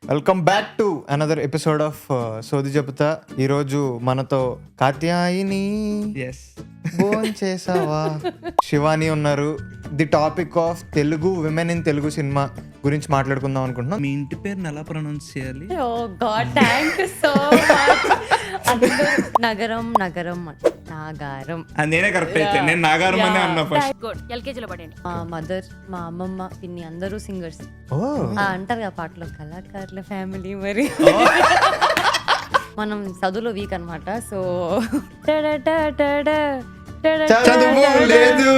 Welcome back to another episode of సోది చెబుతా. ఈరోజు మనతో కాత్యాయిని ఫోన్ చేసావా శివాని ఉన్నారు. The topic of Telugu women in Telugu cinema గురించి మాట్లాడుకుందాం అనుకుంటున్నాం. మీ ఇంటి పేరుని ఎలా ప్రొనౌన్స్ చేయాలి? Oh God, thank you so much. నగరం నగరం నాగారం. నేనే కరెక్ట్ అయితే నేను నాగారం అనే అన్నా ఫస్ట్. గుడ్. ఎల్కేజీలో పడండి. మా మదర్, మా అమ్మమ్మ, పిన్ని అందరూ సింగర్స్. అంటారు కదా పాటలో కళాకారుల ఫ్యామిలీ. మరి మనం చదువులో వీక్ అనమాట. సో చదువు లేదు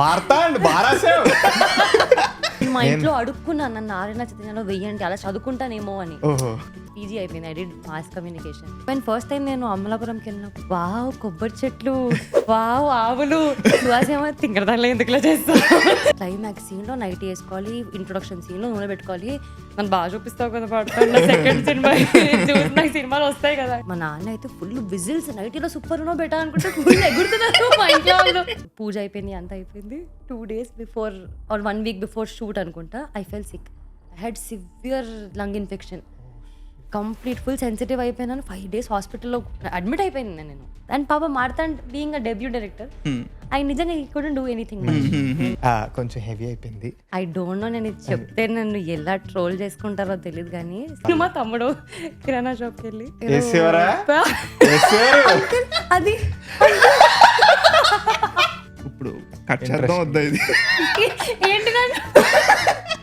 మార్తాండ్ బారాసేవ్. మా ఇంట్లో అడుక్కున్నాను, నన్ను ఆరేనా చదివినాలో వెయ్యండి, అలా చదువుకుంటానేమో అని. పీజీ అయిపోయింది. I did mass communication. And first time నేను అమలాపురంకి వెళ్ళిన, వావ్ కొబ్బరి చెట్లు, వావ్ ఆవులు, సువాసేమో తింగరదాల్లో ఎందుకులా చేస్తాను. క్లైమాక్స్ సీన్ లో నైట్ వేసుకోవాలి, ఇంట్రొడక్షన్ సీన్ లో నూనె పెట్టుకోవాలి. నన్ను బాగా చూపిస్తావు కదా పాడుతున్నా. సెకండ్ సినిమా నాకు సినిమాలు వస్తాయి కదా. మా నాన్న అయితే ఫుల్ విజిల్స్, నైట్ లో సూపర్ నో బెటర్ అనుకుంటే ఫుల్ ఎగురుతున్నారు మా ఇంట్లో వాళ్ళు. పూజ అయిపోయింది, అంత అయిపోయింది. 2 days before or 1 week before shoot అనుకుంటా, I fell sick. I had severe lung infection. Complete full sensitive అయిపోయినాను. 5 days హాస్పిటల్లో అడ్మిట్ అయిపోయింది నేను. అండ్ పాప Marthand being a debut director, I నిజంగా కుడెంట్ డూ ఎనీథింగ్. కొంచెం హెవీ అయిపోయింది. ఐ డోంట్ నో, నేను ఇది చెప్తే నన్ను ఎలా ట్రోల్ చేసుకుంటారో తెలియదు. కానీ మా తమ్ముడు కిరాణా షాప్కి వెళ్ళి అది ఇప్పుడు కట్ చేద్దాం వద్దా ఇది? ఏంటి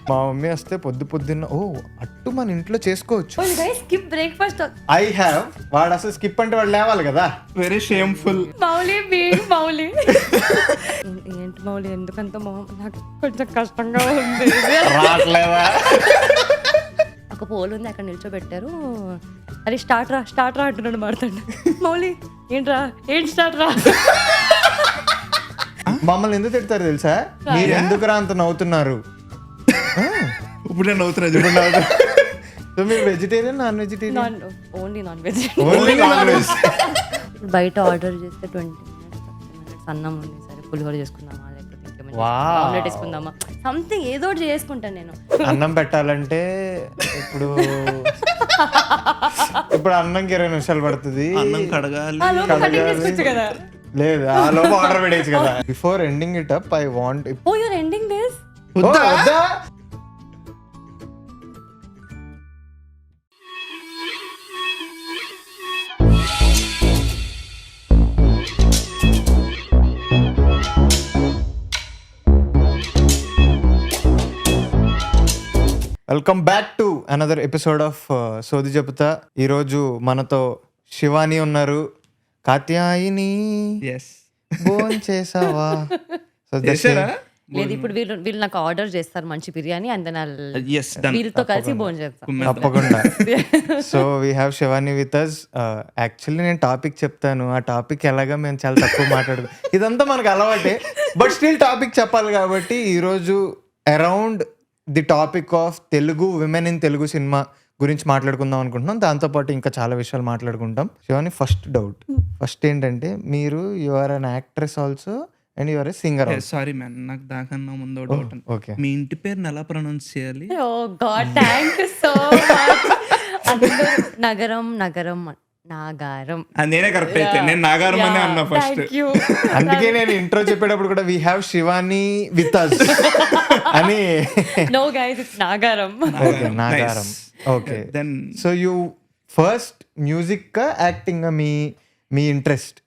మా మమ్మీ వస్తే పొద్దున్న ఓ అట్టు మన ఇంట్లో చేసుకోవచ్చు. Skip breakfast. I have. వాడు అసలు స్కిప్ అంటే వాడు లేవాలి కదా. Very shameful. Mouli being Mouli. ఏంటి మౌలి ఎందుకంత నాకు కొంచెం కష్టంగా ఉంది. రావట్లేదా? ఒక పోల్ ఉంది, అక్కడ నిల్చోబెట్టారు. అరే స్టార్ట్ రా అంటున్నాడు మాట్లాడు. మౌలి ఏంట్రా, ఏంటి స్టార్ట్ రా. మమ్మల్ని ఎందుకు తిడతారు తెలుసా? మీరు ఎందుకు రా అంత నవ్వుతున్నారు? ఇప్పుడు నేను నవ్వుతున్నా. సో మీరు vegetarian, non vegetarian? Only non veg. Only non veg. బయట ఆర్డర్ చేస్తే 20 minutes అన్నం ఉంది, సరే పులిహోర చేసుకుందామా లేకపోతే ఆమ్లెట్ వేసుకుందామా, సంథింగ్ ఏదో ఒకటి చేసుకుంటాను నేను. అన్నం పెట్టాలంటే ఇప్పుడు అన్నంకి 20 నిమిషాలు పడుతుంది. అన్నం కడగాలి కదా. లేదు, ఆ లోపు ఆర్డర్ పెట్టేయచ్చు కదా. Before ending it up, I want. Oh your ending this? వద్దా? Welcome back to another episode of సోది చెబుతా. ఈరోజు మనతో శివాని ఉన్నారు. కాత్యాయిని ఫోన్ చేసావా? లేదు, ఇప్పుడు వీళ్ళు నాకు ఆర్డర్ చేస్తారు మంచి బిర్యానీ, అండ్ వీళ్ళతో కలిసి భోజనం చేస్తాం తప్పకుండా. So we have Shivani with us. Actually నేను టాపిక్ చెప్తాను, ఆ టాపిక్ ఎలాగా మేము చాలా తక్కువ మాట్లాడుతాం. ఇదంతా మనకు అలవాటే, బట్ స్టిల్ టాపిక్ చెప్పాలి కాబట్టి ఈరోజు around the topic of Telugu women in Telugu cinema గురించి మాట్లాడుకుందాం అనుకుంటున్నాం. దాంతోపాటు ఇంకా చాలా విషయాలు మాట్లాడుకుంటాం. శివాని, ఫస్ట్ ఏంటంటే, మీరు you are an actress also and you are a singer. Sorry man, నాకు దాకన్నా ముందు డౌట్. ఓకే, మీ ఇంటి పేరుని ఎలా ప్రొనౌన్స్ చేయాలి? Oh God, thank you so much. నగరం నగరం నాగారం. నేనే కరెక్ట్ అయితే నేను నాగారం అనే అన్నా ఫస్ట్. అందుకే నేను ఇంట్రో చెప్పేటప్పుడు కూడా we have Shivani with us అని. No guys, it's Nagaram. Okay, Nagaram. Okay, then so you first music కా యాక్టింగ్ మీ ఇంట్రెస్ట్?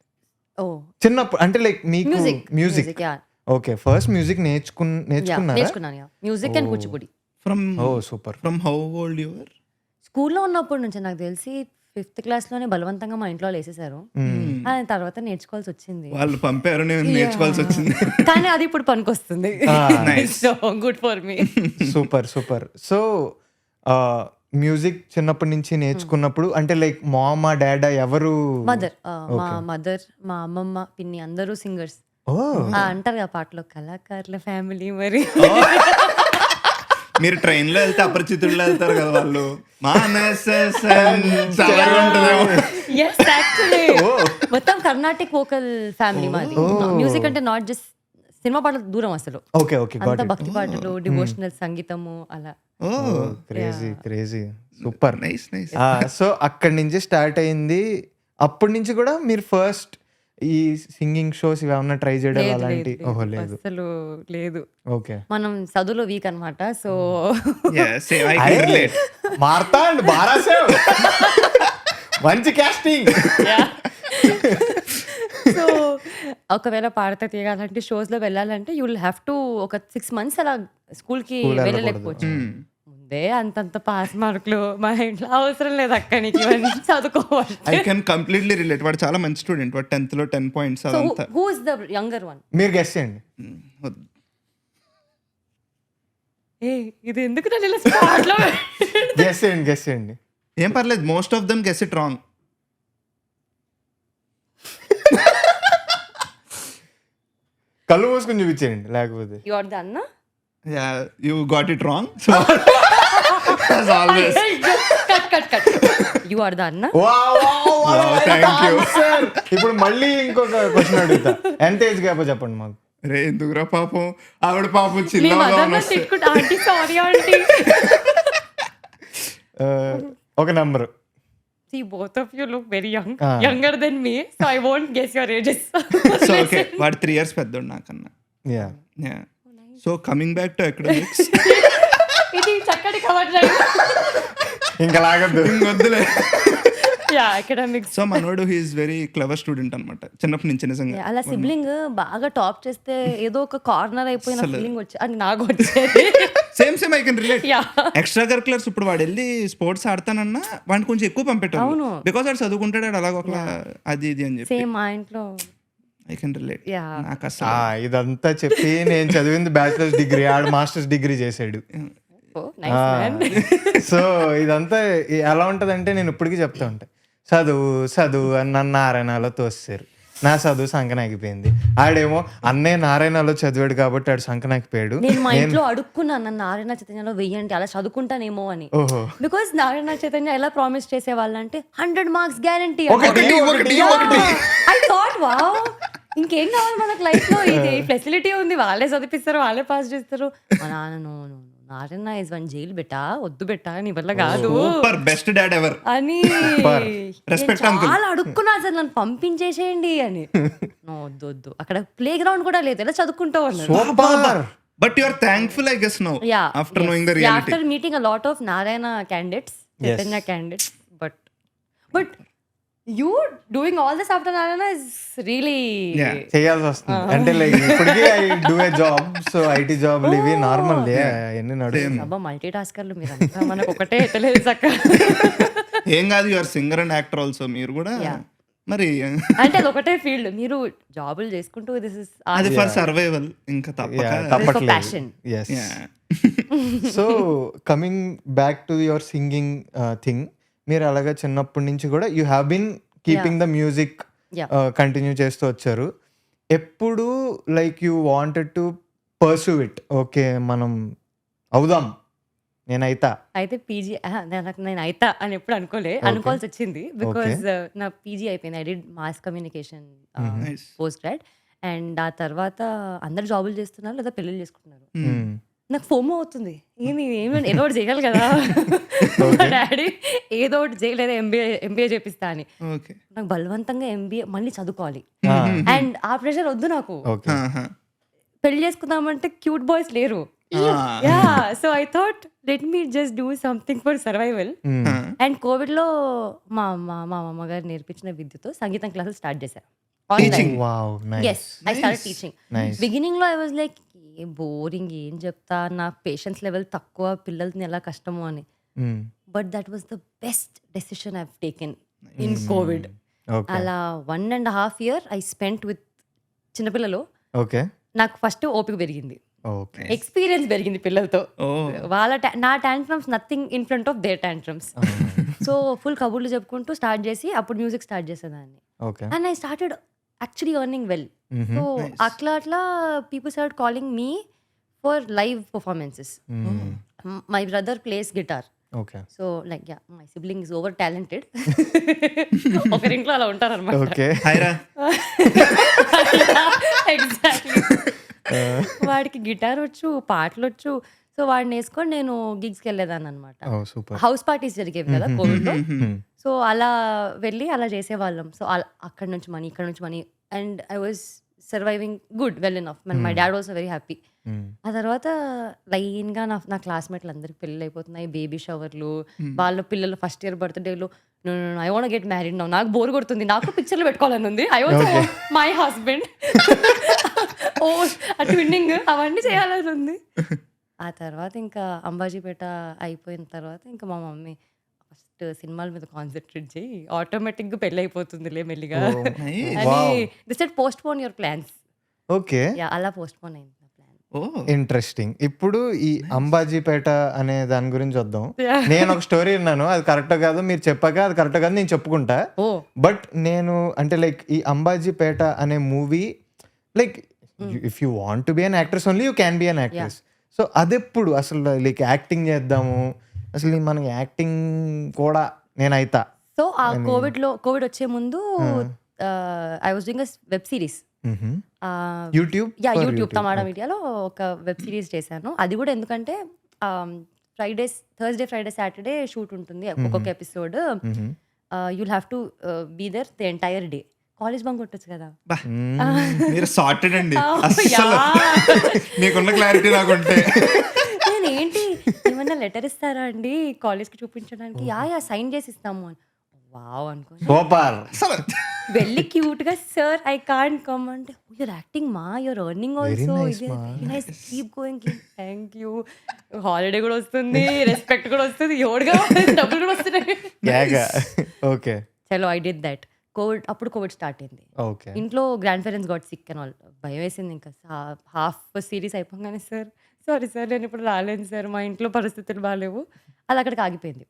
చిన్నప్పుడు అంటే లైక్ మీకు మ్యూజిక్? ఓకే, ఫస్ట్ మ్యూజిక్ నేర్చుకున్నాను. Music and Kuchipudi. Super. From how old you are? స్కూల్లో ఉన్నప్పటి నుంచి, నాకు తెలిసి 5th class లోనే బలవంతంగా మా ఇంట్లో వేసేసారు. తర్వాత నేర్చుకోవాల్సి వచ్చింది. వాళ్ళు పంపారు, నేను నేర్చుకోవాల్సి వచ్చింది. కానీ అది ఇప్పుడు పనికొస్తుంది. So good for me. Super. So music చిన్నప్పటి నుంచి నేర్చుకున్నప్పుడు అంటే లైక్ మామా డాడా ఎవరు? మదర్, మా అమ్మమ్మ, పిన్ని అందరూ సింగర్స్. అంటారు కదా పాటలో కళాకారుల ఫ్యామిలీ. మరి మీరు ట్రైన్ లో వెళ్తే అపరిచితుల్లో వెళ్తారు కదా వాళ్ళు. మొత్తం కర్ణాటిక్ వోకల్ ఫ్యామిలీ మాది. మ్యూజిక్ అంటే నాట్ జస్ట్ సినిమా పాటలు దూరం అసలు. ఓకే, అంత భక్తి పాటలు, డివోషనల్ సంగీతము అలా. Oh crazy super. Nice nice. So అక్కడి నుంచి స్టార్ట్ అయింది. అప్పటి నుంచి కూడా మీరు ఫస్ట్ ఈ సింగింగ్ షోస్ ఇవి ఏమన్నా ట్రై చేయడం లేదు, అలాంటి? లేదు, ఓహో లేదు. లేదు. అసలు లేదు. ఓకే. మనం చదువులో వీక్ అనమాట. So I can relate. మార్తా అండ్ బారాసేవ్ మంచి కాస్టింగ్. సో ఒకవేళ పాడత తీయాలంటే షోస్ లో వెళ్ళాలంటే యూ విల్ హ్యావ్ టు ఒక 6 months అలా స్కూల్ కి వెళ్ళలేకపోవచ్చు. ముందే అంతంత పాస్ మార్కులు మా ఇంట్లో అవసరం లేదు అక్క, నీకు ఇవన్నీ చదువుకోవాలి. I can completely relate. వాడు చాలా మంచి స్టూడెంట్. వాడు 10th లో 10 points సో అదంతా. Who is the younger one? మీరు గెస్ చేయండి. వద్దు. ఏ ఇది ఎందుకు నన్ను ఇలా spot లో గెస్ చేయండి. ఏం పర్లేదు, most of them guess it wrong. కళ్ళు మూసుకొని చూపించేయండి లేకపోతే. యు ఆర్ ద అన్న. You got it wrong. As always. Cut you are the అన్న. Thank you. ఇప్పుడు మళ్ళీ ఇంకొక క్వశ్చన్ అడుగుతా. ఎంత ఏజ్ గ్యాప్ చెప్పండి మాకు. రే ఎందుకురా పాపం, ఆవిడ పాపం మీ చిన్నగా మదర్ నన్ను తిట్టుకుంటా, ఆంటీ సారీ ఆంటీ. ఒక number. See, both of you look very young, younger than me, so I won't guess your ages. So okay, వాడు 3 years పెద్దోడు నాకన్నా. Yeah. So coming back to economics. ఇది చక్కటి కవర్ ఇంకా లాగద్దు. వద్దులే. Yeah economics. So మనోడు he's very clever student అనమాట చిన్నప్పటి నుంచి. నిజంగా అలా సిబ్లింగ్ బాగా టాప్ చేస్తే ఏదో ఒక కార్నర్ అయిపోయిన ఫీలింగ్ వచ్చి అది నాకు వచ్చేది. Same I can relate. Yeah extra curriculars ఇప్పుడు వాడు వెళ్ళి స్పోర్ట్స్ ఆడతానన్నా వాడిని కొంచెం ఎక్కువ పంపెట్టాను. అవును. బికాస్ వాడు చదువుకుంటాడు అలాగ ఒక అది ఇది అని చెప్పి. సేమ్ మా ఇంట్లో. I can relate. యా నాకు అసలు ఇదంతా చెప్పి నేను చదివింది బ్యాచిలర్స్ డిగ్రీ, ఆడు మాస్టర్స్ డిగ్రీ చేశాడు. Nice man. సో ఇదంతా ఎలా ఉంటదంటే నేను ఇప్పటికీ చెప్తా ఉంటా, చదువు అని నన్ను నారాయణలో తోస్తారు. నా చదువు సంకనాగిపోయింది. ఆడేమో అన్నయ్య నారాయణలో చదివాడు కాబట్టి ఆడు సంకనాగిపోయాడు. నేను మా ఇంట్లో అడుక్కున్నాను నన్ను నారాయణ చైతన్యలో వెయ్యండి అలా చదువుకుంటానేమో అని. ఓహో. బికాస్ నారాయణ చైతన్య ఎలా ప్రామిస్ చేసేవాళ్ళు అంటే 100 marks guarantee. I thought wow, ఇంకేం కావాలి మనకు లైఫ్ లో, ఇది ఫెసిలిటీ ఉంది, వాళ్ళే చదివిస్తారు, వాళ్ళే పాస్ చేస్తారు. మా నాన్న నారాయణ ఇస్ వన్ జైలు బెట్టా, వద్దు బెట్టా, నీ వల్ల కాదు సూపర్ బెస్ట్ డాడ్ ఎవర్ అని Respect, నేను uncle. చాలా అడుక్కున్నా సార్, నన్ను పంపించేసేయండి అని. వద్దు అక్కడ ప్లే గ్రౌండ్ కూడా లేదు, ఎలా చదువుకుంటూ ఉన్నారు. Super. But you are thankful I guess now after knowing the reality. After meeting a lot of Narayana candidates, Chaitanya candidates, but you doing all this after Narayana is really చేయాల్సి వస్తుంది. అంటే లైక్ ఇప్పటికీ I do a job, so IT జాబ్లు ఇవి normal ఎన్ని నడుస్తుంది. అబ్బా multi టాస్కర్లు మీరంతా, మనకు ఒకటే ఎత్తలేదు చక్క. ఏం కాదు, you are singer and actor also. మీరు కూడా మరి అంటే అది ఒకటే ఫీల్డ్, మీరు జాబులు చేసుకుంటూ దిస్ ఇస్ అది ఫర్ సర్వైవల్, ఇంకా తప్పట్లేదు. passion. Yes. So coming back to your singing thing, మీరు అలాగా చిన్నప్పటి నుంచి కూడా you have been keeping the music continue చేస్తూ వచ్చారు. ఎప్పుడు like you wanted to pursue it, okay మనం అవుదాం అయితే పీజీ నేను అయితా అని ఎప్పుడు అనుకోవాల్సి వచ్చింది. బికాస్ నా పీజీ అయిపోయింది. I did mass communication post grad. And ఆ తర్వాత అందరు జాబులు చేస్తున్నారు లేదా పెళ్ళిళ్ళు చేసుకుంటున్నారు. నాకు ఫోమో అవుతుంది, ఏదో ఒకటి చేయాలి కదా. మా డాడీ ఏదో ఒకటి చేయలేదా ఎంబీఏ చేపిస్తా అని. నాకు బలవంతంగా ఎంబీఏ మళ్ళీ చదువుకోవాలి అండ్ ఆ ప్రెషర్ వద్దు నాకు. పెళ్లి చేసుకుందామంటే క్యూట్ బాయ్స్ లేరు. Yeah so I thought let me just do something for survival. And Covid లో మా అమ్మగారు నేర్పించిన విద్యతో సంగీతం క్లాసులు స్టార్ట్ చేశారు. Yes, I started teaching. Beginning లో I was like a boring, ఏం చెప్తా, నా పేషెన్స్ లెవెల్ తక్కువ, పిల్లల్ని ఎలా కష్టము అని. But that was the best decision I have taken in Covid. అలా 1.5 years ఐ స్పెంట్ విత్ చిన్నపిల్లలు. నాకు ఫస్ట్ ఓపిక పెరిగింది, ఎక్స్పీరియన్స్ పెరిగింది పిల్లలతో. వాళ్ళ నా tantrums nothing in front of their tantrums. So full కబుర్లు చెప్పుకుంటూ స్టార్ట్ చేసి అప్పుడు మ్యూజిక్ స్టార్ట్ చేసేదాన్ని. And I started actually earning well. So atla people started calling me for live performances. My brother plays guitar. So like yeah, my sibling is over talented. ఒకరి ఇంట్లో అలా ఉంటారు అన్నమాట. ఎగ్జాక్ట్లీ. వాడికి guitar వచ్చు, పాటలు వచ్చు. సో వాడిని వేసుకొని నేను గిగ్స్కి వెళ్ళేదాన్ని అనమాట. ఓ సూపర్. హౌస్ పార్టీస్ జరిగేవి కదా కోవిడ్లో. సో అలా వెళ్ళి అలా చేసేవాళ్ళం. సో అక్కడ నుంచి మనీ, ఇక్కడ నుంచి money, and I was surviving good well enough. My dad also very happy. ఆ తర్వాత లైన్గా నా క్లాస్మేట్లు అందరికి పెళ్ళి అయిపోతున్నాయి, బేబీ షవర్లు, వాళ్ళ పిల్లలు ఫస్ట్ ఇయర్ బర్త్డేలు. I want get married now, నాకు బోర్ కొడుతుంది, నాకు పిక్చర్లు పెట్టుకోవాలని ఉంది, I want my husband, oh ఆ ట్విన్నింగ్ అవన్నీ చేయాలని ఉంది. ఆ తర్వాత ఇంకా అంబాజీపేట అయిపోయిన తర్వాత ఇంకా మా మమ్మీ ఫస్ట్ సినిమాల మీద కాన్సన్ట్రేట్ చేయి, ఆటోమేటిక్గా పెళ్ళి అయిపోతుందిలే మెల్లిగా అని this post phone your plans. Okay, అలా పోస్ట్ పోన్ అయింది నా ప్లాన్. ఇంట్రెస్టింగ్. ఇప్పుడు ఈ అంబాజీపేట అనే దాని గురించి వద్దాం. నేను ఒక స్టోరీ విన్నాను, అది కరెక్ట్ కాదు మీరు చెప్పాక అది కరెక్ట్ కాదు నేను చెప్పుకుంటా. బట్ నేను అంటే లైక్ ఈ అంబాజీపేట అనే movie like if you want to be an actress only you can be an actress. So అదెప్పుడు అసలు లైక్ యాక్టింగ్ చేద్దాము, అసలు మనకి యాక్టింగ్ కూడా నేను అయితా. సో ఆ కోవిడ్ వచ్చే ముందు I was doing web series YouTube Tamada మీడియాలో ఒక వెబ్ సిరీస్ చేశాను. అది కూడా ఎందుకంటే థర్స్డే ఫ్రైడే సాటర్డే షూట్ ఉంటుంది ఒక్కొక్క episode. You'll have to be there the entire day. College bunk కొట్టచ్చు కదా. మీరు సార్టెడ్ అండి, అస్సలు మీకున్న క్లారిటీ నాకుంటే. నేనేంటి ఏమన్నా లెటర్ ఇస్తారా అండి కాలేజ్కి చూపించడానికి? యా సైన్ చేసి ఇస్తాము అని. వావ్ అనుకో, సూపర్. వెళ్ళి క్యూట్ గా సార్ ఐ కాంట్ కమ్ అంటే, యూర్ యాక్టింగ్ మా, your earning also, nice keep going, thank you. Holiday కూడా వస్తుంది, రెస్పెక్ట్ కూడా వస్తుంది, ఎవడుగా డబ్బులు కూడా వస్తున్నాయి. ఓకే చలో I did that. Covid start అయింది. ఇంట్లో grandparents got sick and all. భయం వేసింది. ఇంకా హాఫ్ సిరీస్ అయిపోగానే సారీ సార్ నేను ఇప్పుడు రాలేను సార్, మా ఇంట్లో పరిస్థితులు బాగాలేవు, అది అక్కడికి ఆగిపోయింది.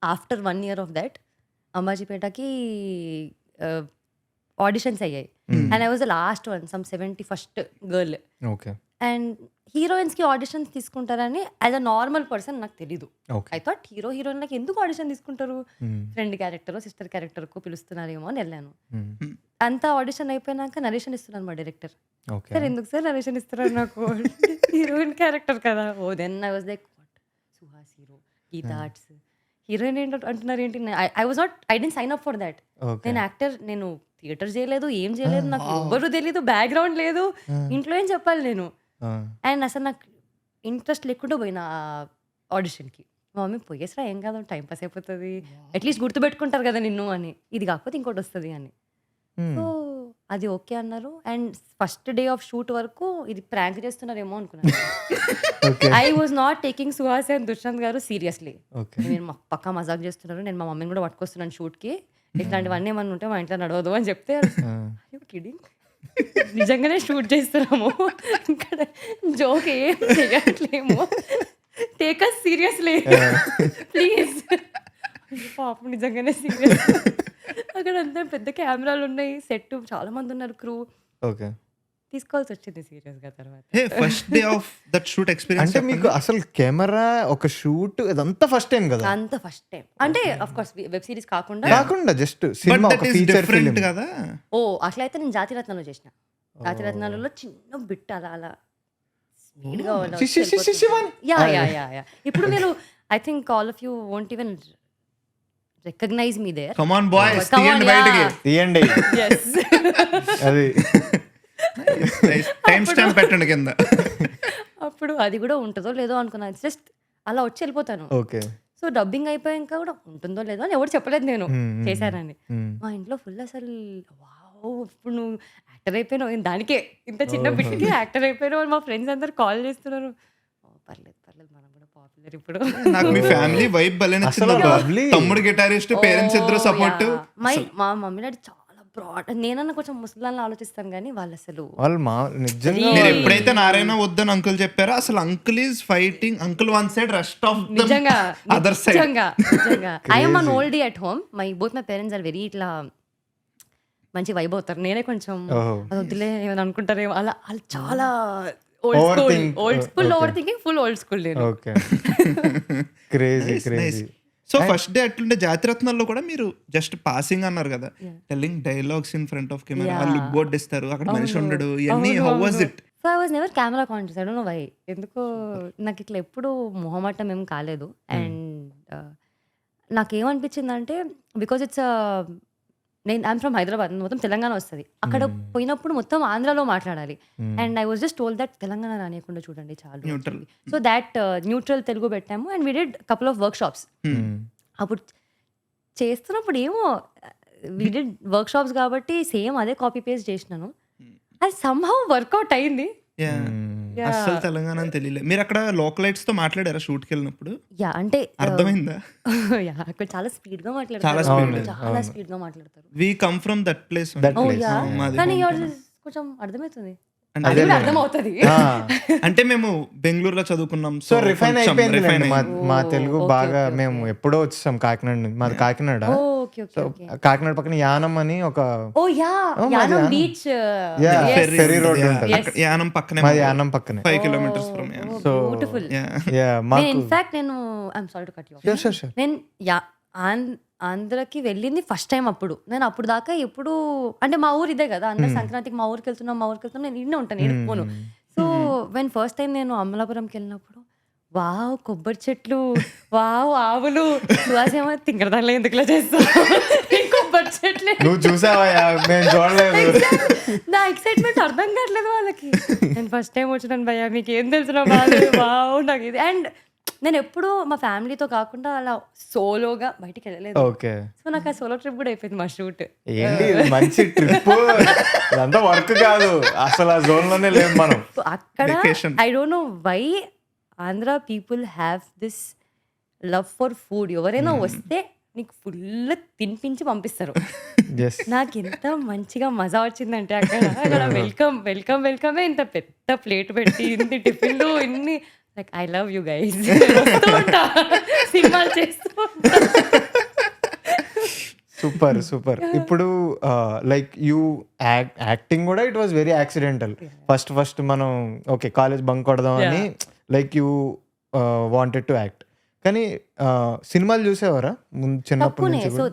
ఆఫ్టర్ 1 year ఆఫ్ దట్ అంబాజీపేటకి ఆడిషన్స్ అయ్యాయి. And I was the last one, some 71st girl. And హీరోయిన్స్కి ఆడిషన్స్ తీసుకుంటారని యాజ్ అ నార్మల్ పర్సన్ నాకు తెలీదు. ఐ థాట్ హీరోయిన్లకు ఎందుకు ఆడిషన్ తీసుకుంటారు, ఫ్రెండ్ క్యారెక్టర్ సిస్టర్ క్యారెక్టర్కు పిలుస్తున్నారేమో అని వెళ్ళాను. అంతా ఆడిషన్ అయిపోయినాక నరేషన్ ఇస్తున్నాను మా డైరెక్టర్. సార్ ఎందుకు సార్ నరేషన్ ఇస్తున్నారు నాకు, హీరోయిన్ క్యారెక్టర్ కదా. Oh then I was like Suhas hero, Geetha Arts heroine ఏంటో అంటున్నారు ఏంటి. I didn't sign up for that. నేను యాక్టర్, నేను థియేటర్ చేయలేదు, ఏం చేయలేదు, నాకు ఎవ్వరు తెలీదు, బ్యాక్గ్రౌండ్ లేదు, ఇంట్లో ఏం చెప్పాలి నేను. అండ్ అసలు నాకు ఇంట్రెస్ట్ లేకుండా పోయిన ఆడిషన్కి. మా మమ్మీ పోయేసరా ఏం కాదు, టైం పాస్ అయిపోతుంది, అట్లీస్ట్ గుర్తుపెట్టుకుంటారు కదా నిన్ను అని, ఇది కాకపోతే ఇంకోటి వస్తుంది అని. సో అది ఓకే అన్నారు. And first day of shoot వరకు ఇది ప్రాంక్ చేస్తున్నారేమో అనుకున్నాను. I was not taking Suhas and Dushyant garu seriously. నేను పక్కా మజాక్ చేస్తున్నారు, నేను మా మమ్మీని కూడా పట్టుకొస్తున్నాను షూట్కి, ఇట్లాంటివన్నీ ఏమన్నా ఉంటే మా ఇంట్లో నడవదు అని చెప్తే, కిడింగ్ నిజంగానే షూట్ చేస్తున్నాము ఇక్కడ, జోక్ ఏం చేయట్లేము, టేక్ అస్ సీరియస్లీ ప్లీజ్. పాపం నిజంగానే సీరియస్. అక్కడ అంతా పెద్ద కెమెరాలు ఉన్నాయి, సెట్ చాలా మంది ఉన్నారు, క్రూ. తీసుకోవాల్సి వచ్చింది సీరియస్ గా. తర్వాత first day of that shoot experience అంటే మీకు అసలు కెమెరా ఒక షూట్ ఇదంతా ఫస్ట్ టైం కదా? అంత ఫస్ట్ టైం అంటే ఆఫ్ కోర్స్ వెబ్ సిరీస్ కాకుండా జస్ట్ సినిమా ఒక ఫీచర్ ఫిల్మ్ కదా. ఓ అట్లయితే నేను జాతిరత్నాలు చేసిన. జాతిరత్నాలలో చిన్న బిట్ అలా అలా స్పీడ్ గా ఇప్పుడు మీరు I think all of you won't even recognise me there. Come on boys, తీయండి బయటికి, తీయండి. yes అది టైం స్టాంప్ పెట్టండి కింద. అప్పుడు అది కూడా ఉంటుందో లేదో అనుకున్నా, జస్ట్ అలా వచ్చి వెళ్ళిపోతాను. ఓకే. సో డబ్బింగ్ అయిపోయాక కూడా ఉంటుందో లేదో అని ఎవరు చెప్పలేదు నేను చేశానని. మా ఇంట్లో ఫుల్ అసలు వావ్ ఇప్పుడు నువ్వు యాక్టర్ అయిపోయినావు, దానికే ఇంత చిన్న బిడ్డకి యాక్టర్ అయిపోయినావు అని మా ఫ్రెండ్స్ అందరు కాల్ చేస్తున్నారు. పర్లేదు పర్లేదు మనం కూడా పాపులర్ ఇప్పుడు. నాకు మీ ఫ్యామిలీ వైబ్ భలే నచ్చింది. తమ్ముడు గిటారిస్ట్, పేరెంట్స్ ఇద్దరు సపోర్ట్. మా మమ్మీ డాడీ చాలా బ్రాడ్. నేనన్నా కొంచెం ముసలాన్ని ఆలోచిస్తాను కానీ వాళ్ళు అసలు నిజంగా. మీరు ఎప్పుడైతే నారాయణ వద్దని అంకుల్ చెప్పారో అసలు uncle is fighting, uncle one side rest of నిజంగా అదర్ సైడ్. నిజంగా I am an oldie at home. Both my parents are very ఇట్లా మంచి వైబ్ అవుతారు. నేనే కొంచెం వద్దులే ఏమైనా అనుకుంటారేమో అలా. వాళ్ళు చాలా old school over thinking, full old school నేను. Crazy crazy. So first day అట్లుంటే జాతిరత్నాల్లో కూడా మీరు జస్ట్ పాసింగ్ అన్నారు కదా, telling dialogues in front of camera, look board ఇస్తారు, అక్కడ మనిషి ఉండడు, ఇవన్నీ how was it? So I was never camera conscious. I don't know why. ఎందుకో నాకు ఇట్లా ఎప్పుడు మొహమాటం ఏం కాలేదు. అండ్ నాకేమనిపించిందంటే because it's I'm from Hyderabad, మొత్తం తెలంగాణ వస్తుంది. అక్కడ పోయినప్పుడు మొత్తం ఆంధ్రాలో మాట్లాడాలి. And I was just told that Telangana రానియకుండా చూడండి చాలు. సో దాట్ న్యూట్రల్ తెలుగు పెట్టాము and we did couple of work shops. అప్పుడు చేస్తున్నప్పుడు ఏమో వీ డిడ్ వర్క్ షాప్స్ కాబట్టి సేమ్ అదే కాపీ పేస్ట్ చేసినాను. అది సంహౌ వర్కౌట్ అయింది. అస్సలు తెలంగాణ అని తెలియలే. మీరు అక్కడ లోకలైట్స్ తో మాట్లాడారా షూట్కి వెళ్ళినప్పుడు? యా అంటే అర్థమైందా? యా అక్కడ చాలా స్పీడ్ గా చాలా మాట్లాడతారు. speed. చాలా స్పీడ్ గా మాట్లాడతారు. We come from that place. Oh yeah కానీ yours కొంచెం అర్థమవుతుంది. అది కూడా అర్థమవుతుంది. అంటే మేము బెంగళూరులో చదువుకున్నాం. సో రిఫైన్ అయిపోయింది మా తెలుగు బాగా. మేము ఎప్పుడో వచ్చేసాం కాకినాడ నుంచి. మాది Kakinada. Okay okay so okay. Kakinada పక్కన యానం అని ఒక oh yeah Yanam beach. Ferry road ఉంటుంది. యానం పక్కనే, మాది యానం పక్కనే. 5 kilometers from Yanam. So beautiful. మాకు ఇన్ఫాక్ట్ నేను I'm sorry to cut you off. నేను ఆంధ్రకి వెళ్ళింది ఫస్ట్ టైం. అప్పుడు నేను అప్పుడు దాకా ఎప్పుడు అంటే మా ఊరు ఇదే కదా, అందరు సంక్రాంతికి మా ఊరికి వెళ్తున్నాం నేను ఇన్నే ఉంటాను, ఎడుకోను. సో వెన్ ఫస్ట్ టైం నేను అమలాపురంకి వెళ్ళినప్పుడు వావ్ కొబ్బరి చెట్లు, వావ్ ఆవులు, సువాసేమో తింగరదానిలో ఎందుకులా చేస్తాను కొబ్బరి చెట్లు. నువ్వు చూసావా? మేము చూడలేదు. నా ఎక్సైట్మెంట్ అర్థం కావట్లేదు వాళ్ళకి. నేను ఫస్ట్ టైం వచ్చినాను భయ్యా, మీకు ఏం తెలుసు బాగా వావ్ నాకు ఇది. అండ్ నేను ఎప్పుడు మా ఫ్యామిలీతో కాకుండా అలా సోలోగా బయటికి వెళ్ళలేదు. ఓకే. సో నాకు ఆ సోలో ట్రిప్ కూడా అయిపోయింది మా షూట్. ఏంటి మంచి ట్రిప్, ఇదంతా వర్క్ కాదు అసలు. ఆ జోన్ లోనే లేము మనం అక్కడ. I don't know why Andhra people have this love for food. ఎవరైనా వస్తే నీకు ఫుల్ తినిపించి పంపిస్తారు. నాకు ఎంత మంచిగా మజా వచ్చిందంటే అక్కడ వెల్కమ్ వెల్కమ్ వెల్కమే. ఇంత పెద్ద ప్లేట్ పెట్టి ఇన్ని టిఫిన్లు ఇన్ని. Like I love you guys. సినిమాలు చేస్తూ సూపర్ సూపర్. ఇప్పుడు లైక్ యూ యాక్టింగ్ కూడా it was very accidental. First మనం ఓకే కాలేజ్ బంక్ కొడదాం అని like you wanted to act. కానీ సినిమాలు చూసేవారా చిన్నప్పటి నుంచి? సో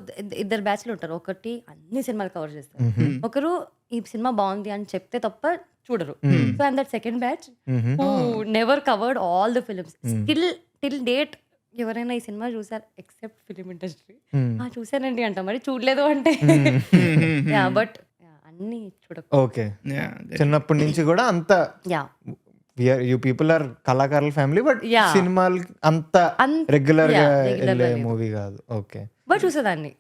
ఇద్దరు బ్యాచ్లు ఉంటారు. ఒకటి అన్ని సినిమాలు కవర్ చేస్తారు, ఒకరు ఈ సినిమా బాగుంది అని చెప్తే తప్ప చూడరు. So I'm that second batch who never covered all the films. Till date ఎవరైనా ఈ సినిమా చూసారు ఎక్సెప్ట్ ఫిలిం ఇండస్ట్రీ, చూసానండి అంట, మరి చూడలేదు అంటే. బట్ అన్ని చూడకు. ఓకే. చిన్నప్పటి నుంచి కూడా అంత యూ పీపుల్ ఆర్ కళాకారుల ఫ్యామిలీ, బట్ సినిమాలు అంత రెగ్యులర్ గా వెళ్ళే మూవీ కాదు. ఓకే. బట్ చూసేదాన్ని.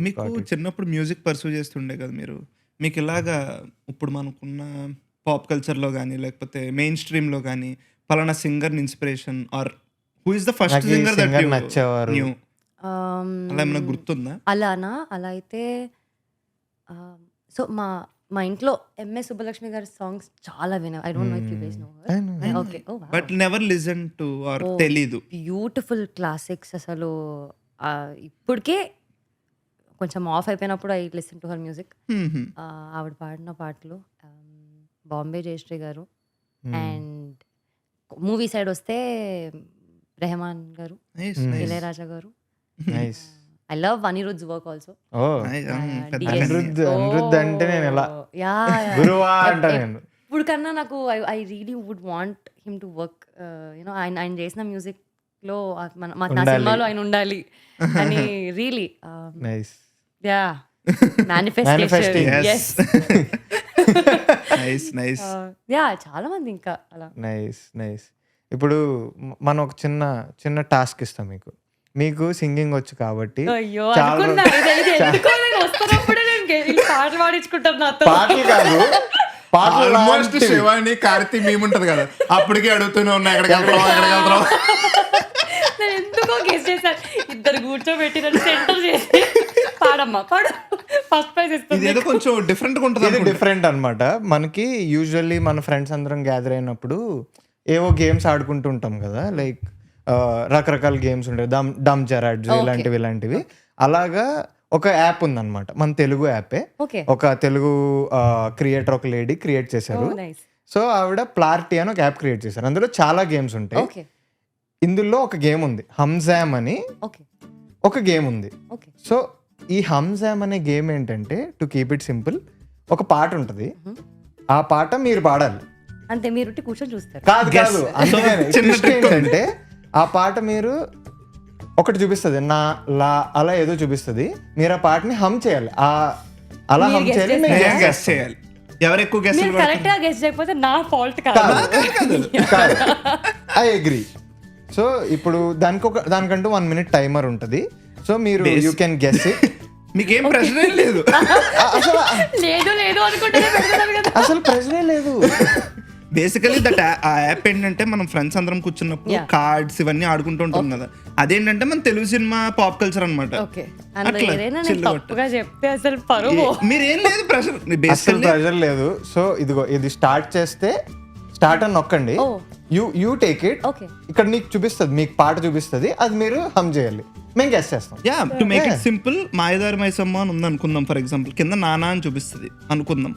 మీకు చిన్నప్పుడు మ్యూజిక్ పర్సూ చేస్తుండే కదా మీరు. మీకు ఇలాగా ఇప్పుడు మనకున్న పాప్ కల్చర్లో కానీ లేకపోతే మెయిన్ స్ట్రీమ్లో కానీ పలానా singer inspiration or who is the first singer that you knew, అలా ఏమైనా గుర్తుందా? అలానా? అలా అయితే సో మా ఇంట్లో ఎంఎస్ సుబ్బలక్ష్మి గారి సాంగ్స్ చాలా విన్నా. I don't know if you guys know her. Okay. Oh wow. But never listen to or తెలీదు. బ్యూటిఫుల్ క్లాసిక్స్ అసలు. ఇప్పటికే కొంచెం ఆఫ్ అయిపోయినప్పుడు I listen to her music. ఆవిడ పాడిన పాటలు బాంబే జయశ్రీ గారు. అండ్ మూవీ సైడ్ వస్తే రెహమాన్ గారు, ఇళయరాజా గారు. I love Anirudh's work also. Anirudh అంటే నేను ఎలా గురువా అంటా నేను. ఇప్పుడు కన్నా నాకు I really would want him to work. You know ఆయన చేసిన మ్యూజిక్ లో నా సినిమాలో ఆయన ఉండాలి అని really. Nice. Yeah manifestation. Yes. Nice. Yeah చాలా మంది ఇంకా అలా. నైస్. ఇప్పుడు మనం ఒక చిన్న టాస్క్ ఇస్తాం మీకు. మీకు సింగింగ్ వచ్చు కాబట్టి అయ్యో అనుకున్నా ఇది ఎందుకో నేను వస్తున్నప్పుడే నేను పాటలు పాడించుకుంటాను నాతో. పాటలు కాదు, ఆల్మోస్ట్ శివాని కార్తీ మేముంటది కదా, అప్పటికే అడుగుతూనే ఉన్నా ఎక్కడికి వెళ్తాం. నేను ఎందుకో గెస్ చేశాను. ఇద్దరు కూర్చోబెట్టి నన్ను సెంటర్ చేసి పాడమ్మా పాడు, ఫస్ట్ ప్రైజ్ ఇస్తుంది. ఇది కొంచెం డిఫరెంట్ ఉంటుంది. ఇది డిఫరెంట్ అనమాట. మనకి యూజువల్లీ మన ఫ్రెండ్స్ అందరం గ్యాదర్ అయినప్పుడు ఏవో గేమ్స్ ఆడుకుంటూ ఉంటాం కదా, లైక్ రకరకాల గేమ్స్ ఉంటాయి, డమ్ జరాడ్స్ ఇలాంటివి. అలాగా ఒక యాప్ ఉందన్నమాట, మన తెలుగు యాపే. ఒక తెలుగు క్రియేటర్, ఒక లేడీ క్రియేట్ చేశారు. సో ఆవిడ ప్లార్టీ అని ఒక యాప్ క్రియేట్ చేశారు. అందులో చాలా గేమ్స్ ఉంటాయి. ఇందులో ఒక గేమ్ ఉంది హమ్జామ్ అని, ఒక గేమ్ ఉంది. సో ఈ హమ్జామ్ అనే గేమ్ ఏంటంటే, టు కీప్ ఇట్ సింపుల్, ఒక పాట ఉంటుంది, ఆ పాట మీరు పాడాలి. అంతే, మీరు ఉంటే కూర్చొని చూస్తారు. కాదు కాదు, అందుకని twist ఏంటంటే ఆ పాట మీరు ఒకటి చూపిస్తుంది, నా లా అలా ఏదో చూపిస్తుంది, మీరు ఆ పాటని హమ్ చేయాలి. అలా మీరు హమ్ guess చేయాలి, చేస్తే మేము నేను గెస్ చేయాలి. ఎవరు ఎక్కువ గెస్ మీరు కరెక్ట్ గా గెస్ చేయకపోతే నా ఫాల్ట్ కాదు. కాదు, ఐ అగ్రీ. సో ఇప్పుడు దానికంటూ 1 minute టైమర్ ఉంటుంది. సో మీరు యూ కెన్ గెస్ ఇట్. మీకేం ప్రశ్న లేదు. అసలు లేదు లేదు అనుకుంటేనే పెడతాను కదా. అసలు ప్రశ్నే లేదు. బేసికలీ దట్ ఆ యాప్ ఏంటంటే మనం ఫ్రెండ్స్ అందరం కూర్చున్నప్పుడు కార్డ్స్ ఇవన్నీ ఆడుకుంటూ ఉంటాం కదా, అదేంటంటే మన తెలుగు సినిమా పాప్ కల్చర్ అనమాట. ఓకే, అందులో ఏదైనా నేను తప్పుగా చెప్తే అసలు పరువు. మీరేం లేదు ప్రెషర్, అసలు బేసికల్లీ ప్రెషర్ లేదు. సో ఇదిగో ఇది స్టార్ట్ చేస్తే స్టార్ట్ అని నొక్కండి. You take it. ఓకే, ఇక్కడ నీకు చూపిస్తుంది, మీకు పాట చూపిస్తుంది, అది మీరు హమ్ చేయాలి, మేము గెస్ చేస్తాం. Yeah to make it simple, మాయదారి మైసమ్మ అని ఉంది అనుకుందాం ఫర్ ఎగ్జాంపుల్, కింద నానా అని చూపిస్తుంది అనుకుందాం,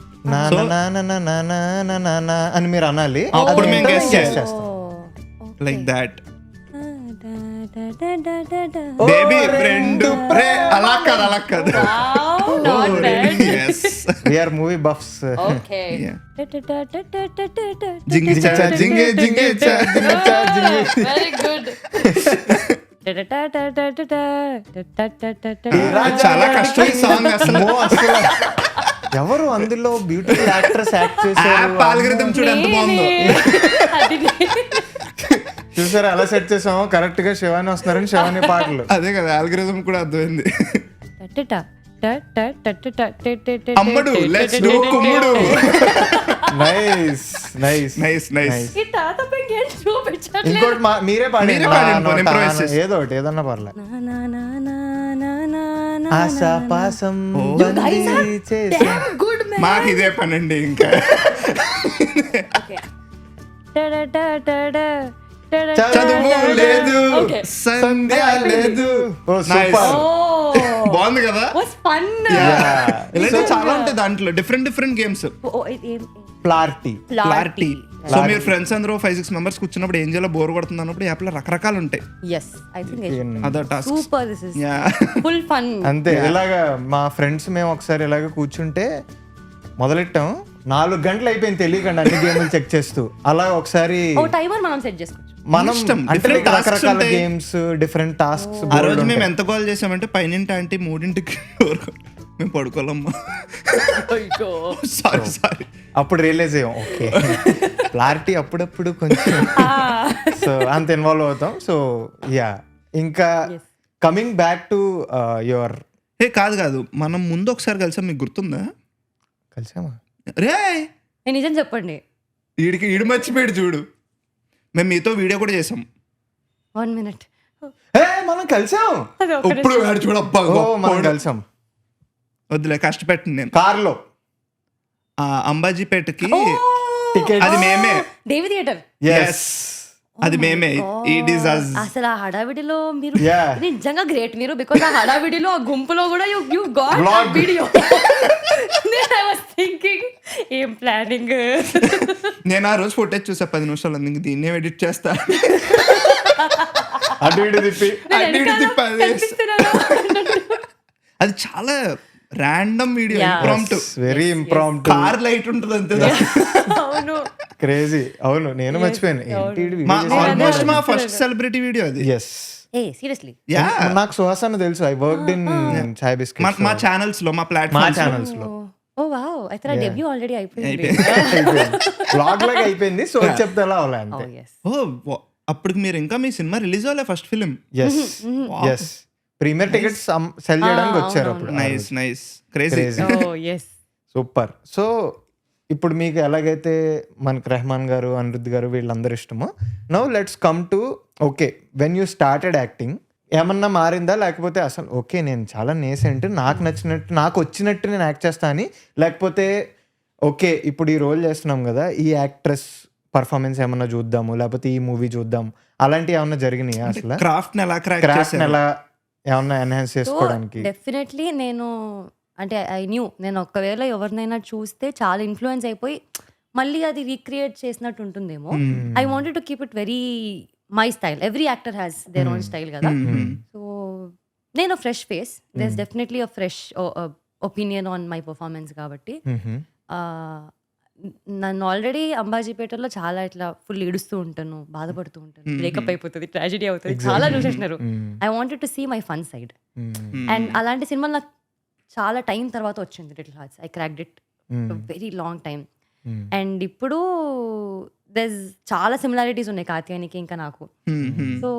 అని మీరు అనాలి, అప్పుడు మేము అది guess guess చేయాలి. చేస్తాం. Like that. బేబీ రెండు ప్రే అలా కాదు, అలా కాదు. We are movie buffs. Okay. జింగి చా జింగే జింగే చా. Very good. చాలా కష్టం ఈ సాంగ్ అసలు. అసలు ఎవరు అందులో బ్యూటిఫుల్ యాక్ట్రెస్ యాక్ట్ చేశారు, పాల్గరితం చూడు ఎంత బాగుందో. చూసారా ఎలా సెట్ చేసామో, కరెక్ట్ గా శివాని వస్తున్నారని శివాని పాటలు. అదే కదా, ఆల్గరిథం కూడా అర్థమైంది. అమ్మడు లెట్స్ డూ కుమ్ముడు. Nice nice nice nice. ఇంకోటి మీరే పాడండి, మీరే పాడండి, improvise చేసి. ఏదో ఒకటి ఏదన్నా పర్లే. ఆశాపాసం చేసి మాకు ఇదే పనండి ఇంకా. చదువు లేదు, సంధ్య లేదు. ఓ సూపర్, బాగుంది కదా. Yeah. ఇలాంటి చాలా ఉంటాయి దాంట్లో, డిఫరెంట్ గేమ్స్. ప్లార్టీ. క్లారిటీ. సో మీరు ఫ్రెండ్స్ అందరూ 5-6 మెంబర్స్ కూర్చున్నప్పుడు ఏం చేయాలో బోర్ కొడుతుంది అన్నప్పుడు యాప్ లో రకరకాలు ఉంటాయి. Other task. Super, this is full fun. అంతే, ఇలాగా మా ఫ్రెండ్స్ మేము ఒకసారి ఇలాగ కూర్చుంటే మొదలెట్టాం, 4 గంటలు అయిపోయింది తెలియకుండా అన్ని గేమ్లు చెక్ చేస్తూ. అలా ఒకసారి టైమర్ మనం సెట్ చేసుకోవచ్చు. మనం ఇష్టం. అంటే Different tasks రకరకాల ఉంటాయి. Games, different tasks. ఆ రోజు మేము ఎంత కాల్ చేసామంటే 9:00 3:00 మేము పడుకోవాలమ్మా. సారీ. అప్పుడు రియలైజ్ అయ్యాం, ఓకే క్లారిటీ అప్పుడప్పుడు కొంచెం సో అంత ఇన్వాల్వ్ అవుతాం. సో యా, ఇంకా కమింగ్ బ్యాక్ టు యువర్. కాదు మనం ముందు ఒకసారి కలిసాం, మీకు గుర్తుందా? కలిసామా? రే నిజం చెప్పండి. ఈడు మర్చిపోయాడు చూడు, మేము మీతో వీడియో కూడా చేసాం. 1 minute. మనం కలిసాం. ఇప్పుడు వాడు చూడు, అబ్బా మనం కలిసాం. వద్దులే, కష్టపెట్టండి. నేను కార్లో అంబాజీపేటకి టికెట్, అది మేమే. దేవి థియేటర్. Yes. అది మేమే. It is us. అసలు ఆ హడావిడిలో మీరు Yeah. నిజంగా గ్రేట్ మీరు, బికాజ్ ఆ హడావిడిలో ఆ గుంపులో కూడా you got Vlog. Video. I was thinking ఏం ప్లానింగ్. నేను ఆ రోజు ఫుటేజ్ చూసా 10 నిమిషాలు, అందుకు దీన్నే ఎడిట్ చేస్తా. అటు ఇటు తిప్పి అది చాలా random video, impromptu. Very impromptu. Car light ఉంటుంది అంతే. అవును, క్రేజీ. అవును, నేను మర్చిపోయాను. ఆల్మోస్ట్ మా ఫస్ట్ సెలబ్రిటీ వీడియో అది. Yes, seriously. నాకు సుహాసన తెలుసు. I worked in Chai Biscuits. మా ఛానల్స్ లో, మా మా ప్లాట్ఫామ్ ఛానల్స్ లో. ఓ వావ్, అయితే నా డెబ్యూ ఆల్రెడీ అయిపోయింది. బ్లాగ్ లాగా అయిపోయింది. సో చెప్తే అలా అవలే అంతే. అప్పటికి మీరు ఇంకా మీ సినిమా రిలీజ్ అవ్వలే, first film. Yes yes, premiere tickets sell చేయడానికి వచ్చారు అప్పుడు. Nice crazy. సూపర్. సో ఇప్పుడు మీకు ఎలాగైతే మనకు రెహమాన్ గారు, అనిరుద్ధ్ గారు వీళ్ళందరూ ఇష్టమో, now let's come to okay, when you started acting ఏమన్నా మారిందా? లేకపోతే అసలు ఓకే నేను చాలా నేసెంట్, నాకు నచ్చినట్టు నాకు వచ్చినట్టు నేను యాక్ట్ చేస్తా అని, లేకపోతే ఓకే ఇప్పుడు ఈ రోల్ చేస్తున్నాం కదా, ఈ యాక్ట్రెస్ పర్ఫార్మెన్స్ ఏమన్నా చూద్దాము, లేకపోతే ఈ మూవీ చూద్దాం, అలాంటివి ఏమన్నా జరిగినాయా? అసలు క్రాఫ్ట్ ని ఎలా క్రాఫ్ట్ ఎలా ఏమన్నా ఎన్హాన్స్ చేసుకోవడానికి? డెఫినెట్లీ నేను అంటే ఐ న్యూ, నేను ఒకవేళ ఎవరినైనా చూస్తే చాలా ఇన్ఫ్లుయెన్స్ అయిపోయి మళ్ళీ అది రీక్రియేట్ చేసినట్టు ఉంటుందేమో. I wanted to keep it very my style. Every actor has their own style కదా. సో నేను fresh face, there is definitely a fresh opinion on my performance కాబట్టి నన్ను ఆల్రెడీ అంబాజీపేటలో చాలా ఇట్లా ఫుల్ ఏడుస్తూ ఉంటాను, బాధపడుతూ ఉంటాను, బ్రేకప్ అయిపోతుంది, ట్రాజడీ అవుతుంది, చాలా చూసేసినారు. I wanted to see my fun side. And అలాంటి సినిమాలు నాకు చాలా టైం తర్వాత వచ్చింది Little Hearts. I cracked it very long time. And ఇప్పుడు చాలా సిమిలారిటీస్ ఉన్నాయి కాత్యాయనికి ఇంకా నాకు. సో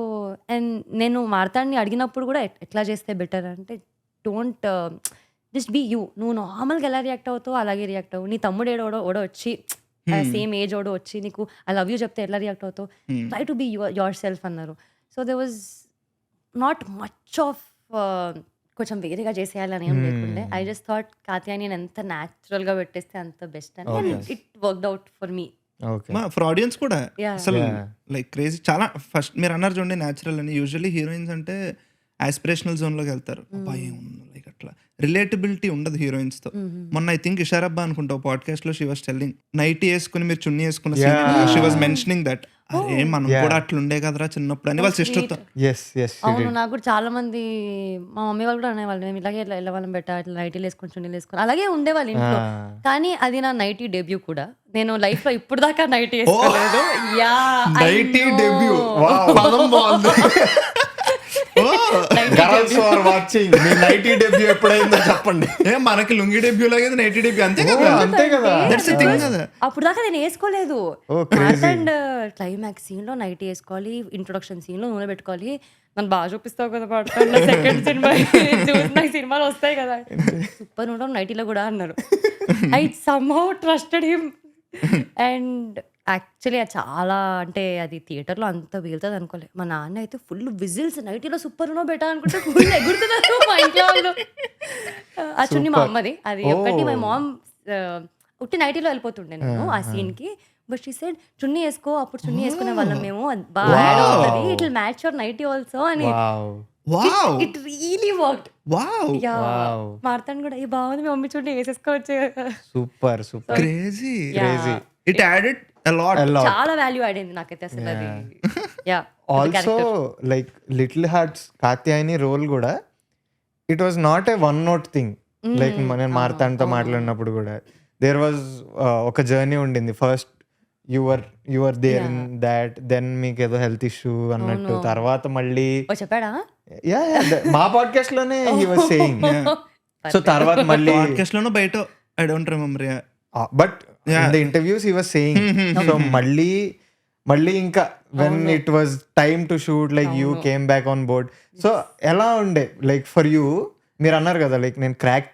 అండ్ నేను మార్తాండ్ని అడిగినప్పుడు కూడా ఎట్లా చేస్తే బెటర్ అంటే, డోంట్ జస్ట్ బీ యూ. నువ్వు నార్మల్గా ఎలా రియాక్ట్ అవుతావు అలాగే రియాక్ట్ అవ్వు. నీ తమ్ముడు ఓడో వచ్చి సేమ్ ఏజ్ ఓడో వచ్చి నీకు ఐ లవ్ యూ చెప్తే ఎట్లా రియాక్ట్ అవుతావు, try to be yourself అన్నారు. So they was not much of కొంచెం వేరేగా చేసేయాలని ఏం లేకుండే. ఐ జస్ట్ థాట్ కాత్యాయని నేను ఎంత న్యాచురల్గా పెట్టేస్తే అంత బెస్ట్ అని. And it worked out for me. For audience కూడా అసలు లైక్ క్రేజీ. చాలా ఫస్ట్ మీరు అన్నారు చూడండి న్యాచురల్ అని. యూజువల్లీ హీరోయిన్స్ అంటే ఆస్పిరేషనల్ జోన్లోకి వెళ్తారు. అబ్బాయి లైక్ అట్లా రిలేటబిలిటీ ఉండదు హీరోయిన్స్ తో. మొన్న ఐ థింక్ ఇషారబ్బా అనుకుంటా పాడ్కాస్ట్ లో షీ వాస్ టెల్లింగ్, నైటీ వేసుకుని మీరు చున్నీ వేసుకున్న షీ వాస్ మెన్షనింగ్ దట్ అరే మనం కూడా అట్లా ఉండే కదరా చిన్నప్పుడు అని వాళ్ళ సిస్టర్ తో. అవును, నాకు కూడా చాలా మంది మా మమ్మీ వాళ్ళు కూడా అనేవాళ్ళు, మేము ఇలాగే వెళ్ళవాళ్ళం బెట్ట, ఇట్లా నైటీలు వేసుకొని చున్నీలు వేసుకొని అలాగే ఉండేవాళ్ళు ఇంట్లో. కానీ అది నా నైటీ డెబ్యూ కూడా. నేను లైఫ్ లో ఇప్పుడు దాకా నైటీ వేసుకోలేదు. Yeah, nightie debut. పదం బాగుంది. గర్ల్స్ ఆర్ వాచింగ్, మీ నైటీ డెబ్యూ ఎప్పుడైందో చెప్పండి. మనకి లుంగి డెబ్యూ లాగే నైటీ డెబ్యూ అంతే కదా. అంతే కదా. దట్స్ ది థింగ్ కదా. అప్పుడు దాకా నేను వేసుకోలేదు. అండ్ క్లైమాక్స్ సీన్ లో నైటీ వేసుకోవాలి, ఇంట్రొడక్షన్ సీన్ లో నూనె పెట్టుకోవాలి. నన్ను బాగా చూపిస్తావు కదా పాడుతా, సెకండ్ సినిమా నాకు సినిమాలు వస్తాయి కదా, సూపర్ ఉంటాం నైటీలో కూడా అన్నారు. I somehow trusted him. And actually అది చాలా, అంటే అది థియేటర్లో అంత వెళ్తుంది అనుకోలేదు. మా నాన్న అయితే ఫుల్ విజిల్స్, నైటీలో సూపర్ ఉన్నో బెటర్ అనుకుంటే ఫుల్ ఎగురుతున్నారు మా ఇంట్లో వాళ్ళు. ఆ చున్నీ మా అమ్మది, అది ఒకటి మై మామ్ ఉట్టి నైటీలో వెళ్ళిపోతుండే నేను ఆ సీన్కి. బట్ షీ సెడ్ చున్నీ వేసుకో, అప్పుడు చున్నీ వేసుకునే వాళ్ళం మేము, బాగా యాడ్ అవుతుంది, it will match your nightie also అని. It really worked. మార్తాండ్ కూడా ఈ బాగుంది, మీ మమ్మీ చున్నీ వేసేసుకోవచ్చు. Super super crazy. It added చాలా వాల్యూ యాడ్ అయింది నాకైతే అసలు అది. Also like Little Hearts Katyayani role కూడా it was not a one note thing. Like నేను మార్తాండ్తో మాట్లాడినప్పుడు కూడా దేర్ వాజ్ ఒక జర్నీ ఉండింది. First your there in that, then మీకు ఏదో హెల్త్ ఇష్యూ అన్నట్టు, తర్వాత మళ్ళీ చెప్పాడా మా పాడ్కాస్ట్ లోనే హీ వాజ్ సేయింగ్. సో తర్వాత మళ్ళీ పాడ్కాస్ట్ లోనో బయట I don't remember, but in the interviews he was saying. So మళ్ళీ ఇంకా when it was time to shoot, like you came back on board. So ఎలా ఉండే లైక్ ఫర్ యూ? మీరు అన్నారు కదా లైక్ నేను క్రాక్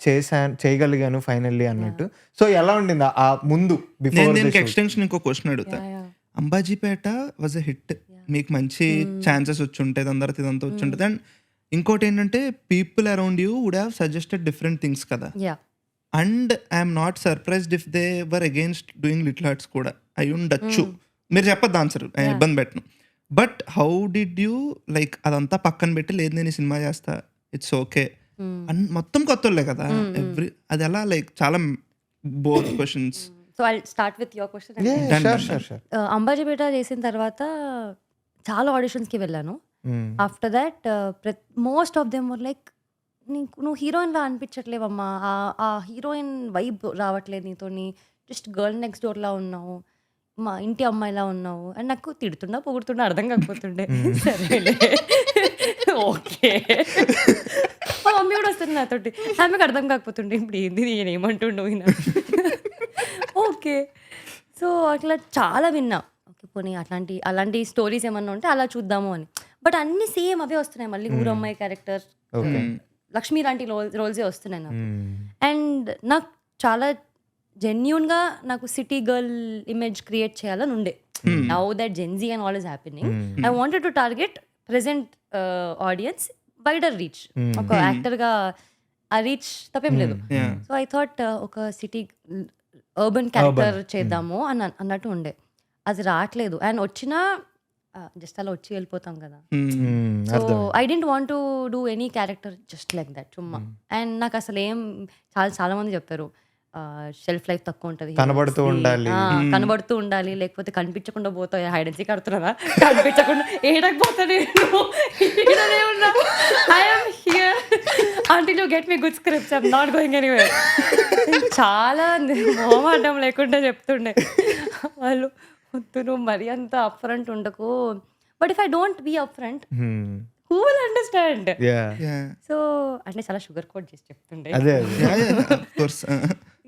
చేయగలిగాను ఫైనల్లీ అన్నట్టు. సో ఎలా ఉండింది ఆ ముందు బిఫోర్? దీనికి ఎక్స్టెన్షన్ ఇంకో క్వశ్చన్ అడుగుతా. అంబాజీపేట వాజ్ ఎ హిట్, మీకు మంచి ఛాన్సెస్ వచ్చి ఉంటాయి, అందరితో ఇదంతా వచ్చి ఉంటుంది. అండ్ ఇంకోటి ఏంటంటే people around you would have suggested different things కదా. And I'm not surprised if they were against doing little Hearts కూడా అయి ఉండొచ్చు. మీరు చెప్పద్దు ఆన్సర్, ఇబ్బంది పెట్టను. But how did you like అదంతా పక్కన పెట్టి లేదు నేను ఈ సినిమా చేస్తా, ఇట్స్ ఓకే అండ్ మొత్తం కొత్తలే కదా అది ఎలా? లైక్ చాలా both questions. So I start with your question. Ambajipeta చేసిన తర్వాత చాలా ఆడిషన్స్కి వెళ్ళాను. After that most of them were like, నువ్వు హీరోయిన్లా అనిపించట్లేవమ్మా, ఆ హీరోయిన్ వైబ్ రావట్లేదు నీతోని, జస్ట్ గర్ల్ నెక్స్ట్ డోర్లా ఉన్నావు, మా ఇంటి అమ్మాయిలా ఉన్నావు అని నాకు తిడుతున్నా పొగుడుతున్నా అర్థం కాకపోతుండే. సరేలే ఓకే, మా మమ్మీ కూడా వస్తుంది నాతోటి, ఆమెకు అర్థం కాకపోతుండే ఇప్పుడు ఏంది నేను ఏమంటుండవు ఈయన. ఓకే, సో అట్లా చాలా విన్నా. ఓకే పోనీ అలాంటి స్టోరీస్ ఏమన్నా ఉంటే అలా చూద్దాము అని. బట్ అన్ని సేమ్ అవే వస్తున్నాయి మళ్ళీ, ఊరమ్మాయి క్యారెక్టర్, లక్ష్మి లాంటి రోల్సే వస్తున్నాయి నాకు. అండ్ నాకు చాలా జెన్యూన్గా నాకు సిటీ గర్ల్ ఇమేజ్ క్రియేట్ చేయాలని ఉండే. Now that Gen Z and all is happening, I wanted to target present audience, wider reach. ఒక యాక్టర్గా ఆ రీచ్ తప్పేం లేదు. సో ఐ థాట్ ఒక సిటీ అర్బన్ క్యారెక్టర్ చేద్దాము అన్నట్టు ఉండే. అది రావట్లేదు. అండ్ వచ్చినా జస్ట్ అలా వచ్చి వెళ్ళిపోతాం కదా. So I didn't want to do any character just like that చుమ్మా. అండ్ నాకు అసలు ఏం చాలా మంది చెప్పారు షెల్ఫ్ లైఫ్ తక్కువ ఉంటుంది, కనబడుతూ ఉండాలి, లేకపోతే కనిపించకుండా పోతాయి. హైడ్ అండ్ సీక్ ఆడుతున్నారా, కనిపించకుండా ఏడకపోతా నేను I am here until you get me good scripts. I'm not going anywhere. చాలా మొహమాటం లేకుండా చెప్తుండే వాళ్ళు. వద్దు నువ్వు మరీ అంత అప్ ఫ్రంట్ ఉండకు. But if I don't be up front who will understand. So అంటే చాలా షుగర్ కోట్ చేసి చెప్తుండే. అదే కోర్స్.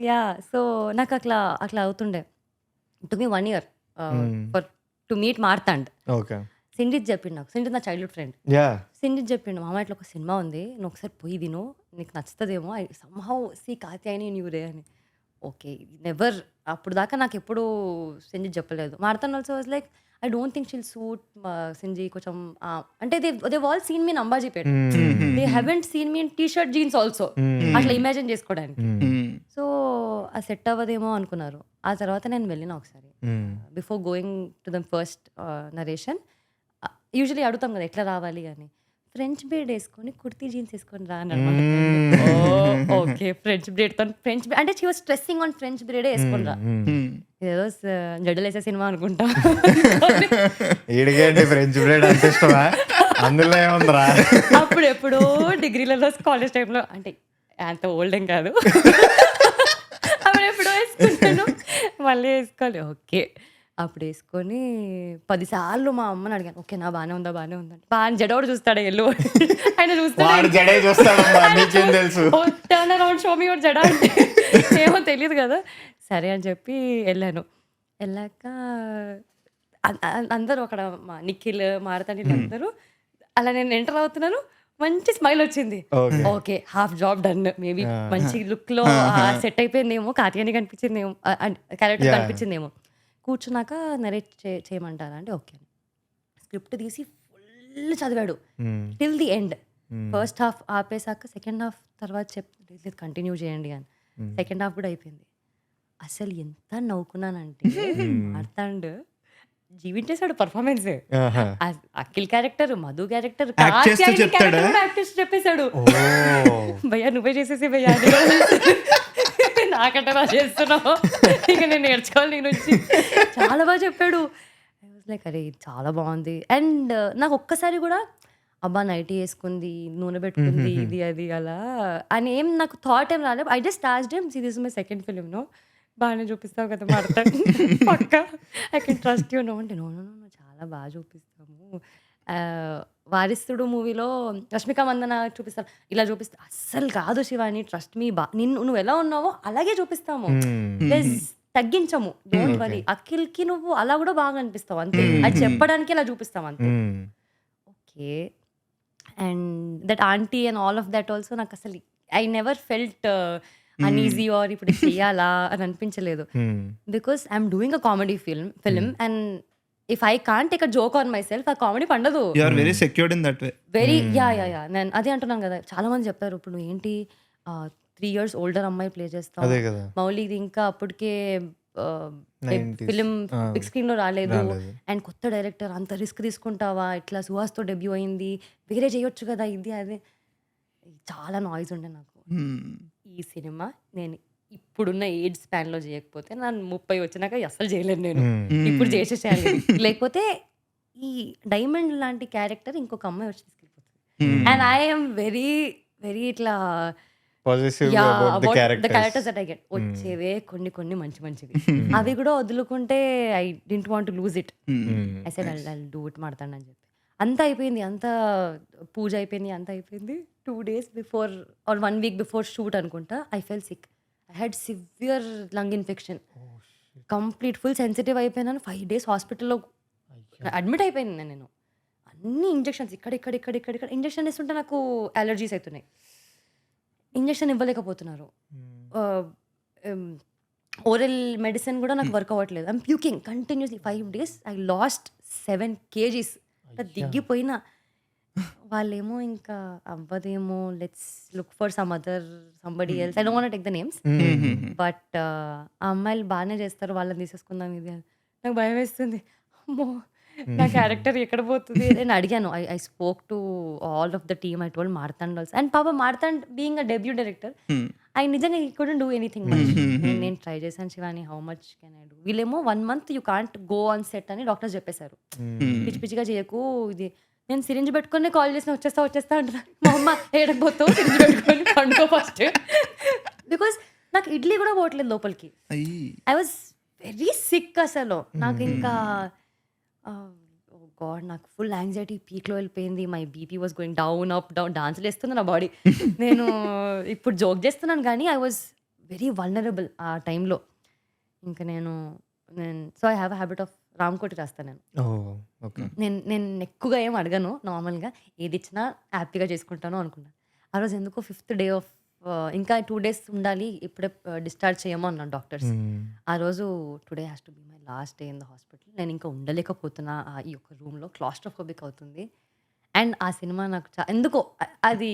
యా సో నాకు అట్లా అవుతుండే. To me 1 year for to meet Marthand. Okay. Sindith చెప్పిండు నాకు. సిండిత్ నా చైల్డ్హుడ్ ఫ్రెండ్. యా సిండిత్ చెప్పిండు, మామ ఇట్లా ఒక సినిమా ఉంది, నువ్వు ఒకసారి పోయి విను, నీకు నచ్చుతుందేమో. ఐ సమ్హౌ సీ కాత్యాయని న్యూరే అని. ఓకే నెవర్, అప్పుడు దాకా నాకు ఎప్పుడు సింజిత్ చెప్పలేదు. Marthand also was like I don't think she'll suit Sinji కొంచెం అంటే they all seen me in Ambajipet, they haven't seen me in T shirt jeans also, అట్లా ఇమాజిన్ చేసుకోవడానికి. సో ఆ సెట్ అవ్వదేమో అనుకున్నారు. ఆ తర్వాత నేను వెళ్ళిన ఒకసారి before going to the first narration. Usually అడుగుతాం కదా ఎట్లా రావాలి అని. ఫ్రెంచ్ బ్రేడ్ వేసుకొని కుర్తీ జీన్స్ వేసుకొని రా అని అనమాట. ఓకే ఫ్రెంచ్ బ్రేడ్ తో ఫ్రెంచ్ అంటే she was stressing on French బ్రేడే వేసుకొని రా. ఏదో జడలేసే సినిమా అనుకుంటా. ఈడిగేంటి ఫ్రెంచ్ బ్రేడ్ అంత ఇష్టమా? అందులో ఏముందిరా? అప్పుడు ఎప్పుడో డిగ్రీలలో కాలేజ్ టైంలో, అంటే అంత ఓల్డ్ ఏం కాదు, అప్పుడు ఎప్పుడో వేసుకుంటాను, మళ్ళీ వేసుకోవాలి. ఓకే అప్పుడు వేసుకొని 10 సార్లు మా అమ్మని అడిగాను, ఓకే నా బాగానే ఉందా బాగానే ఉందా. బాగా జడోడు చూస్తాడు ఎల్లు, ఆయన చూస్తాడు టర్న్ అరౌండ్ షో మీ ఒకటి జడ అంటే ఏమో తెలియదు కదా. సరే అని చెప్పి వెళ్ళాను. వెళ్ళాక అందరూ అక్కడ మా నిఖిల్ మారతాండి అందరూ అలా నేను ఎంటర్ అవుతున్నాను. మంచి స్మైల్ వచ్చింది. Okay half job done. Maybe మంచి లుక్ లో సెట్ అయిపోయిందేమో, కాతియాని కనిపించిందేమో, క్యారెక్టర్ కనిపించిందేమో. కూర్చున్నాక నరేట్ చేయమంటారా అంటే ఓకే. స్క్రిప్ట్ తీసి ఫుల్ చదివాడు till the end. First half ఆపేసాక సెకండ్ హాఫ్ తర్వాత చెప్పలేదు కంటిన్యూ చేయండి అని. సెకండ్ హాఫ్ కూడా అయిపోయింది. అసలు ఎంత నవ్వుకున్నానంటే మార్తాండ్ జీవించేశాడు performance. Akhil character, Madhu character చెప్పేశాడు. భయ్యా నువ్వే చేసేసి భయ్యా, నాకంటే బాగా చేస్తున్నావు, ఇక నేను నేర్చుకోవాలి నీ నుంచి. చాలా బాగా చెప్పాడు. ఐ వాజ్ లైక్ అరే చాలా బాగుంది. అండ్ నాకు ఒక్కసారి కూడా అబ్బా నైటీ వేసుకుంది, నూనె పెట్టుకుంది, ఇది అది అలా అని ఏం నాకు థాట్ ఏం రాలేదు. I just asked him, see this is my second film, no బాగానే చూపిస్తావు కదా మాడతాను పక్క, I can trust you no అంటే. నో నో నో చాలా బాగా చూపిస్తాము. వారిస్తుడు మూవీలో రష్మిక మందన చూపిస్తారు, ఇలా చూపిస్తా. అస్సలు కాదు శివాని, ట్రస్ట్ మీ, నువ్వు ఎలా ఉన్నావో అలాగే చూపిస్తాము, తగ్గించము, డోంట్ వరీ. అఖిల్కి నువ్వు అలా కూడా బాగా అనిపిస్తావు అంతే, అది చెప్పడానికి ఇలా చూపిస్తాం అంతే. Okay. And that aunty and all of that also నాకు అసలు I never felt uneasy or ఇప్పుడు చెయ్యాలా అని అనిపించలేదు. Because I'm doing a comedy film and if I can't take a joke on myself, ఆ కామెడీ పండదు. You are very secured in that way. Very yeah నేను అదే అంటున్నాను కదా. చాలా మంది చెప్పారు ఇప్పుడు నువ్వు ఏంటి 3 years ఓల్డర్ అమ్మాయి ప్లే చేస్తావు, మౌలిది ఇంకా అప్పటికే ఫిలిం బిగ్ స్క్రీన్ లో రాలేదు, అండ్ కొత్త డైరెక్టర్, అంత రిస్క్ తీసుకుంటావా, ఇట్లా సుహాస్తో డెబ్యూ అయింది, వేరే చేయొచ్చు కదా, ఇది అదే. చాలా నాయిస్ ఉండే నాకు. ఈ సినిమా నేను ఇప్పుడున్న ఏజ్ స్పాన్ లో చేయకపోతే నన్ను 30 వచ్చినాక అస్సలు చేయలేను నేను. ఇప్పుడు చేసేసేయాలి. లేకపోతే ఈ డైమండ్ లాంటి క్యారెక్టర్ ఇంకొక అమ్మాయి వచ్చి తీసుకెళ్ళిపోతుంది. అండ్ ఐఎమ్ వెరీ వెరీ ఇట్లా the characters that I get వచ్చేవే కొన్ని మంచివి, అవి కూడా వదులుకుంటే I didn't want to lose it. I said I do it మాడతాను అని చెప్పి. అంతా అయిపోయింది, అంతా పూజ అయిపోయింది, అంతా అయిపోయింది. 2 days before or 1 week before shoot అనుకుంటా, I fell sick. I had severe lung infection, complete full sensitive అయిపోయినాను. 5 days హాస్పిటల్లో అడ్మిట్ అయిపోయింది నేను. అన్ని ఇంజెక్షన్స్ ఇక్కడ ఇంజెక్షన్ ఇస్తుంటే నాకు అలర్జీస్ అవుతున్నాయి. ఇంజెక్షన్ ఇవ్వలేకపోతున్నారు. ఓరల్ మెడిసిన్ కూడా నాకు వర్క్ అవ్వట్లేదు. I'm puking continuously. 5 days I lost 7 kgs. దిగ్గిపోయినా వాళ్ళేమో ఇంకా అవ్వదేమో, let's look for somebody else. I don't want to take the names, but ఆ అమ్మాయిలు బాగానే చేస్తారు, వాళ్ళని తీసేసుకుందాం ఇది అని. నాకు భయం వేస్తుంది. అమ్మో నా క్యారెక్టర్ ఎక్కడ పోతుంది నేను అడిగాను. I spoke to all of the team. I told Marthand also. And పాప Marthand being a debut director, I నిజంగా కుడెంట్ డూ ఎనీథింగ్ మచ్. నేను ట్రై చేశాను Shivani, how much can I do. వీళ్ళేమో 1 month you can't go on set అని doctors చెప్పేశారు. పిచ్చిగా చేయకు ఇది. నేను సిరింజ్ పెట్టుకుని కాల్ చేసిన వచ్చేస్తా అంటున్నాను. మా అమ్మ ఏడకపోతావు సిరింజ్ పెట్టుకొని పండుగ ఫస్ట్. బికాస్ నాకు ఇడ్లీ కూడా పోవట్లేదు లోపలికి. అయ్యి ఐ వాజ్ వెరీ సిక్ అసలు. నాకు ఇంకా గాడ్ నాకు ఫుల్ యాంగ్జైటీ పీక్లో వెళ్ళిపోయింది. My BP was going down up down, డాన్స్లు వేస్తుంది నా బాడీ. నేను ఇప్పుడు జోక్ చేస్తున్నాను కానీ ఐ వాజ్ వెరీ వల్నరబుల్ ఆ టైంలో. ఇంకా నేను so I have a habit of Ramkoti రాస్తాను నేను. ఓకే. నేను ఎక్కువగా ఏం అడగను నార్మల్గా, ఏది ఇచ్చినా హ్యాపీగా చేసుకుంటాను అనుకున్నాను. ఆ రోజు ఎందుకో 5th డే ఆఫ్ ఇంకా 2 days ఉండాలి, ఇప్పుడే డిశ్చార్జ్ చేయమో అన్నాను డాక్టర్స్. ఆ రోజు today has to be my last day in the hospital. నేను ఇంకా ఉండలేకపోతున్నా ఈ యొక్క రూమ్లో, క్లాస్ట్రోఫోబిక్ అవుతుంది. అండ్ ఆ సినిమా నాకు ఎందుకో అది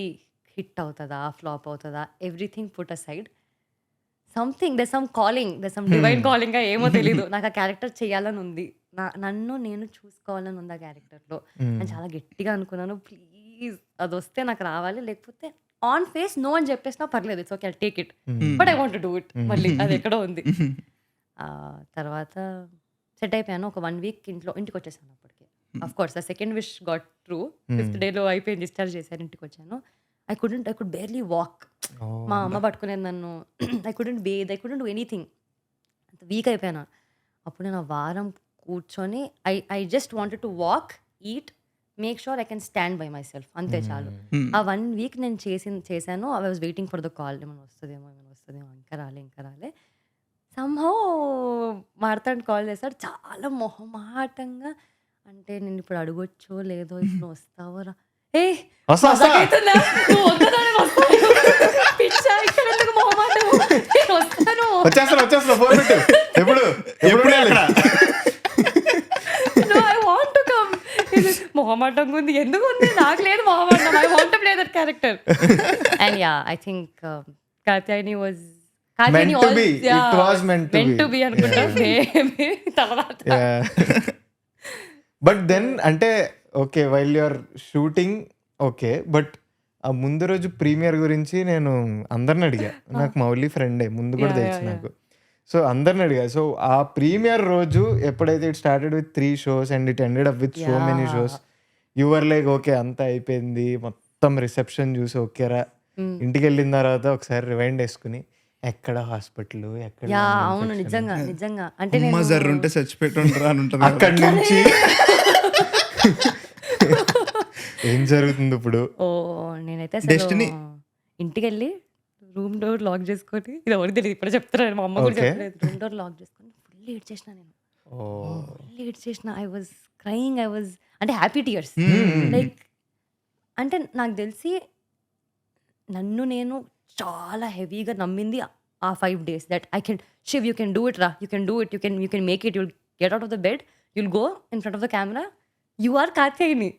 హిట్ అవుతుందా ఫ్లాప్ అవుతుందా, everything put a side, something the sum calling, the sum divine calling ఏమో తెలీదు, నాకు ఆ క్యారెక్టర్ చేయాలని ఉంది, నన్ను నేను చూసుకోవాలని ఉంది ఆ క్యారెక్టర్లో. నేను చాలా గట్టిగా అనుకున్నాను, ప్లీజ్ అది వస్తే నాకు రావాలి, లేకపోతే ఆన్ ఫేస్ నో అని చెప్పేసినా పర్లేదు, it's okay, I take it, but I want to do it. మళ్ళీ అది ఎక్కడో ఉంది. తర్వాత సెట్ అయిపోయాను. ఒక 1 week ఇంటికి వచ్చేసాను. అప్పటికి of course the second wish got true. 5th day అయిపోయింది, డిశ్చార్జ్ చేశారు, ఇంటికి వచ్చాను. I could barely walk. మా అమ్మ పట్టుకునేది నన్ను. I couldn't bathe, I couldn't do anything. అంత వీక్ అయిపోయాను. అప్పుడు నేను ఆ వారం కూర్చొని I just wanted to walk, eat, make sure I can stand by myself, అంతే చాలు. ఆ 1 week నేను చేశాను. I was waiting for the call, ఏమైనా వస్తుందేమో, ఇంకా రాలే. సంహౌ మార్తాండ్ కాల్ చేశాడు, చాలా మొహమాటంగా. అంటే నేను ఇప్పుడు అడగొచ్చో లేదో, ఇప్పుడు వస్తావో రా, ఏ వస్తా. మజాకైతుందా? నువ్వు వద్దగానే వస్తావు. పిచ్చా, ఇక్కడ ఎందుకు మొహమాటము? నేను వస్తాను. వచ్చేస్తున్నా ఫోన్ పెట్టు. ఎప్పుడు ఎక్కడ No, I want to come. మొహమాటంగా ఉంది, ఎందుకు ఉంది? నాకు లేదు మొహమాటం. I want to play that character. And yeah, I think Katyayani was Meant to be. It was meant to be. అనుకుంటా. Maybe తర్వాత. బట్ దెన్ అంటే okay, while you're shooting okay, but ఆ ముందు రోజు ప్రీమియర్ గురించి నేను అందరిని అడిగా. నాకు మౌలి ఫ్రెండే, ముందు కూడా తెలుసు నాకు. సో అందరిని అడిగా. సో ఆ ప్రీమియర్ రోజు ఎప్పుడైతే it started with 3 shows and it ended up with so many shows, your like okay అంతా అయిపోయింది, మొత్తం రిసెప్షన్ చూసి ఓకేరా, ఇంటికి వెళ్ళిన తర్వాత ఒకసారి రివైండ్ వేసుకుని ఎక్కడ హాస్పిటల్, ఎక్కడ అవును, నిజంగా అంటే అమ్మ జర్రుంటే చచ్చిపెట్టుంటారా అని ఉంటుంది. అక్కడి నుంచి ఏం జరుగుతుంది ఇప్పుడు? నేనైతే Destiny. ఇంటికి వెళ్ళి రూమ్ డోర్ లాక్ చేసుకొని, ఇది ఎవరికి తెలియదు, ఇప్పుడు చెప్తున్నాను, మా అమ్మ కూడా చెప్పలేదు, రూమ్ డోర్ లాక్ చేసుకొని ఫుల్ ఏడ్ చేసిన నేను. I was crying, I was అంటే హ్యాపీ టీయర్స్. లైక్ అంటే నాకు తెలిసి నన్ను నేను చాలా హెవీగా నమ్మింది ఆ 5 days, that I can Shiv, you can do it రా, you can do it, you can make it, you'll get out of the bed, you'll go in front of the camera, you are Katyayani.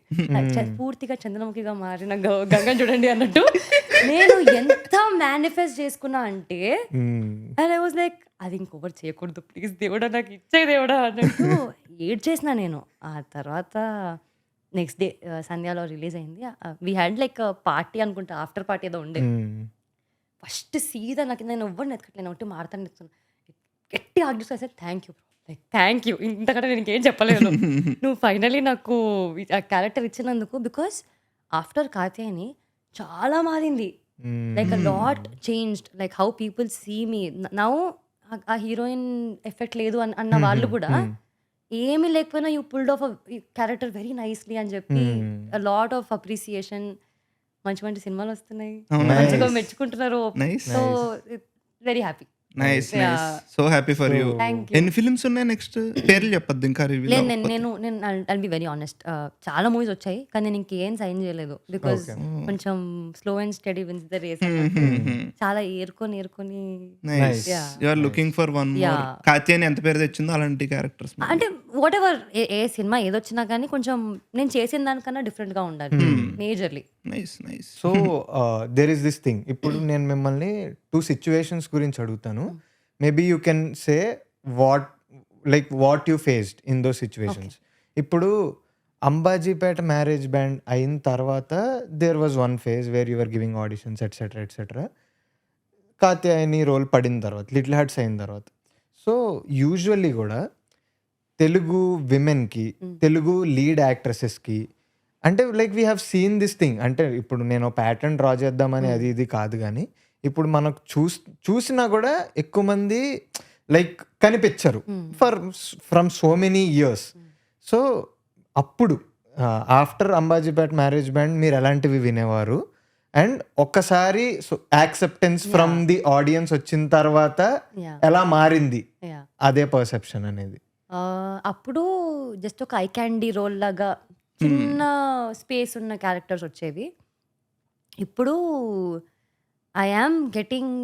పూర్తిగా చంద్రముఖిగా మారిన గంగ చూడండి అన్నట్టు నేను ఎంత manifest చేసుకున్నా అంటే, అండ్ ఐ వాజ్ లైక్, అది ఇంకొకటి చేయకూడదు ప్లీజ్ దేవుడా, నాకు ఇచ్చే దేవుడా అన్నట్టు ఏడ్ చేసిన నేను. ఆ తర్వాత నెక్స్ట్ డే సంధ్యాలో రిలీజ్ అయింది. వీ హ్యాడ్ లైక్ పార్టీ అనుకుంటా, ఆఫ్టర్ పార్టీ ఏదో ఉండే. ఫస్ట్ సీదా నాకు, నేను ఎవ్వరిని ఎత్తుకట్లేను, ఒకటి మారుతాను ఎత్తున్నా, గట్టి ఆగ్యూస్ sir, thank you like thank you, ఇంతకంటే నేను ఇంకేం చెప్పలేను. నువ్వు ఫైనలీ నాకు ఆ క్యారెక్టర్ ఇచ్చినందుకు. బికాస్ ఆఫ్టర్ కాత్యాయని చాలా మారింది, like a lot changed, like how people see me now. ఆ హీరోయిన్ ఎఫెక్ట్ లేదు అన్న వాళ్ళు కూడా ఏమీ లేకపోయినా you pulled off character very nicely అని చెప్పి లాట్ ఆఫ్ అప్రిసియేషన్. మంచి సినిమాలు వస్తున్నాయి, మంచిగా మెచ్చుకుంటున్నారు. So very happy. Nice nice, so happy for you. ఎన్ని ఫిల్మ్స్ ఉన్నాయి నెక్స్ట్? పేర్లు చెప్పొద్దు ఇంకా. లేదు, నేను ఐల్ బి వెరీ ఆనెస్ట్, చాలా మూవీస్ వచ్చాయి కానీ నేను ఇంకేం సైన్ చేయలేదు. బికాస్ కొంచెం slow and steady wins the race. చాలా ఏరుకొని you are looking for one more. Katyayani ఎంత పేరు తెచ్చిందో అలాంటి క్యారెక్టర్స్. అంటే వాట్ ఎవర్ ఏ సినిమా ఏదొచ్చినా కానీ కొంచెం నేను చేసిన దానికన్నా డిఫరెంట్ గా ఉండాలి, majorly. Nice nice. So there is this thing. ఇప్పుడు నేను మిమ్మల్ని 2 situations గురించి అడుగుతాను. Maybe you can say what you faced in those situations. ఇప్పుడు అంబాజీపేట మ్యారేజ్ బ్యాండ్ అయిన తర్వాత there was one phase where your giving auditions etcetera. Katyayani role పడిన తర్వాత, లిటిల్ హార్ట్స్ అయిన తర్వాత. సో యూజువల్లీ కూడా తెలుగు విమెన్కి, తెలుగు లీడ్ యాక్ట్రెసెస్కి, అంటే like we have seen this thing. అంటే ఇప్పుడు నేను ప్యాటర్న్ డ్రా చేద్దామని అది ఇది కాదు, కానీ ఇప్పుడు మనకు చూసినా కూడా ఎక్కువ మంది లైక్ కనిపించరు from so many years. So అప్పుడు ఆఫ్టర్ అంబాజీపేట్ మ్యారేజ్ బ్యాండ్ మీరు ఎలాంటివి వినేవారు? అండ్ ఒక్కసారి యాక్సెప్టెన్స్ ఫ్రమ్ ది ఆడియన్స్ వచ్చిన తర్వాత ఎలా మారింది అదే పర్సెప్షన్ అనేది? అప్పుడు జస్ట్ ఒక ఐ క్యాండీ రోల్ లాగా చిన్న స్పేస్ ఉన్న క్యారెక్టర్స్ వచ్చేవి. ఇప్పుడు ఐ యామ్ గెటింగ్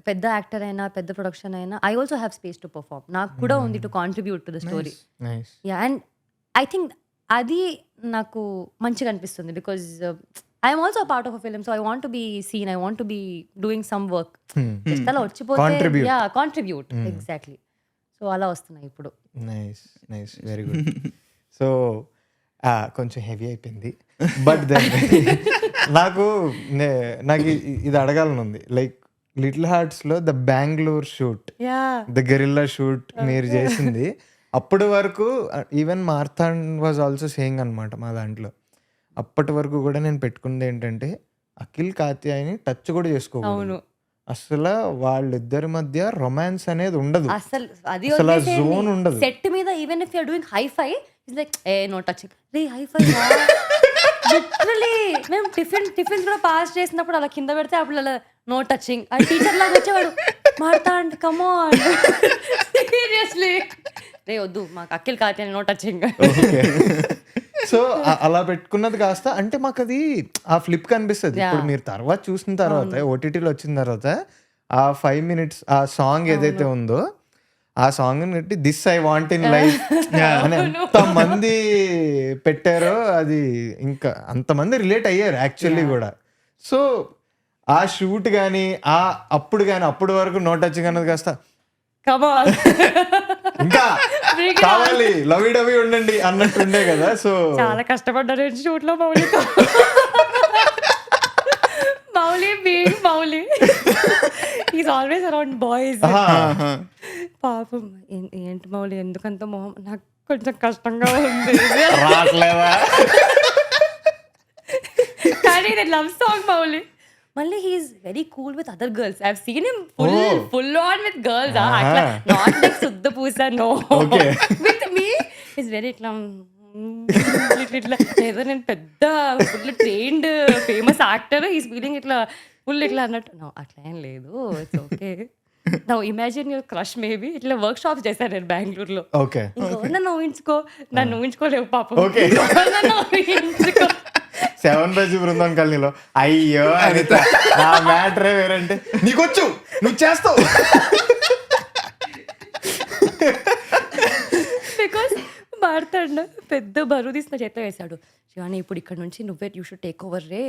పెద్ద యాక్టర్ అయినా పెద్ద ప్రొడక్షన్ అయినా I also have space to perform. నాకు కూడా ఉంది to contribute to the story. And I think అది నాకు మంచిగా అనిపిస్తుంది because I'm also part of a film. So I want to be seen, I want to be doing some work. Just అలా వచ్చిపోతే contribute exactly. So అలా వస్తున్నాయి ఇప్పుడు. Nice nice, very good. So కొంచెం హెవీ అయిపోయింది, బట్ దెన్ నాకు ఇది అడగాలనుంది. లైక్ లిటిల్ హార్ట్స్లో the Bengaluru shoot, the guerrilla shoot మీరు చేసింది, అప్పటి వరకు even Marthand was also saying అనమాట మా దాంట్లో. అప్పటి వరకు కూడా నేను పెట్టుకుంది ఏంటంటే అఖిల్ కాత్యాయని టచ్ కూడా చేసుకోవాలి. అసలు వాళ్ళిద్దరి మధ్య రొమాన్స్ అనేది ఉండదు, అసలు జోన్ ఉండదు. సెట్ మీద even if you are doing high five it's like a no touching, రే హై ఫై లిటరల్లీ. మేము టిఫిన్స్ కూడా పాస్ చేసినప్పుడు అలా కింద పెడితే అప్పుడు అలా నో టచింగ్. ఆ టీచర్ లాగా వచ్చేవాడు మార్తాండ్ కమ్ ఆన్ సీరియస్లీ, రే వద్దు మాకు Akhil Katyayani no touching. So అలా పెట్టుకున్నది కాస్త అంటే మాకు అది ఆ ఫ్లిప్ కనిపిస్తుంది. ఇప్పుడు మీరు తర్వాత చూసిన తర్వాత ఓటీటీలో వచ్చిన తర్వాత ఆ 5 minutes ఆ సాంగ్ ఏదైతే ఉందో ఆ సాంగ్ బట్టి this I want in life అని ఎంత మంది పెట్టారో, అది ఇంకా అంతమంది రిలేట్ అయ్యారు యాక్చువల్లీ కూడా. సో ఆ షూట్ కానీ అప్పుడు వరకు నో టచింగ్ అన్నది కాస్త ఇంకా కావాలి లవ్ డవి ఉండండి అన్నట్టుండే కదా. సో చాలా కష్టపడ్డారు షూట్ లో మౌలితో. Mouli is always around boys. పాపం ఏంటి మౌలి ఎందుకంత మొహం, నాకు కొంచెం కష్టంగా ఉంది రావట్లేదా కానీ ఇది లవ్ సాంగ్ మౌలి. మళ్ళీ he's very cool with other girls. I have seen him full on with girls. అట్లా నాట్ లైక్ శుద్ధ పూస, no. With me is very ఇట్లా ఇట్లా ఏదో నేను పెద్ద full trained famous actor, is feeling ఇట్లా ఫుల్ ఇట్లా అన్నట్టు. నో అట్లా ఏం లేదు, it's okay. Now imagine your crush maybe ఇట్లా వర్క్ షాప్స్ చేశాను నేను బెంగళూరులో. నన్ను ఊహించుకోలేవు పాపం, నన్ను ఊహించుకో. 7 Bridge బృందావన్ కాలనీలో అయ్యో అనిత ఆ మ్యాటరే వేరంటే నీకొచ్చు నువ్వు చేస్తావు. బికాస్ మారుతాడు పెద్ద బరువు తీసిన చేతిలో వేశాడు. శివాని ఇప్పుడు ఇక్కడ నుంచి నువ్వే యూ షుడ్ టేక్ ఓవర్ రే,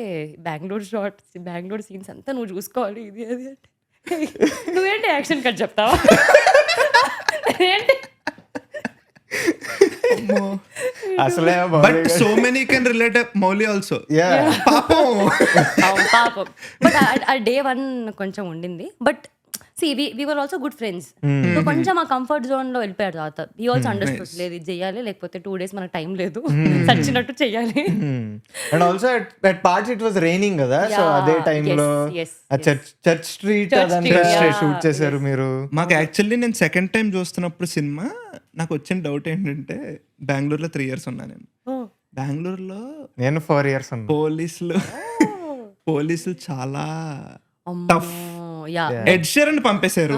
బెంగళూరు షార్ట్స్ బెంగళూరు సీన్స్ అంతా నువ్వు చూసుకోవాలి, ఇది అది అంటే నువ్వేంటి యాక్షన్ కట్ చెప్తావా ఏంటి? అసలే but so many can relate Mouli also. పాపం బట్ ఆ డే 1 కొంచెం ఉండింది. But we were also good friends. So కొంచెం ఆ కంఫర్ట్ జోన్ లో వెళ్ళిపోయాడు తర్వాత. he also understood లేదు ఇది చెయ్యాలి, లేకపోతే 2 days మనకు టైం లేదు, సచ్చినట్టు చెయ్యాలి. And also at parts it was raining కదా, సో అదే టైం లో చర్చ్ స్ట్రీట్ అదంతా షూట్ చేశారు మీరు. మాకు యాక్చువల్లీ నేను సెకండ్ టైం చూస్తున్నప్పుడు సినిమా నాకు వచ్చిన డౌట్ ఏంటంటే, బెంగళూరులో 3 years ఉన్నా నేను, బెంగళూరులో నేను 4 years ఉన్నా. పోలీసులు చాలా టఫ్. ఎడ్ షీరన్ పంపేశారు.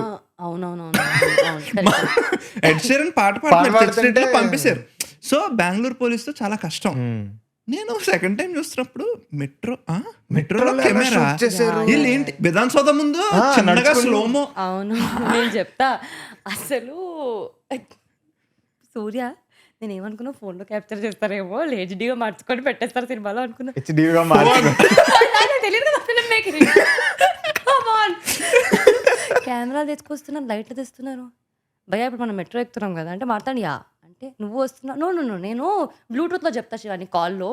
ఎడ్ షీరన్ పాట పాడుతుంటే పంపేశారు. సో బెంగళూరు పోలీసుతో చాలా కష్టం. నేను సెకండ్ టైం చూస్తున్నప్పుడు మెట్రోలో కెమెరా ఏంటి విధాన్ సౌధ ముందు చిన్నగా స్లోమో. అవును నేను చెప్తా, అసలు సూర్య నేను ఏమనుకున్నా ఫోన్ లో క్యాప్చర్ చేస్తారేమో, హెచ్డీగా మార్చుకొని పెట్టేస్తారు సినిమాలో అనుకున్నా. తెలియదు కెమెరా తెచ్చుకొస్తున్నారు, లైట్లు తెస్తున్నారు. భయ్యా ఇప్పుడు మనం మెట్రో ఎక్కుతున్నాం కదా అంటే మాట్లాడి యా అంటే నువ్వు వస్తున్నావు. నో నేను బ్లూటూత్ లో చెప్తా శివాని కాల్లో,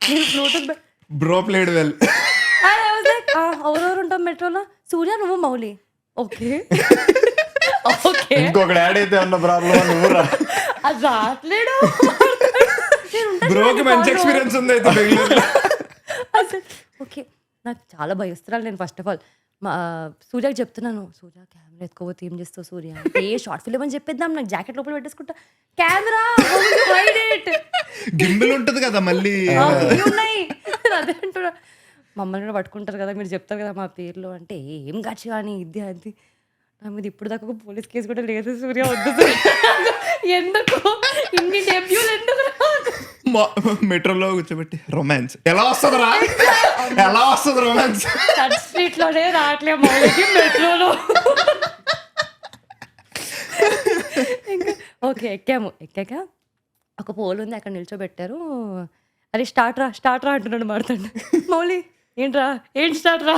నేను బ్లూటూత్ బ్రో ప్లేడ్ వెల్. ఎవరెవరు ఉంటాం మెట్రోలో, సూర్య నువ్వు మౌలి. ఓకే ఇంకొకటి యాడ్ అయితే అన్న ప్రాబ్లం నువ్వు అది రావట్లేడు. బ్రోకి మంచి ఎక్స్పీరియన్స్ ఉంది అయితే బెంగళూరులో. ఓకే నాకు చాలా భయస్తురాలు నేను ఫస్ట్ ఆఫ్ ఆల్. మా సూర్యకి చెప్తున్నాను, "సూర్య కెమెరా ఎత్తుకోపోతే ఏం చేస్తావు సూర్య?" అంటే, "ఏ షార్ట్ ఫిల్మ్ అని చెప్పేద్దాం." నాకు జాకెట్ లోపల పెట్టేసుకుంటా, "కెమెరా హైడ్ ఇట్." గింబిల్ ఉంటది కదా మళ్ళీ. ఉన్నాయి అదే అంటున్నా. మమ్మల్ని కూడా పట్టుకుంటారు కదా, మీరు చెప్తారు కదా మా పేర్లు అంటే, "ఏం గచ్చి అని ఇది అది." నా మీద ఇప్పుడు దాకా ఒక పోలీస్ కేసు కూడా లేదు సూర్య, వద్దు సూర్య. ఎందుకు ఇన్ని డెబ్యూలు ఎందుకు నాకు? మెట్రోలో కూర్చోబెట్టి రొమాన్స్ ఎలా వస్తుందిరా, ఎలా వస్తుంది రొమాన్స్? చర్చ్ స్ట్రీట్ లోనే రావట్లే మౌలికి, మెట్రోలో. ఇంకా ఓకే ఎక్కాక ఒక పోల్ ఉంది, అక్కడ నిల్చోబెట్టారు. అరే స్టార్ట్ రా అంటున్నాడు మారుతాడు. మౌలి ఏంట్రా, ఏంటి స్టార్ట్ రా,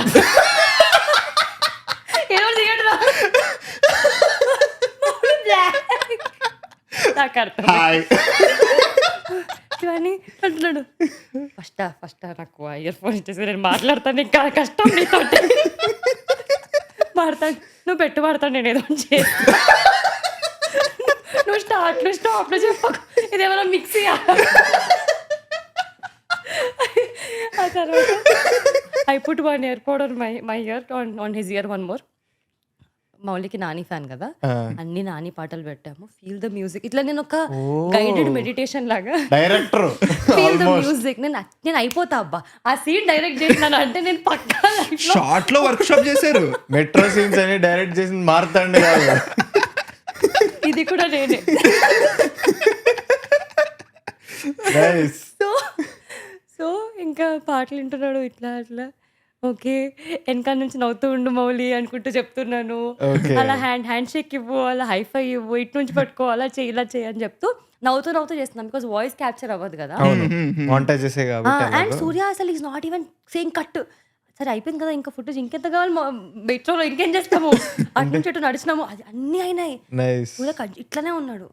ఎవరు దిగండి రా. నాకు అర్థం హాయ్ అని అంటున్నాడు. ఫస్ట్ నాకు ఇయర్ ఫోన్ ఇచ్చేసి నేను మాట్లాడతాను, ఇంకా కష్టం నీతో మాడతాను, నువ్వు మాడతాను, నేను ఏదో చేస్తా, నువ్వు స్టాప్లో చెప్పకు, ఇదేమైనా మిక్సీయా. ఆ తర్వాత I put 1 earpod on my ear, on his ear one more. మౌలికి నాని ఫ్యాన్ కదా, అన్ని నాని పాటలు పెట్టాము. ఫీల్ ద మ్యూజిక్, ఇట్లా నేను ఒక గైడెడ్ మెడిటేషన్ లాగా డైరెక్టర్ ఫీల్ ద మ్యూజిక్. నేను అయిపోతా అబ్బా, ఆ సీన్ డైరెక్ట్ చేసినాను అంటే నేను పక్కా లైఫ్ లో షార్ట్ లో వర్క్ షాప్ చేశారు. మెట్రో సీన్స్ అని డైరెక్ట్ చేసింది మారుతాండి కాదు, ఇది కూడా నేనే. సో ఇంకా పాటలు వింటున్నాడు ఇట్లా అట్లా. ఓకే, వెనకాల నుంచి నవ్వుతూ ఉండు మౌలి అనుకుంటూ చెప్తున్నాను. అలా హ్యాండ్ షేక్ ఇవ్వు, అలా హైఫై ఇవ్వు, ఇటు నుంచి పట్టుకో, అలా చేయి ఇలా చేయి అని చెప్తూ నవ్వుతూ చేస్తున్నాం. బికాస్ వాయిస్ క్యాప్చర్ అవ్వదు కదా. అండ్ సూర్య అసలు is not even saying cut. సరే అయిపోయింది కదా, ఇంకా ఫుటేజ్ ఇంకెంత కావాలి, మెట్రోలో ఇంకేం చేస్తాము, అటు నుంచి అటు నడిచినాము, అది అన్ని అయినాయి. సూర్య ఇట్లానే ఉన్నాడు.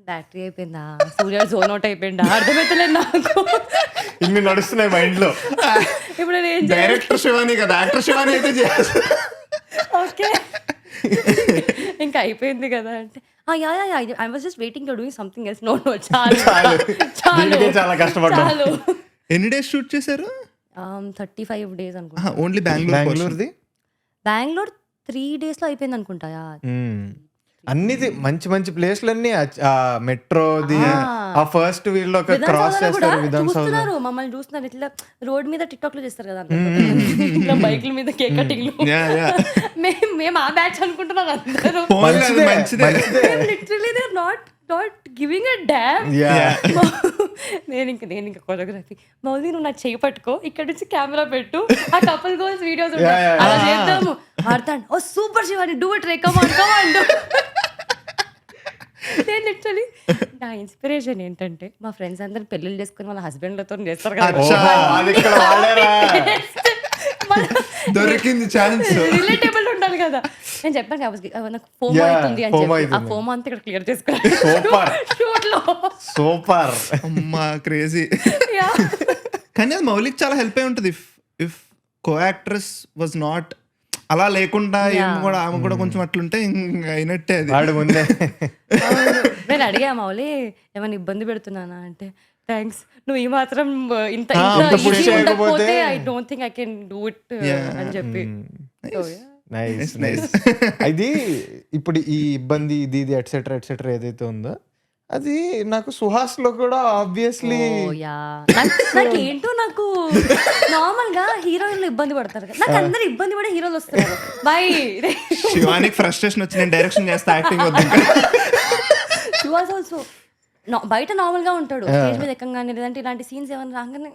బ్యాటరీ అయిపోయిందా, సూర్య జోన్ అవుట్ అయిపోయిందా, అర్థమైతలేదు నాకు. ఇన్ని నడుస్తున్నాయి మైండ్ లో. ఇప్పుడు నేను డైరెక్టర్ శివాని కదా, యాక్టర్ శివాని అయితే చేయాలి. ఓకే ఇంకా అయిపోయింది కదా అంటే, I was just waiting to doing something else. No చాలు చాలా కష్టపడ్డా. చాలు. ఎన్ని డేస్ షూట్ చేశారు? 35 days అనుకుంటా. ఓన్లీ బెంగళూరుది? బెంగళూరు 3 days లో అయిపోయింది అనుకుంటా. అన్నిది మంచి మంచి ప్లేస్లన్నీ మెట్రోది ఆ ఫస్ట్ వీళ్ళు ఒక క్రాస్ చేస్తారు, చూస్తున్నారు మమ్మల్ని, చూస్తున్నారు ఇట్లా రోడ్ మీద టిక్ టాక్ లో చేస్తారు కదా ఇట్లా బైక్ల మీద కేక్ కటింగ్. మేము ఆ బ్యాచ్ అనుకుంటున్నాం అందరూ. Literally they are not giving a damn. నేను ఇంకా కొరియోగ్రఫీ, మౌలి నువ్వు నా చేయి పట్టుకో, ఇక్కడ నుంచి కెమెరా పెట్టు, ఆ కపుల్ గోల్స్ వీడియోస్ అలా చేద్దాము. ఆడతాను, oh super Shivani, do it, command. నేను లిటరల్లీ నా ఇన్స్పిరేషన్ ఏంటంటే, మా ఫ్రెండ్స్ అందరు పెళ్ళిళ్ళు చేసుకుని వాళ్ళ హస్బెండ్లతో చేస్తారు కదా, దొరికింది ఛాన్స్, రిలేటబుల్ ఉండాలి కదా. నేను చెప్పాను నాకు ఫోమో అవుతుంది అని చెప్పి, ఆ ఫోమో అంతా ఇక్కడ క్లియర్ చేసుకున్నాను షూట్ లో. సూపర్ అమ్మా క్రేజీ. కానీ అది మౌలిక్ చాలా హెల్ప్ అయి ఉంటుంది. If co actress was not అలా లేకుండా ఆమె కూడా కొంచెం అట్లుంటే అయినట్టే అది. నేను అడిగా మౌలి ఏమైనా ఇబ్బంది పెడుతున్నానా అంటే, థ్యాంక్స్, నువ్వు ఈ మాత్రం ఇంత ఉండకపోతే I don't think I can do it అని చెప్పి. అది ఇప్పుడు ఈ ఇబ్బంది ఇది ఎట్సెట్రా ఎట్సెట్రా ఏదైతే ఉందో అది నాకు సుహాస్ లో కూడా ఆబ్వియస్లీ. నాకు ఏంటో, నాకు నార్మల్ గా హీరోయిన్లు ఇబ్బంది పడతారు కదా, నాకు అందరు ఇబ్బంది పడే హీరోలు వస్తున్నారు. బై శివానికి ఫ్రస్ట్రేషన్ వచ్చి నేను డైరెక్షన్ చేస్తా, యాక్టింగ్ వద్దు. సుహాస్ ఆల్సో బయట నార్మల్ గా ఉంటాడు, స్టేజ్ మీద ఎక్కగానే లేదంటే ఇలాంటి సీన్స్ ఏమైనా రాగానే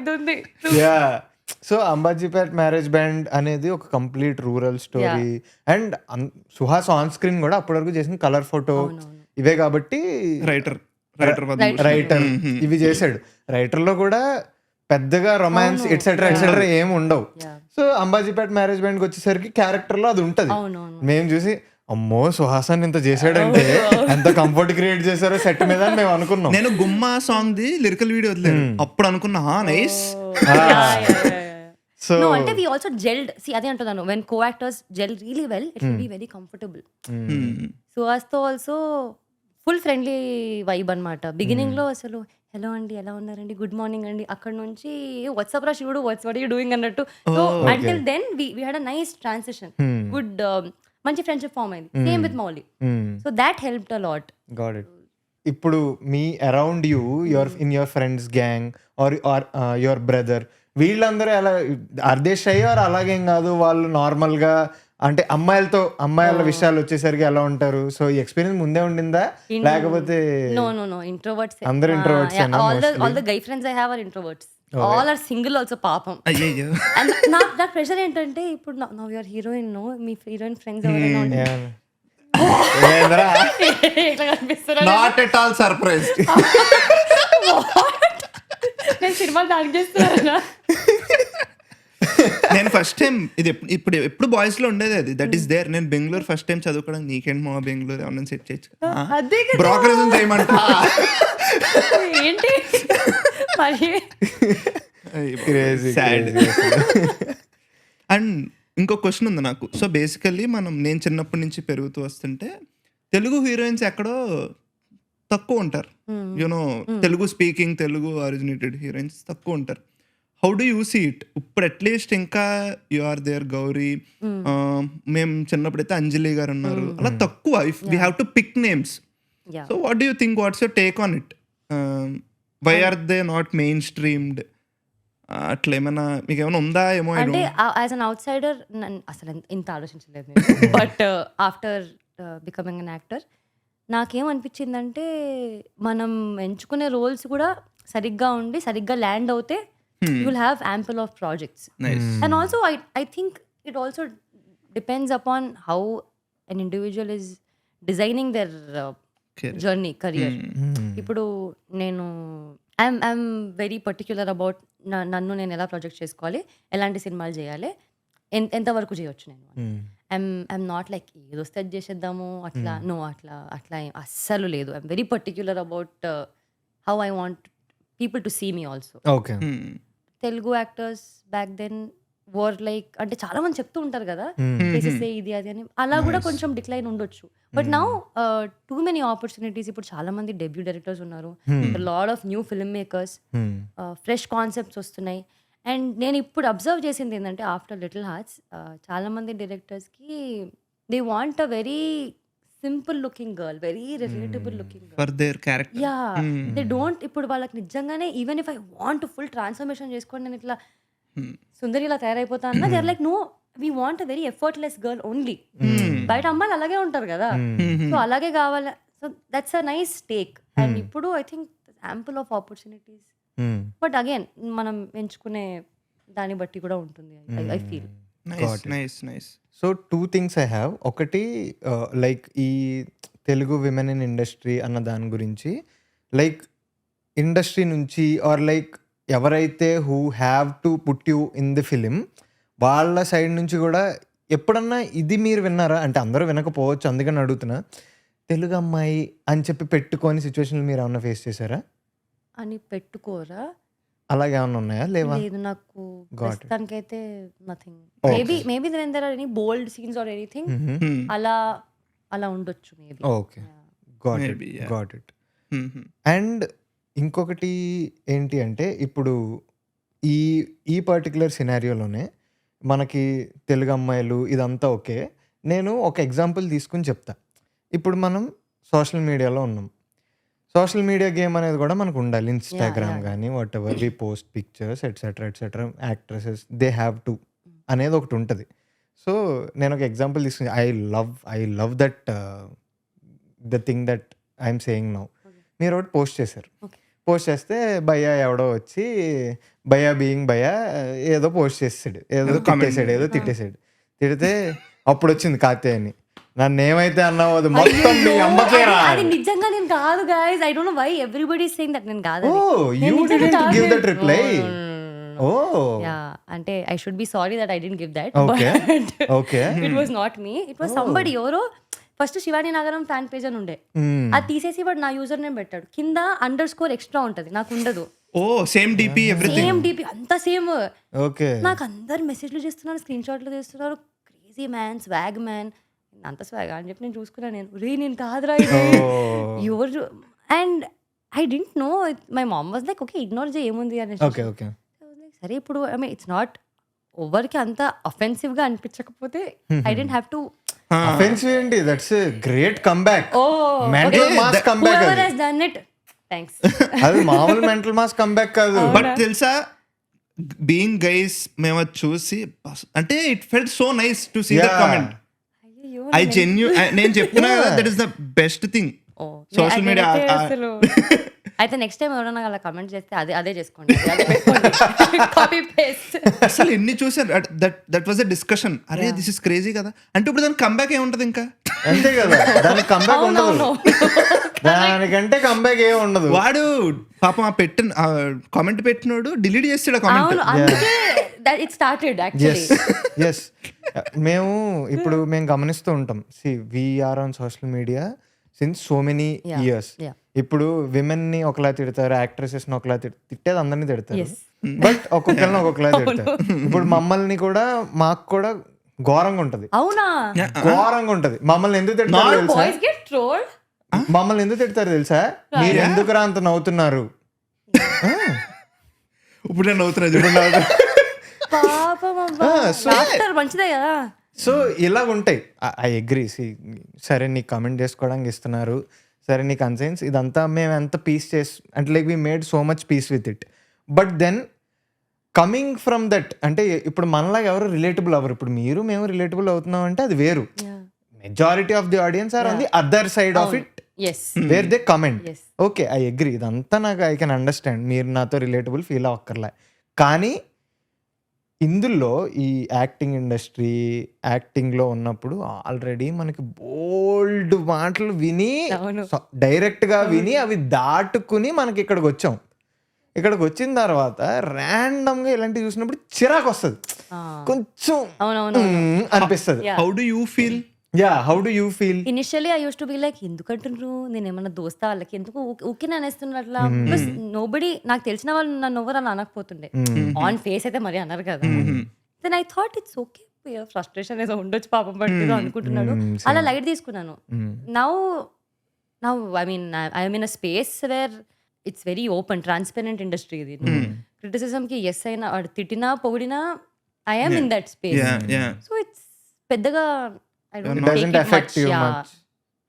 ఇది ఉంది. సో అంబాజీపేట్ మ్యారేజ్ బ్యాండ్ అనేది ఒక complete rural story. And Suhas on screen కూడా అప్పటి వరకు చేసిన కలర్ ఫోటో ఇవే కాబట్టి రైటర్ ఇవి చేశాడు. రైటర్ లో కూడా పెద్దగా రొమాన్స్ ఎట్సెట్రా ఏమి ఉండవు. సో అంబాజీపేట్ మ్యారేజ్ బ్యాండ్ వచ్చేసరికి క్యారెక్టర్ లో అది ఉంటది. మేము చూసి అమ్మో సుహాసాన్ని ఇంత చేశాడంటే ఎంత కంఫర్ట్ క్రియేట్ చేశారో సెట్ మీద అని మేము అనుకున్నాం. నేను గుమ్మా సాంగ్ ది లిరికల్ వీడియో వదిలేదు అప్పుడు అనుకున్నా, నైస్. సో అంటే వి ఆల్సో జెల్డ్. సి అదే అంటున్నాను, when co actors gel really well it will be very comfortable. Suhas తో ఆల్సో ఫుల్ ఫ్రెండ్లీ వైబ్ అనమాట. బిగినింగ్ లో అసలు హలో అండి ఎలా ఉన్నారండి, గుడ్ మార్నింగ్ అండి, అక్కడ నుంచి వాట్సాప్ రా శివుడు వాట్ యూ డూయింగ్ అన్నట్టు. So until then we had a nice transition, good మంచి ఫ్రెండ్షిప్ ఫామ్ అయింది. Same with Mouli. So that helped a lot. Got it. ఇప్పుడు మీ around you in your friends gang or your brother వీళ్ళందరూ ఎలా అర్దే shy are అలాగేం కాదు, వాళ్ళు నార్మల్గా అంటే అమ్మాయిల విషయాలు వచ్చేసరికి ఎలా ఉంటారు? సో ఈ ఎక్స్పీరియన్స్ ముందే ఉండిందా లేకపోతే No, introverts. అందరూ introverts ఏనా all the guy friends I have are introverts. All are single also, పాపం. అయ్యయ్యో. And నాకు ప్రెషర్ ఏంటంటే ఇప్పుడు నవ్ యువర్ హీరోయిన్, నో మీ హీరోయిన్ ఫ్రెండ్స్ ఎవరైనా ఉంటే ఎట్లా కనిపిస్తారా? Not at all surprise. నేను సినిమాలు డాక్ చేస్తున్నారా? నేను ఫస్ట్ టైం ఇది ఎప్పుడు బాయ్స్ లో ఉండేది అది, దట్ ఈస్ దేర్. నేను బెంగళూరు ఫస్ట్ టైం చదువుకోవడానికి నీకేంటి మా బెంగళూరు ఏమన్నా సెట్ చేయొచ్చు, అదే కదా. బ్రోకరేజ్ చేయమంటా. ఏంటి మరి సాడ్. అండ్ ఇంకో క్వశ్చన్ ఉంది నాకు. సో బేసికల్లీ నేను చిన్నప్పటి నుంచి పెరుగుతూ వస్తుంటే తెలుగు హీరోయిన్స్ ఎక్కడో తక్కువ ఉంటారు, you know Telugu speaking Telugu originated heroines తక్కువ ఉంటారు. How do you see it ఇప్పుడు? అట్లీస్ట్ ఇంకా యు ఆర్ దేర్ గౌరీ, మేము చిన్నప్పుడైతే అంజలి గారు ఉన్నారు, అలా తక్కువ. If we have to pick names, so what do you think, what's your take on it? Why are they not mainstreamed? అట్లా ఏమైనా మీకు ఏమైనా ఉందా? ఏమో అంటే యాజ్ అన్ అవుట్ సైడర్ అసలు ఇంత ఆలోచించలేదు, but after becoming an actor నాకేమనిపించిందంటే మనం ఎంచుకునే రోల్స్ కూడా సరిగ్గా ఉండి సరిగ్గా ల్యాండ్ అవుతే you will have ample of projects. Nice. And also I think it also depends upon how an individual is designing their journey, career. ఇప్పుడు నేను ఐఎమ్ వెరీ పర్టిక్యులర్ అబౌట్ నన్ను నేను ఎలా ప్రొజెక్ట్ చేసుకోవాలి, ఎలాంటి సినిమాలు చేయాలి, ఎంతవరకు చేయొచ్చు నేను. ఐఎమ్ నాట్ లైక్ ఏదో వస్తే చేసేద్దాము అట్లా, నో అట్లా అస్సలు లేదు. I'm very particular about how I want people to see me also. Okay. Telugu actors back then were like, అంటే చాలా మంది చెప్తూ ఉంటారు కదా చేసేస్తే ఇది అది అని, అలా కూడా కొంచెం డిక్లైన్ ఉండొచ్చు. But now too many opportunities. ఇప్పుడు చాలా మంది డెబ్యూ డైరెక్టర్స్ ఉన్నారు, lot of new film makers, fresh concepts వస్తున్నాయి. అండ్ నేను ఇప్పుడు అబ్జర్వ్ చేసింది ఏంటంటే ఆఫ్టర్ లిటిల్ హార్ట్స్ చాలా మంది డైరెక్టర్స్కి they want a very simple looking girl, very relatable looking girl for their character. Yeah, they don't. ఇప్పుడు వాళ్ళకి నిజంగానే even if I want full transformation చేసుకోండి, నేను ఇట్లా సుందరి ఇలా తయారైపోతా అన్న, they are like no we want a very effortless girl only. బయట అమ్మాయిలు అలాగే ఉంటారు కదా, సో అలాగే కావాలి. So that's a nice take. And ఇప్పుడు I think ample of opportunities, but again మనం ఎంచుకునే దాన్ని బట్టి కూడా ఉంటుంది. I feel nice. So 2 things I have. ఒకటి లైక్ ఈ తెలుగు విమెన్ ఇన్ ఇండస్ట్రీ అన్న దాని గురించి, లైక్ ఇండస్ట్రీ నుంచి ఆర్ లైక్ ఎవరైతే who have to put you in the film వాళ్ళ సైడ్ నుంచి కూడా ఎప్పుడన్నా ఇది మీరు విన్నారా? అంటే అందరూ వినకపోవచ్చు, అందుకని అడుగుతున్నా. తెలుగు అమ్మాయి అని చెప్పి పెట్టుకొని సిచ్యువేషన్లు మీరు ఏమన్నా ఫేస్ చేశారా? అని పెట్టుకోరా? అలాగే ఏమన్నా ఉన్నాయా? లేవా? లేదు, నాకు ప్రస్తుతానికైతే nothing. Maybe there are any bold scenes or anything అలా ఉండొచ్చు maybe. Okay, got it. And ఇంకొకటి ఏంటి అంటే ఇప్పుడు ఈ పర్టికులర్ సినారియోలోనే మనకి తెలుగు అమ్మాయిలు ఇదంతా ఓకే. నేను ఒక ఎగ్జాంపుల్ తీసుకుని చెప్తా. ఇప్పుడు మనం సోషల్ మీడియాలో ఉన్నాం. సోషల్ మీడియా గేమ్ అనేది కూడా మనకు ఉండాలి. ఇన్స్టాగ్రామ్ కానీ whatever we post pictures etcetera actresses they have to అనేది ఒకటి ఉంటుంది. సో నేను ఒక ఎగ్జాంపుల్ తీసుకుని I love that the thing that I'm saying now. మీరు ఒకటి పోస్ట్ చేశారు. పోస్ట్ చేస్తే భయ్యా ఎవడో వచ్చి భయ్యా బీయింగ్ భయ్యా ఏదో పోస్ట్ చేసాడు, ఏదో తిట్టేసాడు. తిడితే అప్పుడు వచ్చింది కాతేయని, నన్ను ఏమైతే అన్నావు అది మొత్తం మీ అమ్మకేరా. అది నిజంగా నేను కాదు guys. I don't know why everybody is saying that నేను కాదు. Oh you didn't give that reply. Oh yeah, అంటే I should be sorry that I didn't give that. Okay it was not me, it was somebody. ఎవరో first Shivani Nagaram fan page అని ఉండే, అది తీసేసి వాడు నా యూజర్ నేమ్ పెట్టాడు. కింద అండర్స్కోర్ ఎక్స్ట్రా ఉంటది, నాకు ఉండదు. Oh same DP, same DP అంతా సేమ్. ఓకే, నాకు అందరు మెసేజ్లు చేస్తున్నారు, స్క్రీన్ షాట్లు చేస్తున్నారు. క్రేజీ మ్యాన్, స్వాగ్ మ్యాన్, అంత స్వాగ్ అని చెప్పి నేను చూసుకున్నా. నేను కాదురా ఇది ఎవరు. And I didn't know. My mom was like okay ignore చేయి ఏముంది అని. ఓకే ఓకే సరే ఇప్పుడు ఐ మీన్ ఇట్స్ నాట్ ఓవర్కి అంత అఫెన్సివ్ గా అనిపించకపోతే I didn't have to. Offensive ఏంటి, that's great comeback. Oh mental mass comeback whoever అది. has done it, thanks. అది మామూలు మెంటల్ మాస్ కమ్బ్యాక్ కాదు. బట్ తెలుసా బీయింగ్ గైస్ మేము అది చూసి అంటే it felt so nice to see that Yeah. Comment. అయ్యయ్యో, ఐ నేను చెప్తున్నా కదా that is the best thing. Social media, అసలు అయితే నెక్స్ట్ టైం ఎవరైనా అలా కమెంట్ చేస్తే అదే చేసుకోండి, కాపీ పేస్ట్. అసలు ఎన్ని చూసారు దట్ వాజ్ అ డిస్కషన్. అరే దిస్ ఇస్ క్రేజీ కదా అంటే ఇప్పుడు దానికి కంబ్యాక్ ఏముంటది ఇంకా. అంతే కదా, దానికి కంబ్యాక్ ఉండదు. దానికంటే కంబ్యాక్ ఏం ఉండదు. వాడు పాపం ఆ పెట్టిన కామెంట్ పెట్టినోడు డిలీట్ చేస్తాడు కామెంట్. అవును, అందుకే ఇట్ స్టార్టెడ్ యాక్చువల్లీ. ఎస్ మేము గమనిస్తూ ఉంటాం. See we're on social media since so many years. ఇప్పుడు విమెన్ ని ఒకలా తిడతారు, యాక్ట్రెసెస్ ని ఒకలా తిట్టేది అందరినీ తిడతారు, బట్ ఒక్కొక్కరిని ఒక్కొక్కలా తిడతారు. ఇప్పుడు మమ్మల్ని కూడా మాకు కూడా ఘోరంగా ఉంటది. అవునా, ఘోరంగా ఉంటది. మమ్మల్ని ఎందుకు తిడతారు తెలుసా? Boys get trolled. మమ్మల్ని ఎందుకు తిడతారు తెలుసా? మీరు ఎందుకురా అంత నవ్వుతున్నారు? ఇప్పుడు నేను అవుతున్నా చూడండి. పాపం అబ్బా, laughter మంచిదే కదా. సో ఇలా ఉంటాయి. I agree. సరే నీకు కమెంట్ చేసుకోవడానికి ఇస్తున్నారు, సరే నీకు కన్సైన్స్, ఇదంతా మేము ఎంత పీస్ అంటే like we made so much peace with it. But then coming from that, అంటే ఇప్పుడు మనలాగా ఎవరు రిలేటబుల్ అవ్వరు. ఇప్పుడు మేము రిలేటబుల్ అవుతున్నాం అంటే అది వేరు. Majority of the audience are on the other side of it where they comment. Okay, I agree. ఇదంతా నాకు ఐ కెన్ అండర్స్టాండ్. మీరు నాతో రిలేటబుల్ ఫీల్ అవ్వక్కర్లే. కానీ ఇందులో ఈ యాక్టింగ్ ఇండస్ట్రీ, యాక్టింగ్లో ఉన్నప్పుడు ఆల్రెడీ మనకి బోల్డ్ మాటలు విని, డైరెక్ట్గా విని, అవి దాటుకుని మనకి ఇక్కడికి వచ్చాం. ఇక్కడికి వచ్చిన తర్వాత ర్యాండమ్గా ఇలాంటివి చూసినప్పుడు చిరాకు వస్తుంది, కొంచెం అనిపిస్తుంది. How do you feel? How do you feel? Initially I use to be like ఎందుకంటున్నారు, నేను ఏమన్నా దోస్తా వాళ్ళకి ఎందుకు ఊకే అనేస్తున్నారు అట్లా. నోబడి, నాకు తెలిసిన వాళ్ళు నన్ను ఎవరు అలా అనకపోతుండే. ఆన్ ఫేస్ అయితే మరి అన్నారు కదా. Then I thought it's okay, frustration ఏదో ఉండొచ్చు పాపం పట్టి అనుకుంటున్నాడు, అలా లైట్ తీసుకున్నాను. Now I mean I mean a space where it's very open, transparent industry ఇది. క్రిటిసిజం కి ఎస్ అయినా, తిట్టినా పొగిడినా I am in that space. So it's పెద్దగా I don't It take doesn't it affect much, you yeah. much.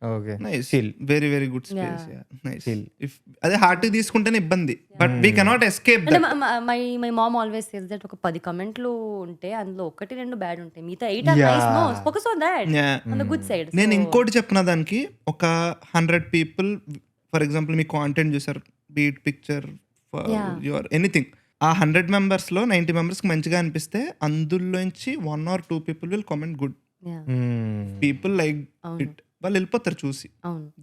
Okay. Nice. Chill. Very very good space. Yeah. Nice. Chill. If అదే heart తీసుకుంటేనే ఇబ్బంది, but we cannot escape అంటే that. My mom always says that ఒక 10 కమెంట్లు ఉంటే అందులో 1-2 bad ఉంటాయి, మిగతా 8 are nice. No, focus on that, on the good side. నేను ఇంకోటి చెప్పిన దానికి ఒక 100 people for example me content చూసారు, బీట్ పిక్చర్ యువర్ ఎనీథింగ్, ఆ 100 మెంబర్స్లో 90 మెంబర్స్కి మంచిగా అనిపిస్తే అందులోంచి 1 or 2 people will comment good. People like it, వాళ్ళు వెళ్ళిపోతారు చూసి,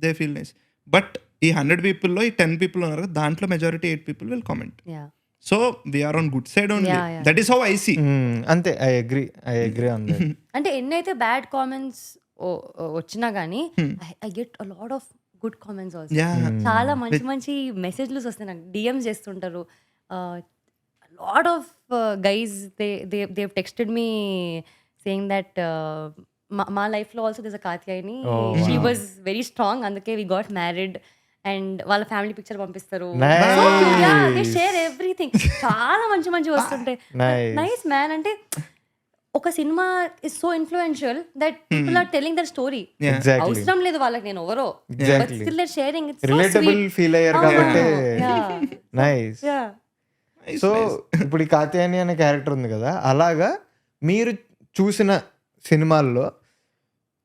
దే ఫీల్ నైస్. బట్ ఈ 100 పీపుల్లో ఈ 10 పీపుల్ ఉన్నారు కదా, దాంట్లో majority 8 people will comment. So we're on good side only. That is how I see. అంతే, ఐ అగ్రీ ఆన్ దట్. అంటే ఎన్నైతే బ్యాడ్ కామెంట్స్ వచ్చినా గానీ I get a lot of good comments also. చాలా మంచి మంచి మెసేజ్లు వస్తాయి నాకు, డిఎమ్స్ చేస్తుంటారు. Lot of guys they texted me saying that మా లైఫ్ లో also this a Katyayani, she was very strong, అందుకే వి గాట్ మ్యారీడ్, అండ్ వాళ్ళ ఫ్యామిలీ పిక్చర్ పంపిస్తారు, షేర్ ఎవ్రీథింగ్. చాలా మంచి మంచి వస్తుంటాయి. Nice man. అంటే ఒక cinema is so influential that people are telling their story. అవసరం లేదు వాళ్ళకి నేను ఎవరో, but still they sharing. It's relatable feel అయ్యారు కాబట్టి నైస్. సో ఇప్పుడు ఈ కాత్యాయని అనే క్యారెక్టర్ ఉంది కదా, అలాగా మీరు చూసిన సినిమాల్లో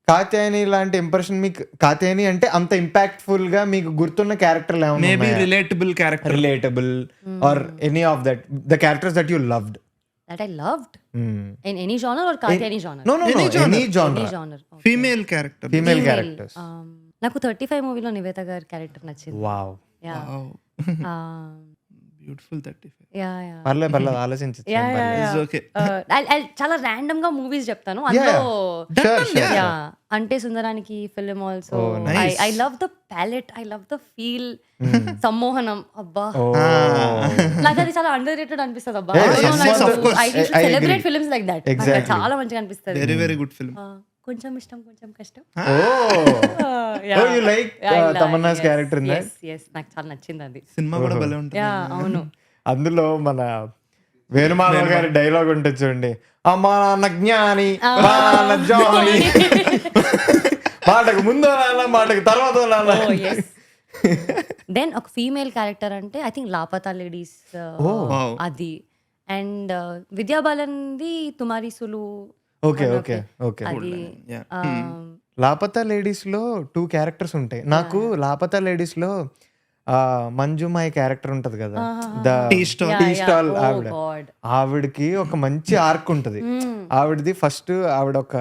కాత్యాయని లాంటి ఇంప్రెషన్ మీకు, కాత్యాయని అంటే అంత ఇంపాక్ట్ఫుల్ గా మీకు గుర్తున్న క్యారెక్టర్లు ఏమైనా? Maybe relatable character, relatable or any of that the characters that you loved. That I loved in any genre or Katyayani genre? No, any genre. Any genre. Okay. Female characters. నాకు 35 మూవీలో నివేత గారి character నచ్చింది. Wow. Beautiful 35. పర్లేదు ఆలోచించు. చాలా random గా movies చెప్తాను అందులో. Ante Sundaraniki film also. I love the palette, I love the feel. Sammohanam, అబ్బా నాకు అది చాలా అండర్ రేటెడ్ అనిపిస్తుంది. అబ్బా, I celebrate films like that. చాలా మంచిగా అనిపిస్తుంది. Very very good film. కొంచెం ఇష్టం కొంచెం కష్టం. Oh you like Tamannaah's character in that. yes నాకు చాలా నచ్చింది అది. సినిమా కూడా భలే ఉంటుంది. అవును. అందులో మన వేణుమాధవ్ గారి డైలాగ్ ఉంటుంది చూడండి, అమ్మా నాన్న జ్ఞాని మా నాన్న జాని, మాటకు ముందు నాన్న మాటకు తర్వాత నాన్న. దెన్ ఒక ఫీమేల్ క్యారెక్టర్ అంటే I think Laapataa ladies Wow. అది. అండ్ విద్యా బాలన్ది తుమారి సులు ఓకే ఓకే ఓకే. అది. Yeah. లాపతా లేడీస్ లో 2 క్యారెక్టర్స్ ఉంటాయి నాకు. లాపతా లేడీస్ లో మంజుమాయి క్యారెక్టర్ ఉంటది కదా, the Tea stall. Tea stall ఆవిడ. గాడ్. ఆవిడకి ఒక మంచి ఆర్క్ ఉంటది. ఆవిడది ఫస్ట్ ఆవిడ ఒక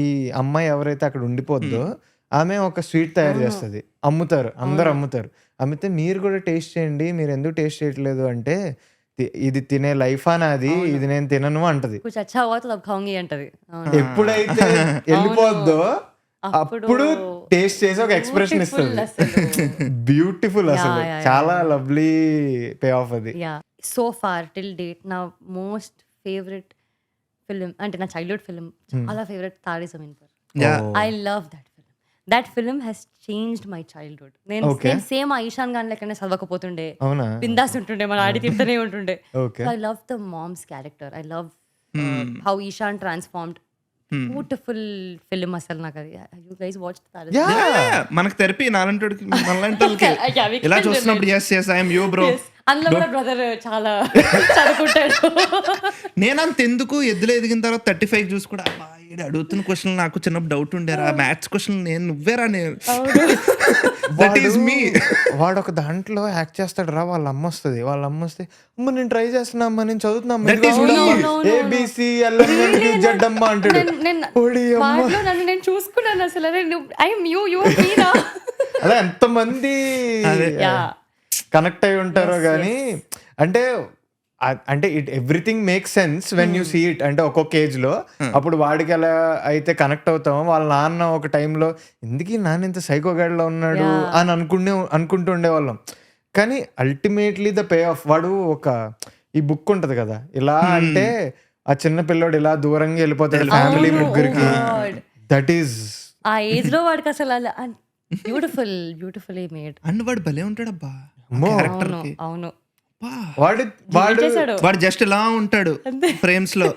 ఈ అమ్మాయి ఎవరైతే అక్కడ ఉండిపోద్దో ఆమె ఒక స్వీట్ తయారు చేస్తుంది, అమ్ముతారు, అందరు అమ్ముతారు. అమ్మితే మీరు కూడా టేస్ట్ చేయండి, మీరు ఎందుకు టేస్ట్ చేయట్లేదు అంటే ఇది తినే లైఫ్ అనేది, ఇది నేను తినను అంటది. కుछ अच्छा हुआ तो तब खाऊंगी అంటది. ఎప్పుడైతే వెళ్ళిపోద్దో అప్పుడు టేస్ట్ చేసి ఒక ఎక్స్ప్రెషన్ ఇస్తుంది. బ్యూటిఫుల్ అసలు, చాలా లవ్లీ పే ఆఫ్ అది. సో ఫార్ టిల్ డేట్ నా మోస్ట్ ఫేవరెట్ ఫిలిం అంటే నా చైల్డ్హుడ్ ఫిలిం చాలా favourite Taare Zameen Par. Yeah. I love that film. That film has changed my childhood. నేను సేమ్ ఆ ఈశాన్ గాన్ లెక్కనే చదవకపోతుండే, అవునా? బిందాస్ ఉంటుండే, మన ఆడి తింటూనే ఉంటుండే. Okay. I love the mom's character. I love how Ishaan transformed. Beautiful film అసలు నాకు అది. You guys watch Taare. Yeah. మనకు థెరపీ నాలంటోడికి మనలాంటి వాళ్ళకి ఇలా చూస్తున్నప్పుడు yes yes I am you bro. అందులో కూడా బ్రదర్ చాలా చదువుకుంటాడు. నేను అంత ఎందుకు ఎద్దులో ఎదిగిన తర్వాత 35 చూసి కూడా అబ్బా, ఈడు అడుగుతున్న క్వశ్చన్ నాకు చిన్నప్పుడు డౌట్ ఉండేరా, మ్యాథ్స్ క్వశ్చన్ నేను నువ్వేరా నేను. దట్ ఈస్ మీ. వాడు ఒక దాంట్లో యాక్ట్ చేస్తాడు రా, వాళ్ళ అమ్మ వస్తుంది, వాళ్ళ అమ్మ వస్తే అమ్మ నేను ట్రై చేస్తున్నా అమ్మా, నేను చదువుతున్నా ఏబిసి జడ్డమ్మ అంటాడు. వాటిలో నన్ను నేను చూసుకున్నాను అసలు. I'm you you Meera. అలా ఎంతమంది కనెక్ట్ అయి ఉంటారో కానీ అంటే అంటే it everything make sense when you see it. అంటే ఒక్కొక్క ఏజ్ లో అప్పుడు వాడికి ఎలా అయితే కనెక్ట్ అవుతామో, వాళ్ళ నాన్న ఒక టైంలో ఎందుకు ఈ నాన్న ఇంత సైకోగాడ్లో ఉన్నాడు అని అనుకుంటూ ఉండేవాళ్ళం. కానీ అల్టిమేట్లీ ద పే ఆఫ్, వాడు ఒక ఈ బుక్ ఉంటది కదా, ఇలా అంటే ఆ చిన్న పిల్లోడు ఇలా దూరంగా వెళ్ళిపోతాడు ఫ్యామిలీ ముగ్గురికి. దట్ ఈస్ ఆ ఏజ్ లో వాడికి అసలు అలా బ్యూటిఫుల్ బ్యూటిఫుల్లీ మేడ్. అండ్ వాడు భలే ఉంటాడు అబ్బా క్యారెక్టర్ కి. అవును. వాడు జస్ట్ ఇలా ఉంటాడు ఫ్రేమ్స్ లో.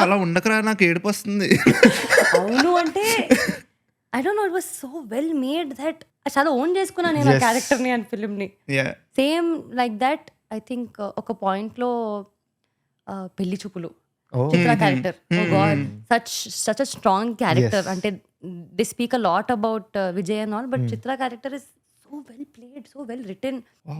అలా ఉండకరా, నాకు ఏడుపు వస్తుంది. అవును అంటే I don't know, it was so well made that చాలా ఓన్ చేసుకున్నా నేను ఆ క్యారెక్టర్ ని అండ్ ఫిలిం ని. Same like that I think ఒక పాయింట్ లో Pelli Choopulu Chitra character, oh god such a strong character. అంటే they speak a lot about Vijay and all, but Chitra character is so well played, so well written.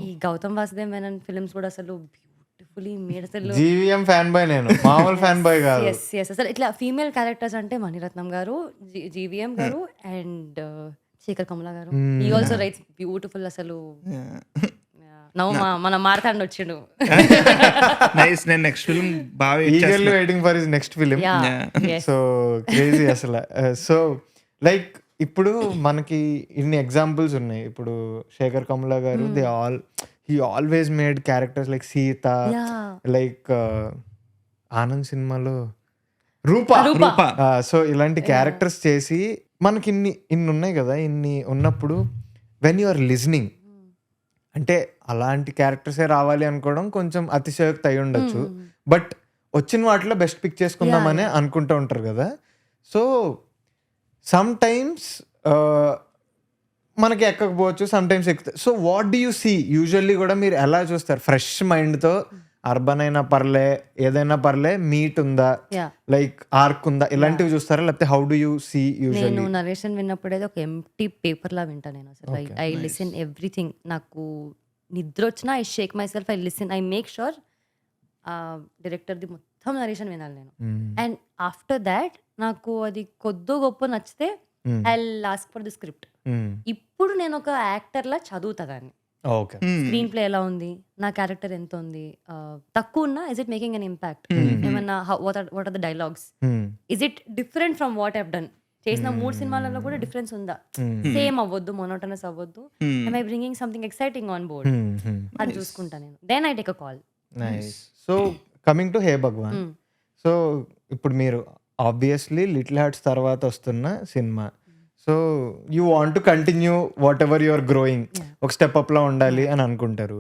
ఈ Gautam Vasudev Menon films కూడా అసలు beautifully made. అసలు GVM fan boy, నేను మామూలు fan boy కాదు. yes yes అసలు ఇట్లా ఫీమేల్ క్యారెక్టర్స్ అంటే మణిరత్నం గారు, జీవీఎం గారు అండ్ శేఖర్ కమలా గారు. ఈ ఆల్సో రైట్స్ బ్యూటిఫుల్ అసలు. మన మార్తాండ్ వచ్చిండు. నైస్. నేను నెక్స్ట్ ఫిల్మ్ బాగా eagerly waiting for his next film. So crazy అసలు. సో లైక్ ఇప్పుడు మనకి ఇన్ని ఎగ్జాంపుల్స్ ఉన్నాయి. ఇప్పుడు శేఖర్ కమలా గారు, he always made characters like Sita, like Anand సినిమాలో రూపా. సో ఇలాంటి క్యారెక్టర్స్ చేసి మనకి ఇన్ని ఉన్నాయి కదా. ఇన్ని ఉన్నప్పుడు వెన్ యు ఆర్ లిజనింగ్ అంటే అలాంటి క్యారెక్టర్సే రావాలి అనుకోవడం కొంచెం అతిశయోక్తి అయి ఉండొచ్చు. బట్ వచ్చిన వాటిలో బెస్ట్ పిక్ చేసుకుందామని అనుకుంటూ ఉంటారు కదా. సో సమ్ టైమ్స్ మనకి ఎక్కకపోవచ్చు, సమ్ టైమ్స్ ఎక్కుతాయి. So what do you see usually కూడా మీరు ఎలా చూస్తారు? ఫ్రెష్ మైండ్తో అర్బన్ అయినా పర్లే, ఏదైనా పర్లే, మీట్ ఉందా, లైక్ ఆర్క్ ఉందా, ఇలాంటివి చూస్తారా? లేకపోతే how do you see usually? నేను నరేషన్ విన్నప్పుడైతే ఒక ఎంప్టీ పేపర్ లా వింటా నేను అసలు. I listen everything. నాకు నిద్ర వచ్చినా I shake myself, I listen, I make sure డైరెక్టర్ది మొత్తం నరేషన్ వినాలి నేను. అండ్ ఆఫ్టర్ దాట్ నాకు అది కొద్దో గొప్ప నచ్చితే I ask for the script. ఇప్పుడు నేను ఒక యాక్టర్ లా చదువుతా దాన్ని. స్క్రీన్ ప్లే ఎలా ఉంది, నా క్యారెక్టర్ ఎంత ఉంది, తక్కువ ఉన్నా is it making an impact, ఏమన్నా what are the dialogues, is it different from what I've done. చేసిన 3 సినిమాలలో కూడా డిఫరెన్స్ ఉందా, సేమ్ అవ్వద్దు, మోనోటనస్ అవ్వద్దు, am I bringing something exciting on board, అది చూసుకుంటా నేను. Then I take a call. Nice. So coming to hey Bhagavan, so ఇప్పుడు మీరు ఆబ్వియస్లీ లిటిల్ హార్ట్స్ తర్వాత వస్తున్న cinema. So you want to continue whatever your growing, ఒక step అప్లో ఉండాలి అని అనుకుంటారు.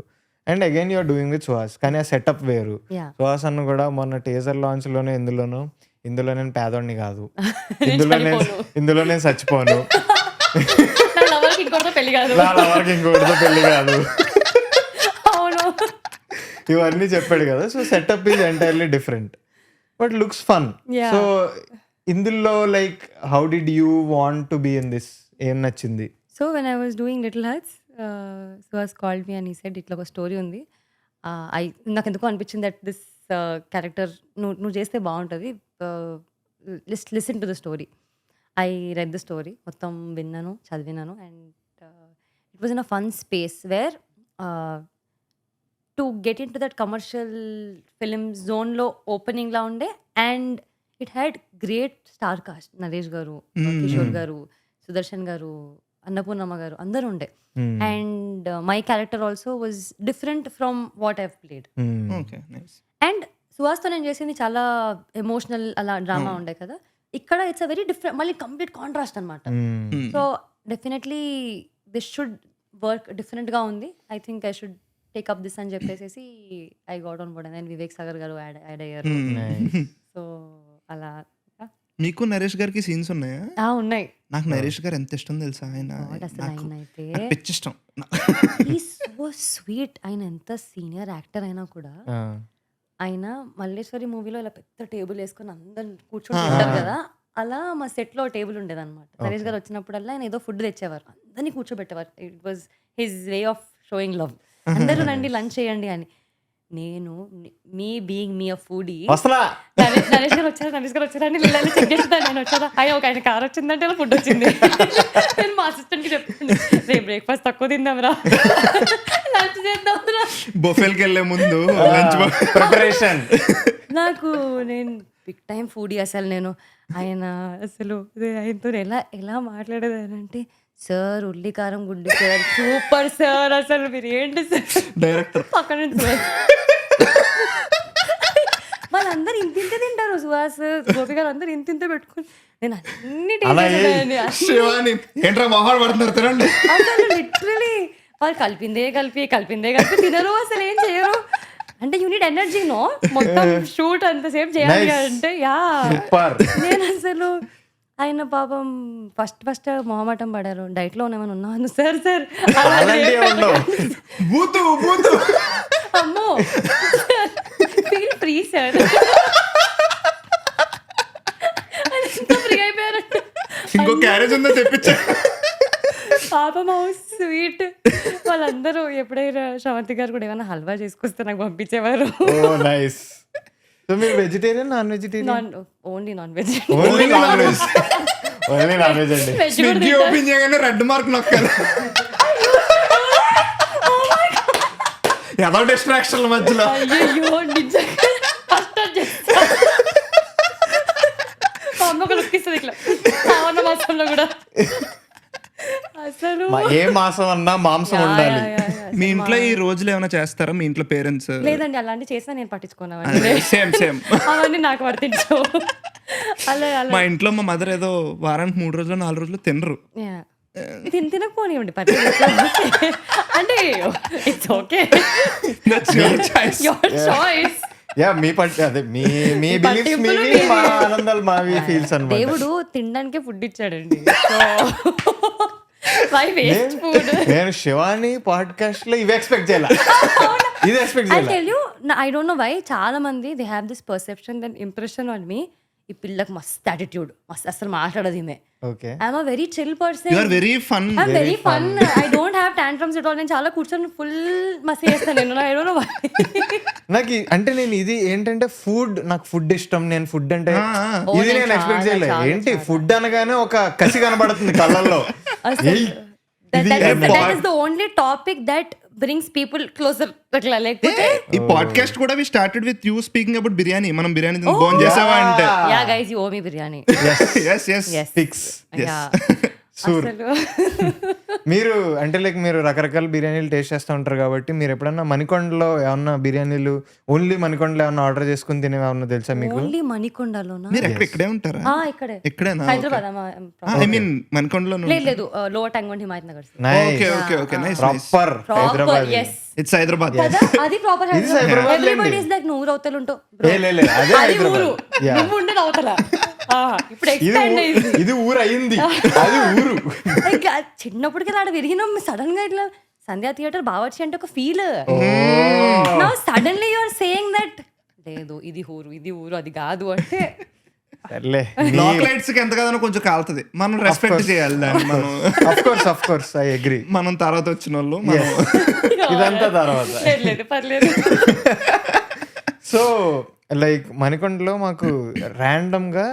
And again you're doing with Suhas, కానీ ఆ సెటప్ వేరు. సుహాస్ అన్న కూడా మొన్న టీజర్ లాంచ్లోనే ఇందులో నేను పేదోడిని కాదు, ఇందులో నేను చచ్చిపోను, నా లవర్కి ఇంకోటితో పెళ్లి కాదు, నా లవర్కి ఇంకోటితో పెళ్లి కాదు, అవును ఇవన్నీ చెప్పాడు కదా. So setup is entirely different but looks fun. So ఇందులో like how did you want to be in this, ఏం నచ్చింది? So when I was doing little Hearts, Suhas called me and he said ఇట్లా ఒక స్టోరీ ఉంది. నాకు ఎందుకో అనిపించింది that this character నువ్వు చేస్తే బాగుంటుంది, listen to the story. I read the story, మొత్తం విన్నాను, చదివినాను. And it was in a fun space where to get in to that commercial film జోన్లో ఓపెనింగ్లా ఉండే. And it had great star cast, Naresh garu, Kishore garu, Sudarshan garu, Annapurnamma garu, అందరూ ఉండే. And my character also was different from what I've played. అండ్ సుహాస్తో నేను చేసింది చాలా ఎమోషనల్ అలా డ్రామా ఉండే కదా, ఇక్కడ ఇట్స్ అ వెరీ డిఫరెంట్, మళ్ళీ కంప్లీట్ కాంట్రాస్ట్ అనమాట. So definitely this should work, డిఫరెంట్గా ఉంది. I think I should take up this అని చెప్పేసి I got on board. And Vivek Sagar గారు యాడ్ అయ్యారు. సో అలా. మీకు నరేష్ గారికి సీన్స్ ఉన్నాయా? ఉన్నాయి. నాకు నరేష్ గారు ఎంత ఇష్టం తెలుసా, ఆయన పిచ్చి ఇష్టం. So sweet. ఆయన ఎంత సీనియర్ యాక్టర్ అయినా కూడా, ఆయన మల్లేశ్వరి మూవీలో ఇలా పెద్ద టేబుల్ వేసుకొని అందరు కూర్చొని తింటారు కదా, అలా మా సెట్ లో టేబుల్ ఉండేది అనమాట. నరేష్ గారు వచ్చినప్పుడల్లా ఆయన ఏదో ఫుడ్ తెచ్చేవారు, అందరినీ కూర్చోబెట్టేవారు. It was his way of showing love. అందరూ రండి లంచ్ చేయండి అని. నేను me being me a foodie, Naresh garu వచ్చారా అని వీళ్ళని చెక్ చేస్తాను. నేను వచ్చారా, అయ్యో ఒక ఆయన కార్ వచ్చిందంటే ఫుడ్ వచ్చింది. నేను మా అసిస్టెంట్ కి చెప్తాను, రేపు బ్రేక్ఫాస్ట్ తక్కువ తిందాంరా, లంచ్ చేద్దాంరా, బొఫెల్కి వెళ్ళే ముందు లంచ్ ప్రిపరేషన్. నాకు నేను బిగ్ టైం ఫుడీ అసలు. నేను ఆయన అసలు ఆయనతో ఎలా మాట్లాడేదానంటే, సార్ ఉల్లి కారం గుడ్డు సార్, సూపర్ సార్, అసలు మీరు ఏంటి సార్ డైరెక్టర్ పక్కన నుంచి వాళ్ళందరూ ఇంత తింటారు. సుహాస్, గోపి గారు అందరు ఇంత పెట్టుకుని నేను అన్ని అసలు లిటరలీ వాళ్ళు కలిపిందే కలిపి తినరు, అసలు ఏం చేయరు. అంటే యూనిట్ ఎనర్జీ నో, మొత్తం షూట్ అంతసేపు చేయాలి అంటే. యా నేను అసలు ఆయన పాపం ఫస్ట్ మొహమాటం పడారు. డైట్ లో ఏమైనా ఉన్నాను సార్ అమ్మో ఫీల్ ఫ్రీ సార్, ఫ్రీ అయిపోయారంటే ఇంకో క్యారేజ్ ఉందో తెప్పించా. పాపం స్వీట్. వాళ్ళందరూ ఎప్పుడైనా శ్రవంతి గారు కూడా ఏమైనా హల్వా చేసుకొస్తే నాకు పంపించేవారు. సో మీరు vegetarian, non vegetarian? Only non veg. Only non veg అండి. స్విగ్గీ ఓపెన్ చేయగానే రెడ్ మార్క్ నొక్కాలి. ఏదో డిస్ట్రాక్షన్ మధ్యలో. అయ్యో నిజంగా అమ్మ ఒక లుక్ ఇస్తుంది ఇట్లా శ్రావణ మాసంలో కూడా. అసలు ఏ మాసం అన్నా మాంసం ఉండాలి. మీ ఇంట్లో ఈ రోజులు ఏమైనా చేస్తారా మీ ఇంట్లో పేరెంట్స్? లేదండి, అలాంటి చేసినా నేను పట్టించుకున్నా, సేమ్ అవన్నీ నాకు వర్తించవు. అలా మా ఇంట్లో మా మదర్ ఏదో వారానికి 3 రోజులు 4 రోజులు తినరు. తినకపోనివ్వండి అంటే ఇట్స్ ఓకే, యువర్ చాయిస్. మీ అదే మీ బిలీఫ్స్ మీవి, మా ఆనందాలు మావి, ఫీల్స్ అన్నమాట. దేవుడు తినడానికే ఫుడ్ ఇచ్చాడండి. నేను శివాని పాడ్కాస్ట్ లో ఇవి ఎక్స్పెక్ట్ చేయాలి, ఇది ఎక్స్పెక్ట్ చేయాలి. I tell you, I don't know why చాలా మంది they have this perception and impression on me, ఈ పిల్లకి మస్త్ యాటిట్యూడ్, మస్త్ అసలు మాట్లాడదు ఈమె. Okay, I'm a very chill person. You are very fun. I'm very fun. I don't have tantrums at all. నేను చాలా కూర్చొని ఫుల్ మస్తీ చేస్తాను నేను. I don't know why. నాకు అంటే నేను ఇది ఏంటంటే నాకు ఫుడ్ ఇష్టం, నేను ఫుడ్ అంటే ఇది నేను ఎక్స్పెక్ట్ చేయలేదు. ఏంటి ఫుడ్ అనగానే ఒక కసి కనబడుతుంది కళ్ళల్లో. That is the only topic that brings people closer. లేకపోతే ఈ పాడ్కాస్ట్ కూడా we started with you speaking about biryani. మనం బిర్యానీ భోజనం చేసావా అంటే, yeah guys, you owe me biryani. yes fix. Yeah. సూర్. అసలు మీరు అంటే లైక్ మీరు రకరకాల బిర్యానీలు టేస్ట్ చేస్తూ ఉంటారు కాబట్టి మీరు ఎప్పుడన్నా మణికొండలో ఏమన్నా బిర్యానీలు ఓన్లీ మణికొండలో ఏమన్నా ఆర్డర్ చేసుకుని తినేవి ఏమన్నా తెలుసా మీకు? ఓన్లీ మణికొండలోనా? మీరు ఇక్కడే ఉంటారా? ఇక్కడే ఎక్కడేనా? హైదరాబాద్ ఐ మీన్ మణికొండలో. లేదు lower tank Himayat Nagar. Okay okay okay nice nice. Proper Hyderabad. Yes it's Hyderabad. కదా, అది proper This is Hyderabad everybody లేండి. ఇస్ లైక్ నువ్వు అవతల ఉంటావు అదే అది ఊరు, హైదరాబాద్. Yeah. నువ్వు ఉండేది అవతల. ఇప్పుడు ఇది ఎక్స్పాండ్ అయింది. ఇది ఊరు అయింది, అది ఊరు. ఇంకా చిన్నప్పటికి ఆడ విరిగినాం, సడన్ గా ఇట్లా సంధ్యా థియేటర్ బావర్చి అంటే ఒక feel. Now suddenly you are saying that లేదు ఇది ఊరు, ఇది ఊరు, అది కాదు అంటే సర్లే. లాక్లైట్స్ కి ఎంత కదనో కొంచెం కాలుతుంది, మనం రెస్పెక్ట్ చేయాలి దాన్ని. మనం ఆఫ్ కోర్స్ ఐ అగ్రీ. మనం తర్వాత వచ్చిన వాళ్ళు మనం ఇదంతా తర్వాత. లేదు పర్లేదు. సో లైక్ మణికొండలో మాకు ర్యాండమ్ గా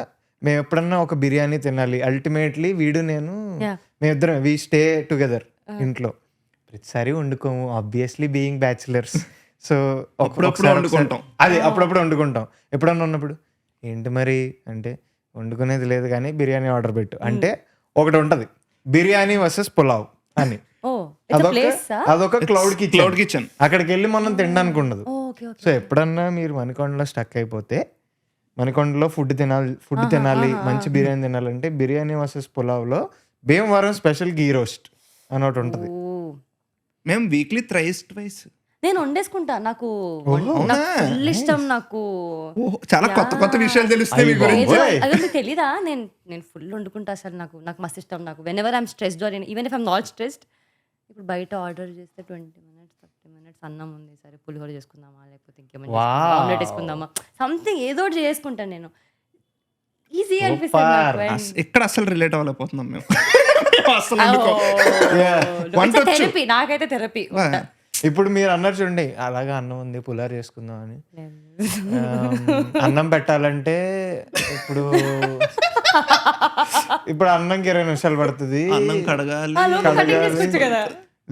మేము ఎప్పుడన్నా ఒక బిర్యానీ తినాలి, అల్టిమేట్లీ వీడు నేను Yeah. మేమిద్దరం వి స్టే టుగెదర్ ఇంట్లో. ప్రతిసారి వండుకోము, ఆబ్వియస్లీ బీయింగ్ బ్యాచులర్స్. సో అప్పుడప్పుడు వండుకుంటాం. అది అప్పుడప్పుడు వండుకుంటాం. ఎప్పుడన్నా ఉన్నప్పుడు ఏంటి మరి అంటే వండుకునేది లేదు కానీ బిర్యానీ ఆర్డర్ పెట్టు అంటే ఒకటి ఉంటది, బిర్యానీ వర్సెస్ పులావ్ అని. Oh it's place. అదొక క్లౌడ్ కిచెన్. అక్కడికి వెళ్ళి మనం తినడానికి ఉండదు. Okay okay. సో ఎప్పుడన్నా మీరు మణికొండలో స్టక్ అయిపోతే, మణికొండలో ఫుడ్ తినాలి మంచి బిర్యానీ తినాలంటే బిర్యానీ వర్సెస్ పులావ్లో భీమవరం స్పెషల్ గీ రోస్ట్ అని ఒకటి ఉంటుంది. మేము వీక్లీ ట్వైస్. నేను వండేసుకుంటా, నాకు ఫుల్ ఇష్టం. నాకు చాలా కొత్త కొత్త విషయాలు తెలుస్తాయి మీ గురించి. అదే మీకు తెలీదా, నేను ఫుల్ వండుకుంటా అసలు. నాకు మస్తు ఇష్టం. నాకు whenever I'm stressed or even if I'm not stressed, ఇప్పుడు బయట ఆర్డర్ చేస్తే 20 minutes 30 minutes అన్నం ఉంది, సరే పులిహోర చేసుకుందామా లేకపోతే ఇంకేమైనా ఆమ్లెట్ వేసుకుందామా, సంథింగ్ ఏదో ఒకటి చేసుకుంటాను నేను. ఈజీ అనిపిస్తుంది నాకు. ఎక్కడ అసలు రిలేట్ అవ్వలేకపోతున్నాం మేము. అసలు థెరపీ, నాకైతే థెరపీ. ఇప్పుడు మీరు అన్నారు చూడండి, అలాగా అన్నం ఉంది పులార్ చేసుకుందాం అని. అన్నం పెట్టాలంటే ఇప్పుడు అన్నంకి 20 నిమిషాలు పడుతుంది. అన్నం కడగాలి. కదా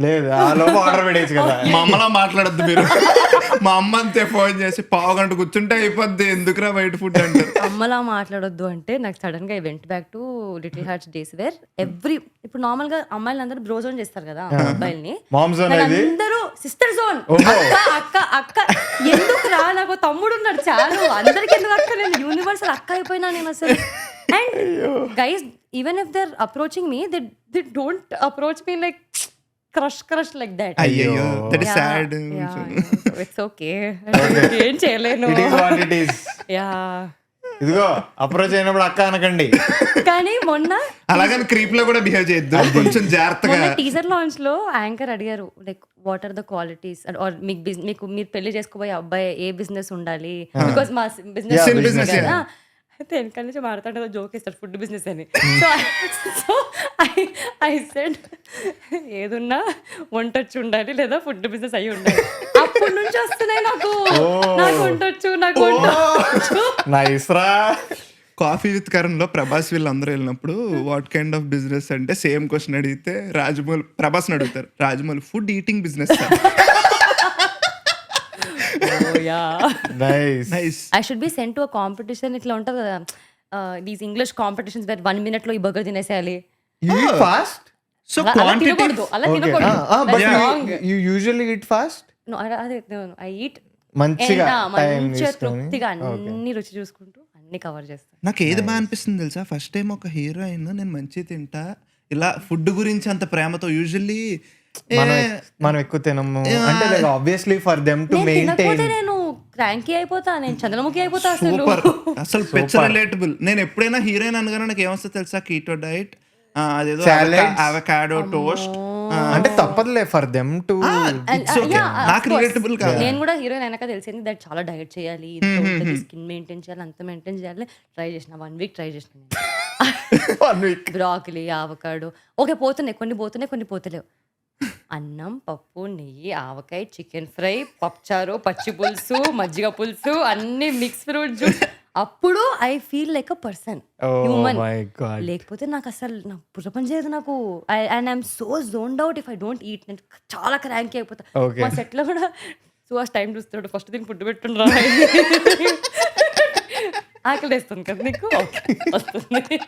లేదు ఆ లోపు ఆర్డర్ పెట్టేసి కదా. మా అమ్మలా మాట్లాడద్దు మీరు. మా అమ్మ అంతే ఫోన్ చేసి 1/2 గంట కూర్చుంటే అయిపోద్ది, ఎందుకురా బయట ఫుడ్ అంటే. అమ్మలా మాట్లాడొద్దు అంటే నాకు సడన్ గా went back to little hearts days where ఇప్పుడు నార్మల్ గా అమ్మాయిలు అందరూ బ్రో జోన్ చేస్తారు కదా అబ్బాయిల్ని. మామ్ జోన్ అది. అందరూ సిస్టర్ జోన్. అక్క అక్క అక్క ఎందుకు రా, నాకు తమ్ముడు ఉన్నాడు చాలు, అందరికి ఎందుకు అక్క, నేను యూనివర్సల్ అక్క అయిపోయినా నేను అసలు. And guys even if they are approaching me, they don't approach me like crush like that. అయ్యో that is sad. It's okay, ఏం చేయలేను. It is what it is. Yeah ఇదిగో అప్రోచ్ అయినప్పుడు అక్క అనకండి. కానీ మొన్న అలాగని క్రీప్ లో కూడా బిహేవ్ చేయొద్దు, కొంచెం జాగ్రత్తగా. టీజర్ లాంచ్ లో యాంకర్ అడిగారు like what are the qualities are మీకు మీరు పెళ్లి చేసుకోబోయే అబ్బాయి ఏ బిజినెస్ ఉండాలి, బికాస్ మా బిజినెస్ కదా. అయితే వెనకాల నుంచి మాట్లాడే జోక్ ఇస్తారు ఫుడ్ బిజినెస్ అని. సో ఐ సెడ్ ఏదున్నా వంటొచ్చు ఉండాలి లేదా ఫుడ్ బిజినెస్ అయ్యి ఉండాలి. అప్పటి నుంచి వస్తున్నాయి నాకు వంటొచ్చు, నాకు వంటొచ్చు. నైస్ రా. కాఫీ విత్ కరణ్ లో ప్రభాస్ వీళ్ళందరూ వెళ్ళినప్పుడు వాట్ కైండ్ ఆఫ్ బిజినెస్ అంటే సేమ్ క్వశ్చన్ అడిగితే ప్రభాస్ అడుగుతారు, Rajamouli food eating business. Nice. I should be sent to a competition. ఇట్లా ఉంటుంది కదా these English competitions where 1 minute లో ఈ బర్గర్ తినేసేయాలి. You eat fast? సో అలా క్వాంటిటీ తినకూడదు, అలా తినకూడదు. But That's wrong. you usually eat fast? No, I eat మంచిగా మంచిగా తృప్తిగా అన్ని రుచి చూసుకుంటూ అన్ని కవర్ చేస్తాను. నాకు ఏది బాగా అనిపిస్తుంది తెలుసా, ఫస్ట్ టైం ఒక హీరోయిన్ నేను మంచిగా తింటా ఇలా ఫుడ్ గురించి అంత ప్రేమతో. యూజువల్లీ మనం ఎక్కువ తినము అంటే like obviously for them to maintain. నేను క్రాంకీ అయిపోతా, నేను చంద్రముఖి అయిపోతా అసలు. సూపర్, అసలు పెచ్చ రిలేటబుల్. నేను ఎప్పుడైనా హీరోయిన్ అనగానే నాకు ఏమొస్తుంది తెలుసా, కీటో డైట్, అదేదో అవకాడో టోస్ట్. అంటే తప్పదులే ఫర్ దెమ్ టు. నాకు రిలేటబుల్ కాదు. నేను కూడా హీరోయిన్ అయినాక తెలిసింది దట్ చాలా డైట్ చేయాలి, స్కిన్ మెయింటైన్ చేయాలి, అంత మెయింటైన్ చేయాలి. ట్రై చేసిన 1 week ట్రై చేసిన. బ్రాకలీ, ఆవకాడో ఓకే పోతున్నాయి, కొన్ని పోతున్నాయి కొన్ని పోతలేవు. అన్నం, పప్పు, నెయ్యి, ఆవకాయ, చికెన్ ఫ్రై, పప్పుచారు, పచ్చి పులుసు, మజ్జిగ పులుసు, అన్ని మిక్స్ ఫ్రూట్ జ్యూస్. అప్పుడు I feel like a person, human. లేకపోతే నాకు అసలు నాకు బుర్ర పని చేయదు నాకు. And I'm so zoned out if I don't eat. నేను చాలా క్రాంకీ అయిపోతా. మా సెట్ లో కూడా సుహాస్ టైం చూస్తాడు, ఫస్ట్ దీనికి ఫుడ్ పెట్టుండ్రా, ఆకలి వేస్తుంది కదా నీకు, వస్తుంది.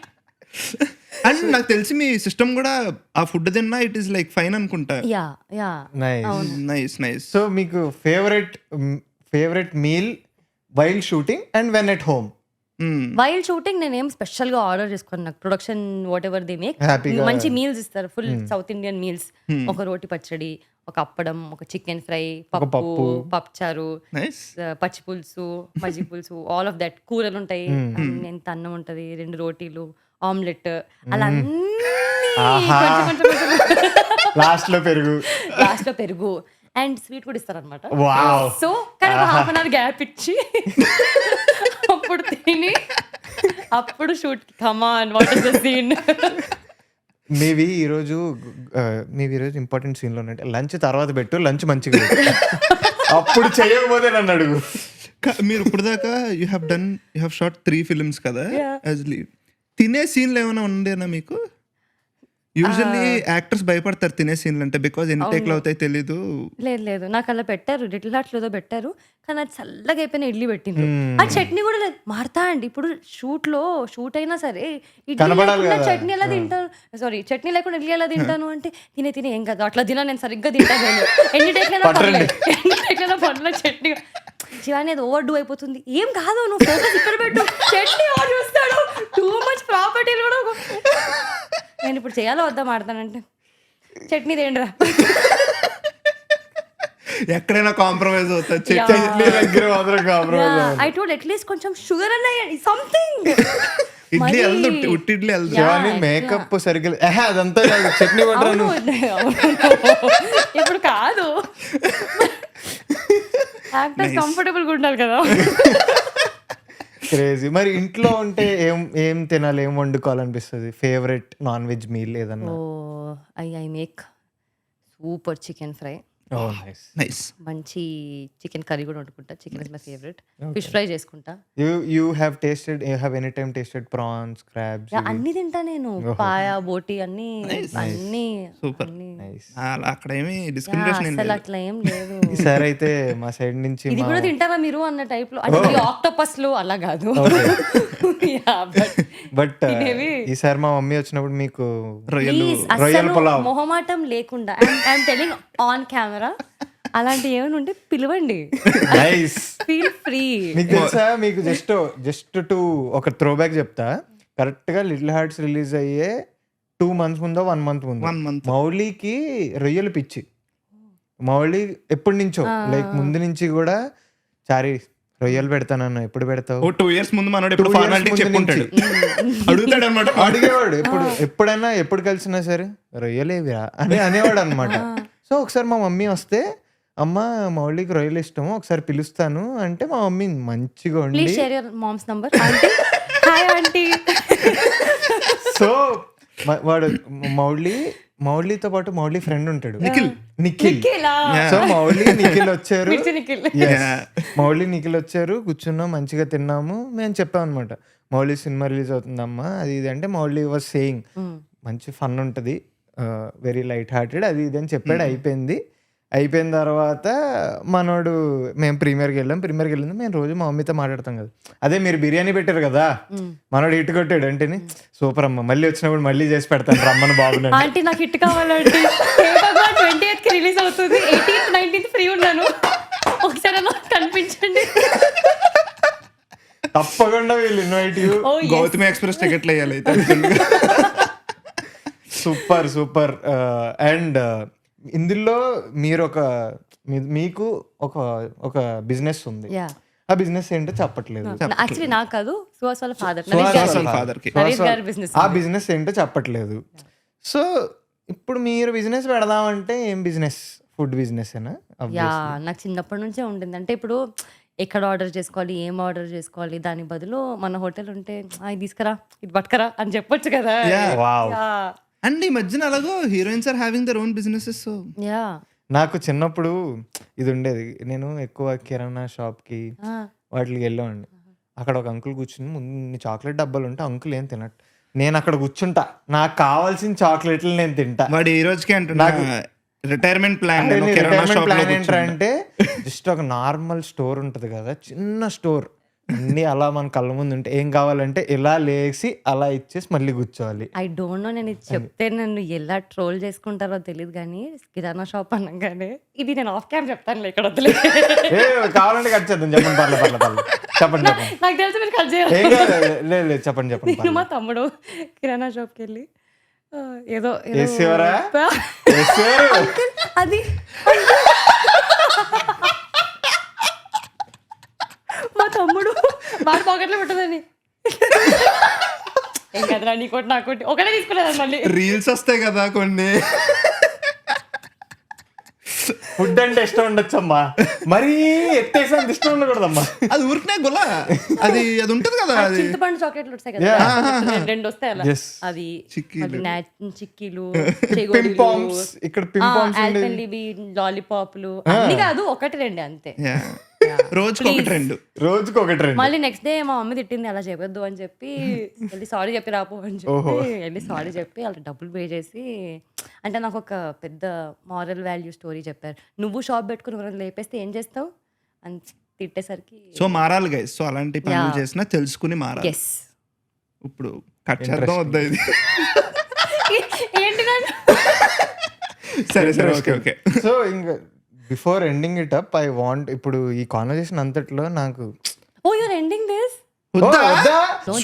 అండ్ నాకు తెలిసి మీ సిస్టమ్ కూడా ఆ ఫుడ్ తిన్నా ఇట్ ఈస్ లైక్ ఫైన్ అనుకుంటా. Yeah nice. సో మీకు favourite meal while shooting and when at home? While shooting నేను ఏం స్పెషల్ గా ఆర్డర్ చేసుకోను. నాకు production what ever they make హ్యాపీగా మంచి మీల్స్ ఇస్తారు, ఫుల్ సౌత్ ఇండియన్ మీల్స్. ఒక రోటి పచ్చడి, ఒక అప్పడం, ఒక చికెన్ ఫ్రై, పప్పు, పప్పుచారు, పచ్చి పులుసు, మజ్జి పులుసు, ఆల్ ఆఫ్ దట్. కూరలు ఉంటాయి, ఎంత అన్నం ఉంటది, 2 రోటీలు, ఆమ్లెట్, అలా లాస్ట్ లో పెరుగు అండ్ స్వీట్ కూడా ఇస్తారు అనమాట. సో కానీ హాఫ్ అన్ అవర్ గ్యాప్ ఇచ్చి అప్పుడు తిని అప్పుడు shoot come on what is the scene. Maybe ఈరోజు ఇంపార్టెంట్ సీన్లో ఉన్నట్టు లంచ్ తర్వాత పెట్టు, లంచ్ మంచిగా అప్పుడు చేయకపోతే నన్ను అడుగు. మీరు ఇప్పుడు దాకా యూ హ్యావ్ షాట్ 3 films కదా, తినే సీన్లు ఏమైనా ఉండేనా మీకు? యూజువల్లీ యాక్టర్స్ భయపడతారు తినే సీన్లు అంటే, బికాజ్ ఎన్ని టేక్లు అవుతాయి తెలీదు. లేదు నాకు అలా పెట్టారు, లిటిల్ హార్ట్స్ ఏదో పెట్టారు, కానీ అది చల్లగా అయిపోయిన ఇడ్లీ పెట్టింది. ఆ చట్నీ కూడా లేదు, మారుతా అండి. ఇప్పుడు షూట్ అయినా సరే చట్నీ ఎలా తింటాను, సారీ చట్నీ లేకుండా ఇడ్లీ ఎలా తింటాను అంటే, తినే ఏం కాదు అట్లా తినా, నేను సరిగ్గా తింటాను, ఎన్ని టేక్లైనా పనుల చట్నీ. శివాని అది ఓవర్ డూ అయిపోతుంది, ఏం కాదు నువ్వు ఫోకస్ ఇక్కడ పెట్టు, చట్నీ ఓవర్ చూస్తాడు, టూ మచ్ ప్రాపర్టీలు కూడా. నేను ఇప్పుడు చేయాలో వద్దా మాడతానంటే, చట్నీ తేండిరా, ఎక్కడైనా కాంప్రమైజ్ అవుతుంది. ఐ టోల్డ్ అట్లీస్ట్ కొంచెం షుగర్ అన్న సంథింగ్. ఇడ్లీ వెళ్దు, ఉట్టి ఇడ్లీ వెళ్దు. మేకప్ సరిగ్గా అదంతా చట్నీ పడరాను ఇప్పుడు కాదు, యాక్టర్స్ కంఫర్టబుల్ గా ఉండాలి కదా. క్రేజీ. మరి ఇంట్లో ఉంటే ఏం తినాలి, ఏం వండుకోవాలనిపిస్తుంది? ఫేవరెట్ నాన్ వెజ్ మీల్ ఏదన్నా? I make super chicken fry, nice. మంచి చికెన్ కర్రీ కూడా వండుకుంటా. Chicken is my favourite. Fish fry చేసుకుంటా. You have any time tasted prawns, crabs? అన్ని తింటా నేను, పాయ, బోటి అన్ని. సూపర్. అక్కడ ఏమి డిస్క్రిమినేషన్ అసలు అట్లా ఏం లేదు. ఈసారి అయితే మా సైడ్ నుంచి ఇది కూడా తింటారా మీరు అన్న టైప్ లో, అంటే ఆక్టోపస్ లో అలా కాదు. బట్ ఈసారి మా మమ్మీ వచ్చినప్పుడు మీకు రొయ్యల పులావ్ మొహమాటం లేకుండా, ఐఎమ్ టెలింగ్ ఆన్ కెమెరా, అలాంటి ఏమైనా ఉంటే పిలవండి, ఫీల్ ఫ్రీ. మీకు తెలుసా, మీకు జస్ట్ ఒక త్రో బ్యాక్ చెప్తా. కరెక్ట్ గా లిటిల్ హార్ట్స్ రిలీజ్ అయ్యే 2 months ముందో 1 month ముందో మౌలీకి రొయ్యలు పిచ్చి. మౌలి ఎప్పటి నుంచో లైక్ ముందు నుంచి కూడా, చారి రొయ్యలు పెడతానన్న, ఎప్పుడు పెడతావు? 2 years ముందు మనోడు అడిగేవాడు. ఎప్పుడైనా ఎప్పుడు కలిసినా సరే రొయ్యలేవిరా అని అనేవాడు అనమాట. సో ఒకసారి మా మమ్మీ వస్తే, అమ్మ మౌలికి రొయ్యలు ఇష్టము, ఒకసారి పిలుస్తాను అంటే, మా మమ్మీ మంచిగా ఉండి, సో వాడు మౌలితో పాటు మౌలి ఫ్రెండ్ ఉంటాడు, నిఖిల్. సో నిఖిల్ వచ్చారు, నిఖిల్ వచ్చారు, కూర్చున్నాం, మంచిగా తిన్నాము. మేము చెప్పాం అనమాట, మౌలి సినిమా రిలీజ్ అవుతుందమ్మా అది ఇది అంటే, మౌలి వాజ్ సేయింగ్ మంచి ఫన్ ఉంటుంది, వెరీ లైట్ హార్టెడ్, అది ఇది అని చెప్పాడు. అయిపోయిన తర్వాత మనోడు, మేము ప్రీమియర్కి వెళ్ళింది. మేము రోజు మా మమ్మీతో మాట్లాడతాం కదా, అదే మీరు బిర్యానీ పెట్టారు కదా, మనోడు హిట్ కొట్టాడు అంటే, సూపర్ అమ్మ, మళ్ళీ వచ్చినప్పుడు మళ్ళీ చేసి పెడతాను రమ్మని బాబు. ఆంటీ నాకు హిట్ కావాలంటే 20th కి రిలీజ్ అవుతుంది, 18th 19th ఫ్రీ ఉన్నాను, ఒకసారి కనిపించండి. తప్పకుండా వీళ్ళు ఇన్వైట్ యూ. గౌతమి ఎక్స్ప్రెస్ టికెట్లు వేయాలి. సూపర్. అండ్ ఇందులో మీరు మీకు ఒక బిజినెస్ ఉంది, ఆ బిజినెస్ ఏంటో చెప్పట్లేదు. యాక్చువల్లీ నాకు కాదు, సుహాస్ వాళ్ళ ఫాదర్ ఆ బిజినెస్ ఏంటో చెప్పట్లేదు. సో ఇప్పుడు మీరు బిజినెస్ పెడదామంటే ఏం బిజినెస్? ఫుడ్ బిజినెస్ ఏనా? నాకు చిన్నప్పటి నుంచే ఉంటుంది. అంటే ఇప్పుడు ఎక్కడ ఆర్డర్ చేసుకోవాలి, ఏం ఆర్డర్ చేసుకోవాలి, దాని బదులు మన హోటల్ ఉంటే ఇది తీసుకురా, ఇది పట్టుకరా అని చెప్పొచ్చు కదా. అండ్ ఈ మధ్యన అలాగో heroines are having their own businesses. So నాకు చిన్నప్పుడు ఇది ఉండేది, నేను ఎక్కువ కిరాణా షాప్ కి వాటికి వెళ్ళామండి. అక్కడ ఒక అంకుల్ కూర్చుని ముందు చాక్లెట్ డబ్బాలు ఉంటే, అంకుల్ ఏం తినట్టు, నేను అక్కడ కూర్చుంటా, నాకు కావాల్సిన చాక్లెట్లు నేను తింటా. వాడు ఈ రోజుకి అంటున్నా రిటైర్మెంట్ ప్లాన్ ఏంటంటే, జస్ట్ ఒక నార్మల్ స్టోర్ ఉంటది కదా, చిన్న స్టోర్, అన్నీ అలా మన కళ్ళ ముందు ఉంటే ఏం కావాలంటే ఇలా లేసి అలా ఇచ్చేసి మళ్ళీ కూర్చోవాలి. ఐ డోంట్ నో, నేను ఇది చెప్తే నన్ను ఎలా ట్రోల్ చేసుకుంటారో తెలియదు కానీ కిరాణా షాప్ అనగానే ఇది నేను ఆఫ్ క్యామ్ చెప్తాను ఇక్కడ వద్దులే. ఏ కావాలంటే కట్ చేద్దాం, చెప్పండి, పర్లేదు చెప్పండి. నాకు తెలిసి మీరు కట్ చేయాలి. ఏం కాదు, లేదు చెప్పండి. నేను మా తమ్ముడు కిరాణా షాప్కి వెళ్ళి ఏదో వేసేవారా? అది మా తమ్ముడు వాడి పాకెట్లో పెట్టదని ఏం కదరా నీకోటి నాకోటి ఒకటే తీసుకునేది. మళ్ళీ రీల్స్ వస్తాయి కదా కొన్ని, ఫుడ్ అంటే ఇష్టం ఉండొచ్చమ్మా, మరీ ఎత్తేసానికి ఇష్టం ఉండకూడదమ్మా. అది ఊరికనే గుల, అది ఉంటది కదా, అది చింతపండు చాక్లెట్లు వస్తాయి కదా, 2 వస్తాయి అలా, Yes. అది చిక్కీలు. చిక్కీలు, పింపాంస్, ఇక్కడ పింపాంస్ లాలీపాప్లు అన్ని కాదు, 1-2 అంతే. రోజుకి 1-2 రోజుకి 1-2. మళ్ళీ నెక్స్ట్ డే మా మమ్మీ తిట్టింది అలా చెప్పొద్దు అని చెప్పి వెళ్ళి సారీ చెప్పి రాపో అని చెప్పి వెళ్ళి సారీ చెప్పి అలా డబ్బులు పే చేసి, అంటే నాకు ఒక పెద్ద మారల్ వాల్యూ స్టోరీ చెప్పారు. నువ్వు షాప్ పెట్టుకుని ఎవరైనా లేపేస్తే ఏం చేస్తావు అని తిట్టేసరికి సో మారాలి గైస్. సో అలాంటి పనులు చేసినా తెలుసుకుని మారాలి. ఎస్. ఇప్పుడు కట్ చేద్దాం వద్దా ఇది? ఏంటి సరే ఓకే. సో ఇంకా before ending it up, I want ఇప్పుడు ఈ కాన్వర్సేషన్ అంతట్లో నాకు oh your ending this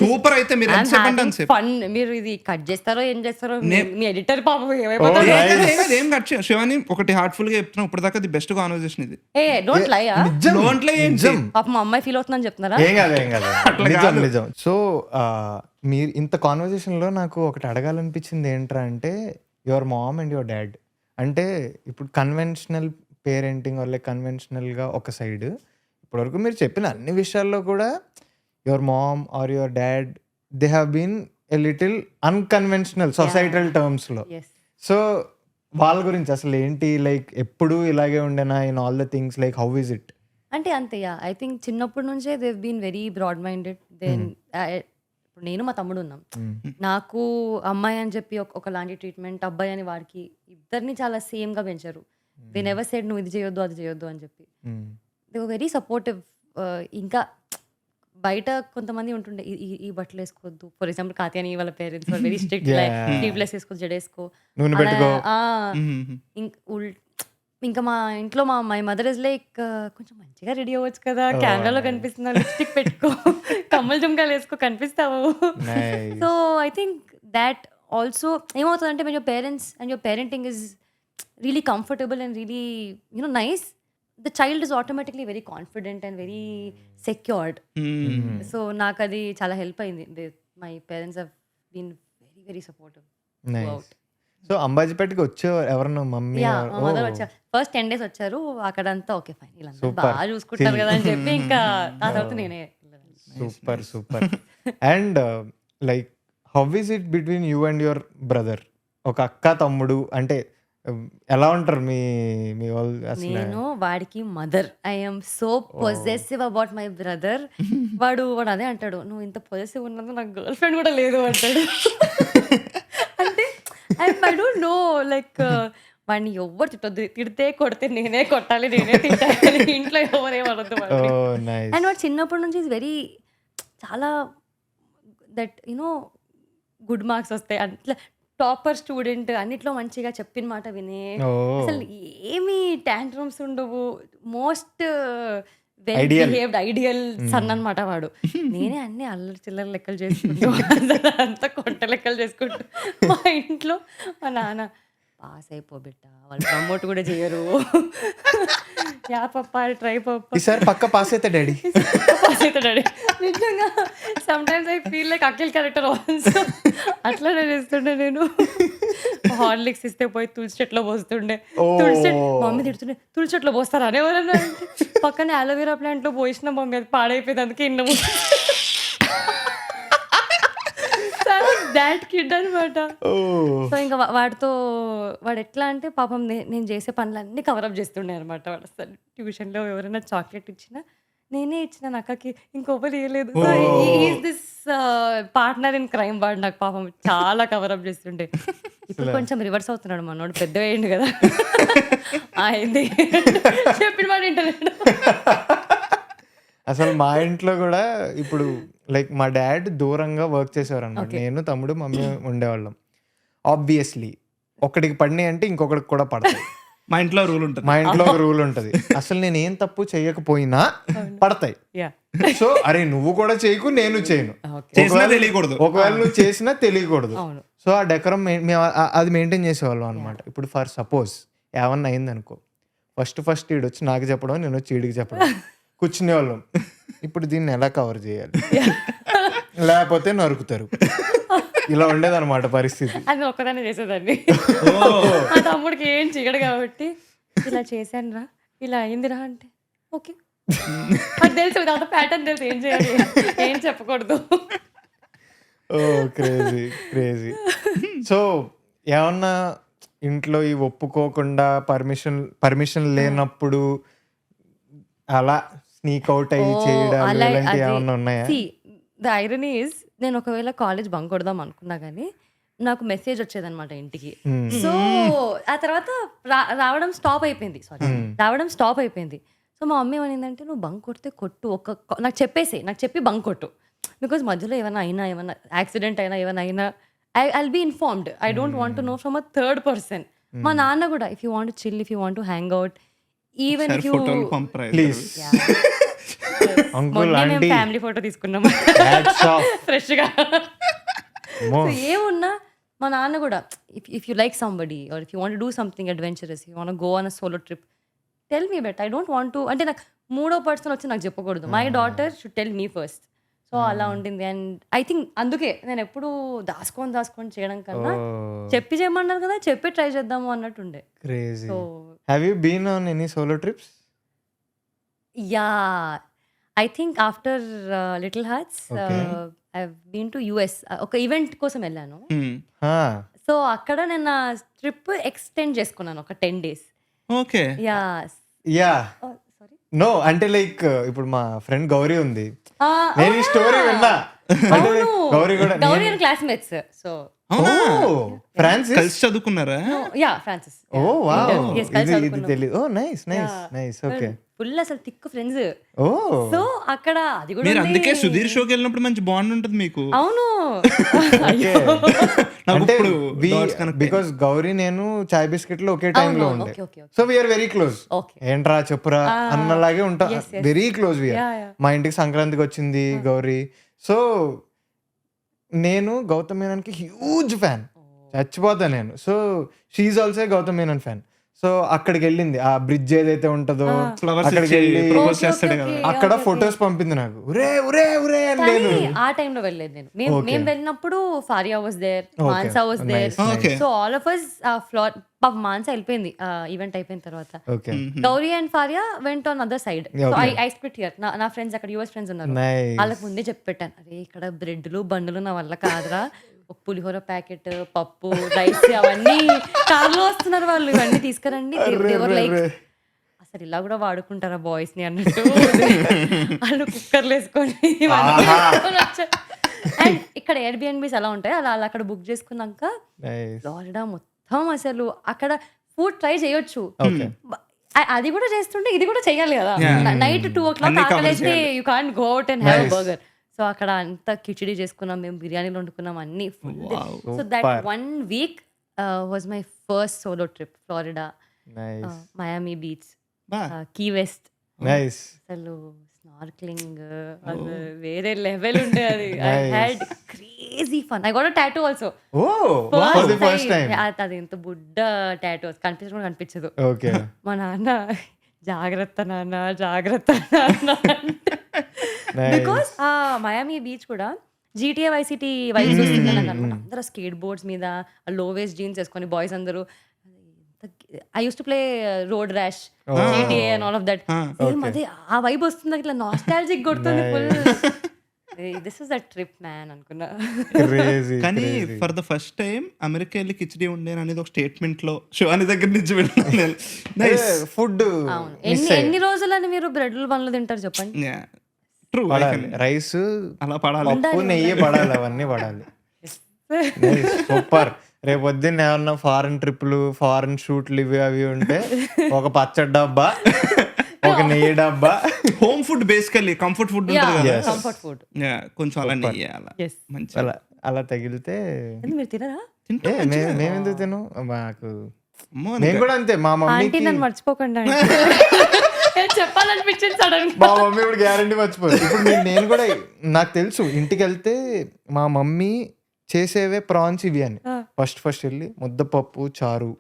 super. అయితే మీరు ఎంత చెప్పండి ఫన్, మీరు ఇది కట్ చేస్తారో ఏం చేస్తారో మీ ఎడిటర్ పాపం ఏమైపోతారు. ఏం కట్ చేయ శివాని, ఒకటి హార్ట్ఫుల్ గా చెప్తున్నా, ఇప్పుడు దాకా ది బెస్ట్ కాన్వర్సేషన్ ఇది. ఏ డోంట్ లై. నిజం. పాపం మా అమ్మాయి ఫీల్ అవుతుందని చెప్తున్నారా? ఏం కాదు నిజం. సో మీరు ఇంత కాన్వర్సేషన్ లో నాకు ఒకటి అడగాలనిపించింది ఏంట్రా అంటే, your mom and your dad అంటే ఇప్పుడు కన్వెన్షనల్ పేరెంటింగ్ వల్ల కన్వెన్షనల్గా ఒక సైడ్, ఇప్పటివరకు మీరు చెప్పిన అన్ని విషయాల్లో కూడా your mom or your dad they have been a little unconventional societal టర్మ్స్లో. సో వాళ్ళ గురించి అసలు ఏంటి, లైక్ ఎప్పుడు ఇలాగే ఉండేనా in all the things, like how is it? అంటే అంతేయా, ఐ థింక్ చిన్నప్పటి నుంచే they been very broad minded. Then ఇప్పుడు నేను మా తమ్ముడు ఉన్నాం, నాకు అమ్మాయి అని చెప్పి ఒకలాంటి ట్రీట్మెంట్, అబ్బాయి అని వాడికి, ఇద్దరిని చాలా సేమ్గా పెంచారు. దే నెవర్ సెడ్ నువ్వు ఇది చేయొద్దు అది చేయొద్దు అని చెప్పి. They were very supportive. ఇంకా బయట కొంతమంది ఉంటుండే ఈ బట్టలు వేసుకోవద్దు, ఫర్ ఎగ్జాంపుల్ కాత్యాని వాళ్ళ పేరెంట్స్ వెరీ స్ట్రిక్ట్, స్లీవ్లెస్ వేసుకో, జడేసుకో, ఇంకా మా ఇంట్లో మై మదర్ ఇస్ లైక్ కొంచెం మంచిగా రెడీ అవ్వచ్చు కదా, కెమెరాలో కనిపిస్తున్నావు, లిప్స్టిక్ పెట్టుకో, కమ్మలు జుమ్కాలు వేసుకో, కనిపిస్తావు. So I think that also ఏమవుతుందంటే when your parents and your parenting is really comfortable and really nice, the child is automatically very confident and very secured. So నాకు అది చాలా హెల్ప్ అయింది. My parents have been very very supportive throughout. So అంబాజీపేటకి వచ్చేవారు ఎవరన్నా? Mummy mother వచ్చారు, first 10 days వచ్చారు, అక్కడంతా ఓకే ఫైన్ వీళ్ళంతా బాగా చూసుకుంటారు కదా అని చెప్పి ఇంకా ఆ తర్వాత నేనే. Super. And like how is it between you and your brother? ఒక అక్క తమ్ముడు అంటే ఎలా ఉంటారు మీ వాళ్ళు? నేను వాడికి mother, I'm so possessive about my brother. వాడు అదే అంటాడు, నువ్వు ఇంత పొజెసివ్ ఉన్నది నాకు గర్ల్ ఫ్రెండ్ కూడా లేదు అంటాడు. అంటే ఐ డోంట్ నో, లైక్ వాడిని ఎవరు తిట్టొద్దు, తిడితే కొడితే నేనే కొట్టాలి, నేనే తిట్టాలి, ఇంట్లో ఎవరేమనొద్దు. అండ్ వాడు చిన్నప్పటి నుంచి వెరీ చాలా దట్ గుడ్ మార్క్స్ వస్తాయి, అట్లా టాపర్ స్టూడెంట్, అన్నిట్లో మంచిగా చెప్పిన మాట వినే, అసలు ఏమి టాంట్రమ్స్ ఉండవు, most well behaved ideal son అనమాట వాడు. నేనే అన్ని అల్లరి చిల్లర లెక్కలు చేసుకుంటూ అంతా కొట్ట లెక్కలు చేసుకుంటూ, మా ఇంట్లో మా నాన్న పాస్ అయిపో బిడ్డ, వాళ్ళు ప్రమోట్ కూడా చేయరు, యా పప్ప ట్రై పప్ప, ఈసారి పక్క పాస్ అయితే డాడీ, పాస్ అయితే డాడీ. నిజంగా some times I feel like Akhil character also. అట్లానే చేస్తుండే నేను. హార్లిక్స్ ఇస్తే పోయి తులసి చెట్లో పోస్తుండే, తులసి చెట్టు మమ్మీ తిడుతుండే, తులసి చెట్లో పోస్తారా అని ఎవరన్నా, పక్కన అలోవెరా ప్లాంట్ లో పోసిన మమ్మీ అది పాడైపోయింది అందుకే ఇన్నము. దాట్ కిడ్ అనమాట. సో ఇంకా వాడు ఎట్లా అంటే పాపం నేను చేసే పనులన్నీ కవరప్ చేస్తుండే అనమాట. వాడు అసలు ట్యూషన్లో ఎవరైనా చాక్లెట్ ఇచ్చినా నేనే ఇచ్చిన అక్కకి, ఇంకొకరు ఇవ్వలేదు. This partner in crime. వాడు నాకు పాపం చాలా కవరప్ చేస్తుండే. ఇప్పుడు కొంచెం రివర్స్ అవుతున్నాడు మనోడు, పెద్ద అయ్యిండు కదా, అయింది చెప్పిన మాట వింటలేడు. అసలు మా ఇంట్లో కూడా ఇప్పుడు లైక్ మా డాడ్ దూరంగా వర్క్ చేసేవారు అనమాట. నేను, తమ్ముడు, మమ్మీ ఉండేవాళ్ళం. ఆబ్వియస్లీ ఒకడికి పడినాయి అంటే ఇంకొకడికి కూడా పడతాయి. మా ఇంట్లో రూల్ ఉంటుంది. మా ఇంట్లో ఒక రూల్ ఉంటుంది, అసలు నేను ఏం తప్పు చేయకపోయినా పడతాయి. సో అరే నువ్వు కూడా చేయకు, నేను చేయను. చేసినా తెలియకూడదు. ఒకవేళ నువ్వు చేసినా తెలియకూడదు. సో ఆ డెకరం అది మెయింటైన్ చేసేవాళ్ళం అనమాట. ఇప్పుడు ఫర్ సపోజ్ ఏమన్నా అయిందనుకో, ఫస్ట్ ఈడు వచ్చి నాకు చెప్పడం, నేను వచ్చి ఈడికి చెప్పడం, కూర్చునేవాళ్ళం. ఇప్పుడు దీన్ని ఎలా కవర్ చేయాలి, లేకపోతే నరుకుతారు. ఇలా ఉండేదన్నమాట పరిస్థితి. అది ఒక్కదాన్ని చేసేదాన్ని. మా తమ్ముడికి ఏం చేయడు కాబట్టి ఇలా చేశాను రా, ఇలా అయిందిరా అంటే ఓకే అది తెలుసు, దాంతో ప్యాటర్న్ తెలుసు, ఏం చేయాలి ఏం చెప్పకూడదు. ఓ క్రేజీ క్రేజీ. సో ఏమన్నా ఇంట్లో ఈ ఒప్పుకోకుండా పర్మిషన్ లేనప్పుడు అలా స్నీక్ అవుట్ అయ్యి చేయడం ఇలాంటివి ఏమన్నా ఉన్నాయా? ద ఐరనీ ఈజ్, నేను ఒకవేళ కాలేజ్ బంక్ కొడదాం అనుకున్నా కానీ నాకు మెసేజ్ వచ్చేదన్నమాట ఇంటికి. సో ఆ తర్వాత రావడం స్టాప్ అయిపోయింది. సో మా మమ్మీ ఏమనిందంటే, నువ్వు బంక్ కొడితే కొట్టు, నాకు చెప్పి బంక్ కొట్టు, బికాజ్ మధ్యలో ఏమైనా యాక్సిడెంట్ అయినా I'll be informed. I don't want to know from a third person. మా నాన్న కూడా, if you want to chill, if you want to hang out, even if you please uncle aunty family photo తీసుకున్నాం fresh గా. ఏమున్నా మా నాన్న కూడా, if you like somebody or if you want do something adventurous, you want go on a solo trip, tell me bet. I don't want to, అంటే నాకు మూడో person వచ్చి నాకు చెప్పకూడదు. My daughter should tell me first. So అలా ఉండింది. And I think అందుకే నేను ఎప్పుడు దాచుకొని చేయడం కన్నా చెప్పి చేయమన్నారు కదా, చెప్పి ట్రై చేద్దాము అన్నట్టుండే. Crazy. Have you been on any solo trips? Yeah, I think after Little Hearts I've been to US. ఒక ఈవెంట్ కోసం వెళ్ళాను. సో అక్కడ నేను నా ట్రిప్ ఎక్స్టెండ్ చేసుకున్నాను ఒక 10 days. ఓకే. యా నో అంటే లైక్ ఇప్పుడు మా ఫ్రెండ్ గౌరీ ఉంది, నేను ఈ స్టోరీ విన్నా. Gauri and classmates. So Francis కలిసి చదువుకున్నారా? Yeah, Francis. ఓ వావ్, ఇది తెలియదు. Oh nice. ఓకే, ఫుల్ అసలు థిక్ ఫ్రెండ్స్. ఓ సో అక్కడ అది కూడా మీరు అందుకే సుధీర్ షోకి వెళ్ళినప్పుడు మంచి బాండ్ ఉంటుంది మీకు. అవును. అంటే బికాస్ గౌరీ నేను చాయ్ బిస్కెట్ లో ఒకే టైం లో ఉండే, సో వీఆర్ వెరీ క్లోజ్. ఏంట్రా చెప్పురా అన్నలాగే ఉంటాం, వెరీ క్లోజ్ వీఆర్. మా ఇంటికి సంక్రాంతికి వచ్చింది గౌరీ. సో నేను గౌతమ్ మీనన్కి హ్యూజ్ ఫ్యాన్, చచ్చిపోతా నేను. So she also Gautham Menon fan. So అక్కడికి వెళ్ళింది, ఆ బ్రిడ్జ్ ఏదైతే ఉంటుందో అక్కడికి వెళ్ళి అక్కడ ఫొటోస్ పంపింది నాకు. ఉరే ఉరే ఉరే అని. నేను ఆ టైంలో వెళ్ళలేదు. మేము వెళ్ళినప్పుడు Faria was there, Mansa was there. So all of us floor. పాప మాన్సా వెళ్ళిపోయింది ఈవెంట్ అయిపోయిన తర్వాత. Gouri and Faria went on other side. So I split here. నా ఫ్రెండ్స్ అక్కడ US ఫ్రెండ్స్ ఉన్నారు, వాళ్ళకి ముందే చెప్పి పెట్టాను, అరే ఇక్కడ బ్రెడ్లు బండ్లు నా వల్ల కాదురా, ఒక పులిహోర ప్యాకెట్, పప్పు, రైస్ అవన్నీ కార్లో వస్తున్నారు వాళ్ళు, ఇవన్నీ తీసుకురండి. లైక్ అసలు ఇలా కూడా వాడుకుంటారా బాయ్స్ ని అన్నట్టు. వాళ్ళు కుక్కర్లు వేసుకొని అండ్ ఇక్కడ ఎయిర్బిఎన్బీస్ ఎలా ఉంటాయి అలా అక్కడ బుక్ చేసుకున్నాక ఫ్లోరిడా మొత్తం అసలు అక్కడ ఫుడ్ ట్రై చేయొచ్చు. అది కూడా చేస్తుంటే ఇది కూడా చెయ్యాలి కదా. నైట్ 2 o'clock ఆకలేస్తే you can't go out and have burger. So అక్కడ అంతా కిచిడి చేసుకున్నాం, మేము బిర్యానీలు వండుకున్నాం అన్ని full. So that 1 week was my first solo trip. Florida, Miami beach, Key West. అసలు స్నార్క్లింగ్ వేరే లెవెల్ ఉండే అది. I had crazy fun. I got a tattoo also. అది ఎంత బుడ్డ టాటూ, కనిపించదు. మా నాన్న జాగ్రత్త నాన్న బికాస్ మయామి బీచ్ కూడా GTA Vice City వైబ్స్ వస్తుంది నాకు అనమాట. అందరూ స్కేట్ బోర్డ్స్ మీద లో వేస్ట్ జీన్స్ వేసుకొని బాయ్స్ అందరూ. I use to play road rash, GTA and all of that. Same అదే ఆ వైబ్ వస్తుంది, ఇట్లా నాస్టాల్జిక్ కొడుతుంది full. This is a trip man అనుకున్నా. కానీ for the first time America వెళ్ళి కిచడీ ఉండేను అనేది ఒక స్టేట్మెంట్ లో శివాని దగ్గర నుంచి విన్నాను. ఫుడ్ ఎన్ని రోజులని మీరు బ్రెడ్లు బండ్లు తింటారు చెప్పండి. రైస్ అలా పడాలి, పప్పు నెయ్యి పడాలి, అవన్నీ పడాలి. సూపర్. రేపు పొద్దున్న ఏమన్నా ఫారెన్ ట్రిప్లు, ఫారెన్ షూట్లు ఇవి అవి ఉంటే ఒక పచ్చడి డబ్బా, ఒక నెయ్యి డబ్బా, home food basically comfort food ఉంటుంది కదా, కంఫర్ట్ ఫుడ్. కొంచెం అలా నెయ్యి అలా ఎస్. మంచి అలా అలా తగిలితే మీరు తినరా? మేమెందుకు తిను మాకు అమ్మో నేను కూడా అంతే. మా ఆంటీ మమ్మీకి నన్ను మర్చిపోకుండా చెప్పాలనిపించింది సడన్ మా మమ్మీ ఇప్పుడు గ్యారంటీ మర్చిపోదు. ఇప్పుడు నేను కూడా నాకు తెలుసు ఇంటికి వెళ్తే మా మమ్మీ చేసేవే ప్రాన్స్ ఇవి అని. ఫస్ట్ వెళ్ళి ముద్దపప్పు, చారు,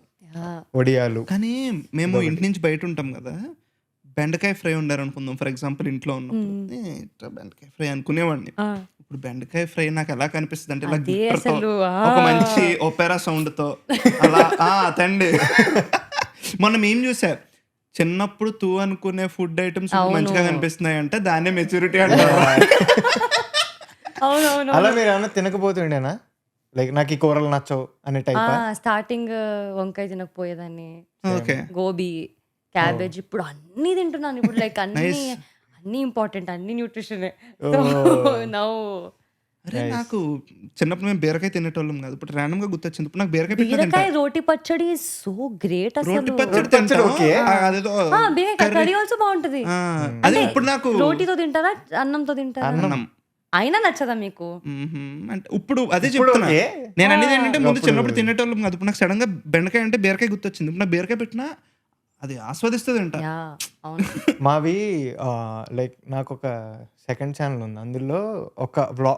వడియాలు. కానీ మేము ఇంటి నుంచి బయట ఉంటాం కదా, బెండకాయ ఫ్రై ఉండారు అనుకుందాం ఫర్ ఎగ్జాంపుల్, ఇంట్లో ఉన్నప్పుడు ఇట్లా బెండకాయ ఫ్రై అనుకునేవాడిని. ఇప్పుడు బెండకాయ ఫ్రై నాకు ఎలా కనిపిస్తుంది అంటే ఇలా గిట్టర్తో, ఒక మంచి ఒపెరా సౌండ్ తో అలా తండి. మనం ఏం చూసా, చిన్నప్పుడు తూ అనుకునే ఫుడ్ ఐటమ్స్ మంచిగా కనిపిస్తున్నాయి అంటే దాన్నే మెచ్యూరిటీ అంటారు. అలా మీరు ఏమన్నా తినకపోతుండేనా, లైక్ నాకు ఈ కూరలు నచ్చవు అనే టైప్? స్టార్టింగ్ వంకాయ తినకపోయేదాన్ని, ఓకే గోబీ, క్యాబేజ్. ఇప్పుడు అన్ని తింటున్నాను. ఇప్పుడు లైక్ అన్ని ఇంపార్టెంట్, అన్ని న్యూట్రిషన్. నౌ అరే నాకు చిన్నప్పుడు మేము బీరకాయ తినేటోళ్ళం కాదు, ఇప్పుడు ర్యాండమ్ గా గుర్తొచ్చింది. ఇప్పుడు నాకు బీరకాయ బీరకాయ రోటి పచ్చడి సో గ్రేట్ అసలు. రోటి పచ్చడి తింటాం. అదేదో బీరకాయ కర్రీ ఆల్సో బాగుంటది. అదే ఇప్పుడు నాకు రోటీతో తింటారా, అన్నంతో తింటారా? అన్నం అయినా నచ్చదా మీకు? అంటే ఇప్పుడు అదే చెప్తున్నా నేను అనేది ఏంటంటే, ముందు చిన్నప్పుడు తినేటోళ్ళం కాదు, ఇప్పుడు నాకు సడన్ గా బెండకాయ అంటే బీరకాయ గుర్తొచ్చింది. ఇప్పుడు నాకు బీరకాయ పెట్టినా అది ఆస్వాదిస్తుంది అంట. మావి లైక్ నాకు ఒక సెకండ్ ఛానల్ ఉంది, అందులో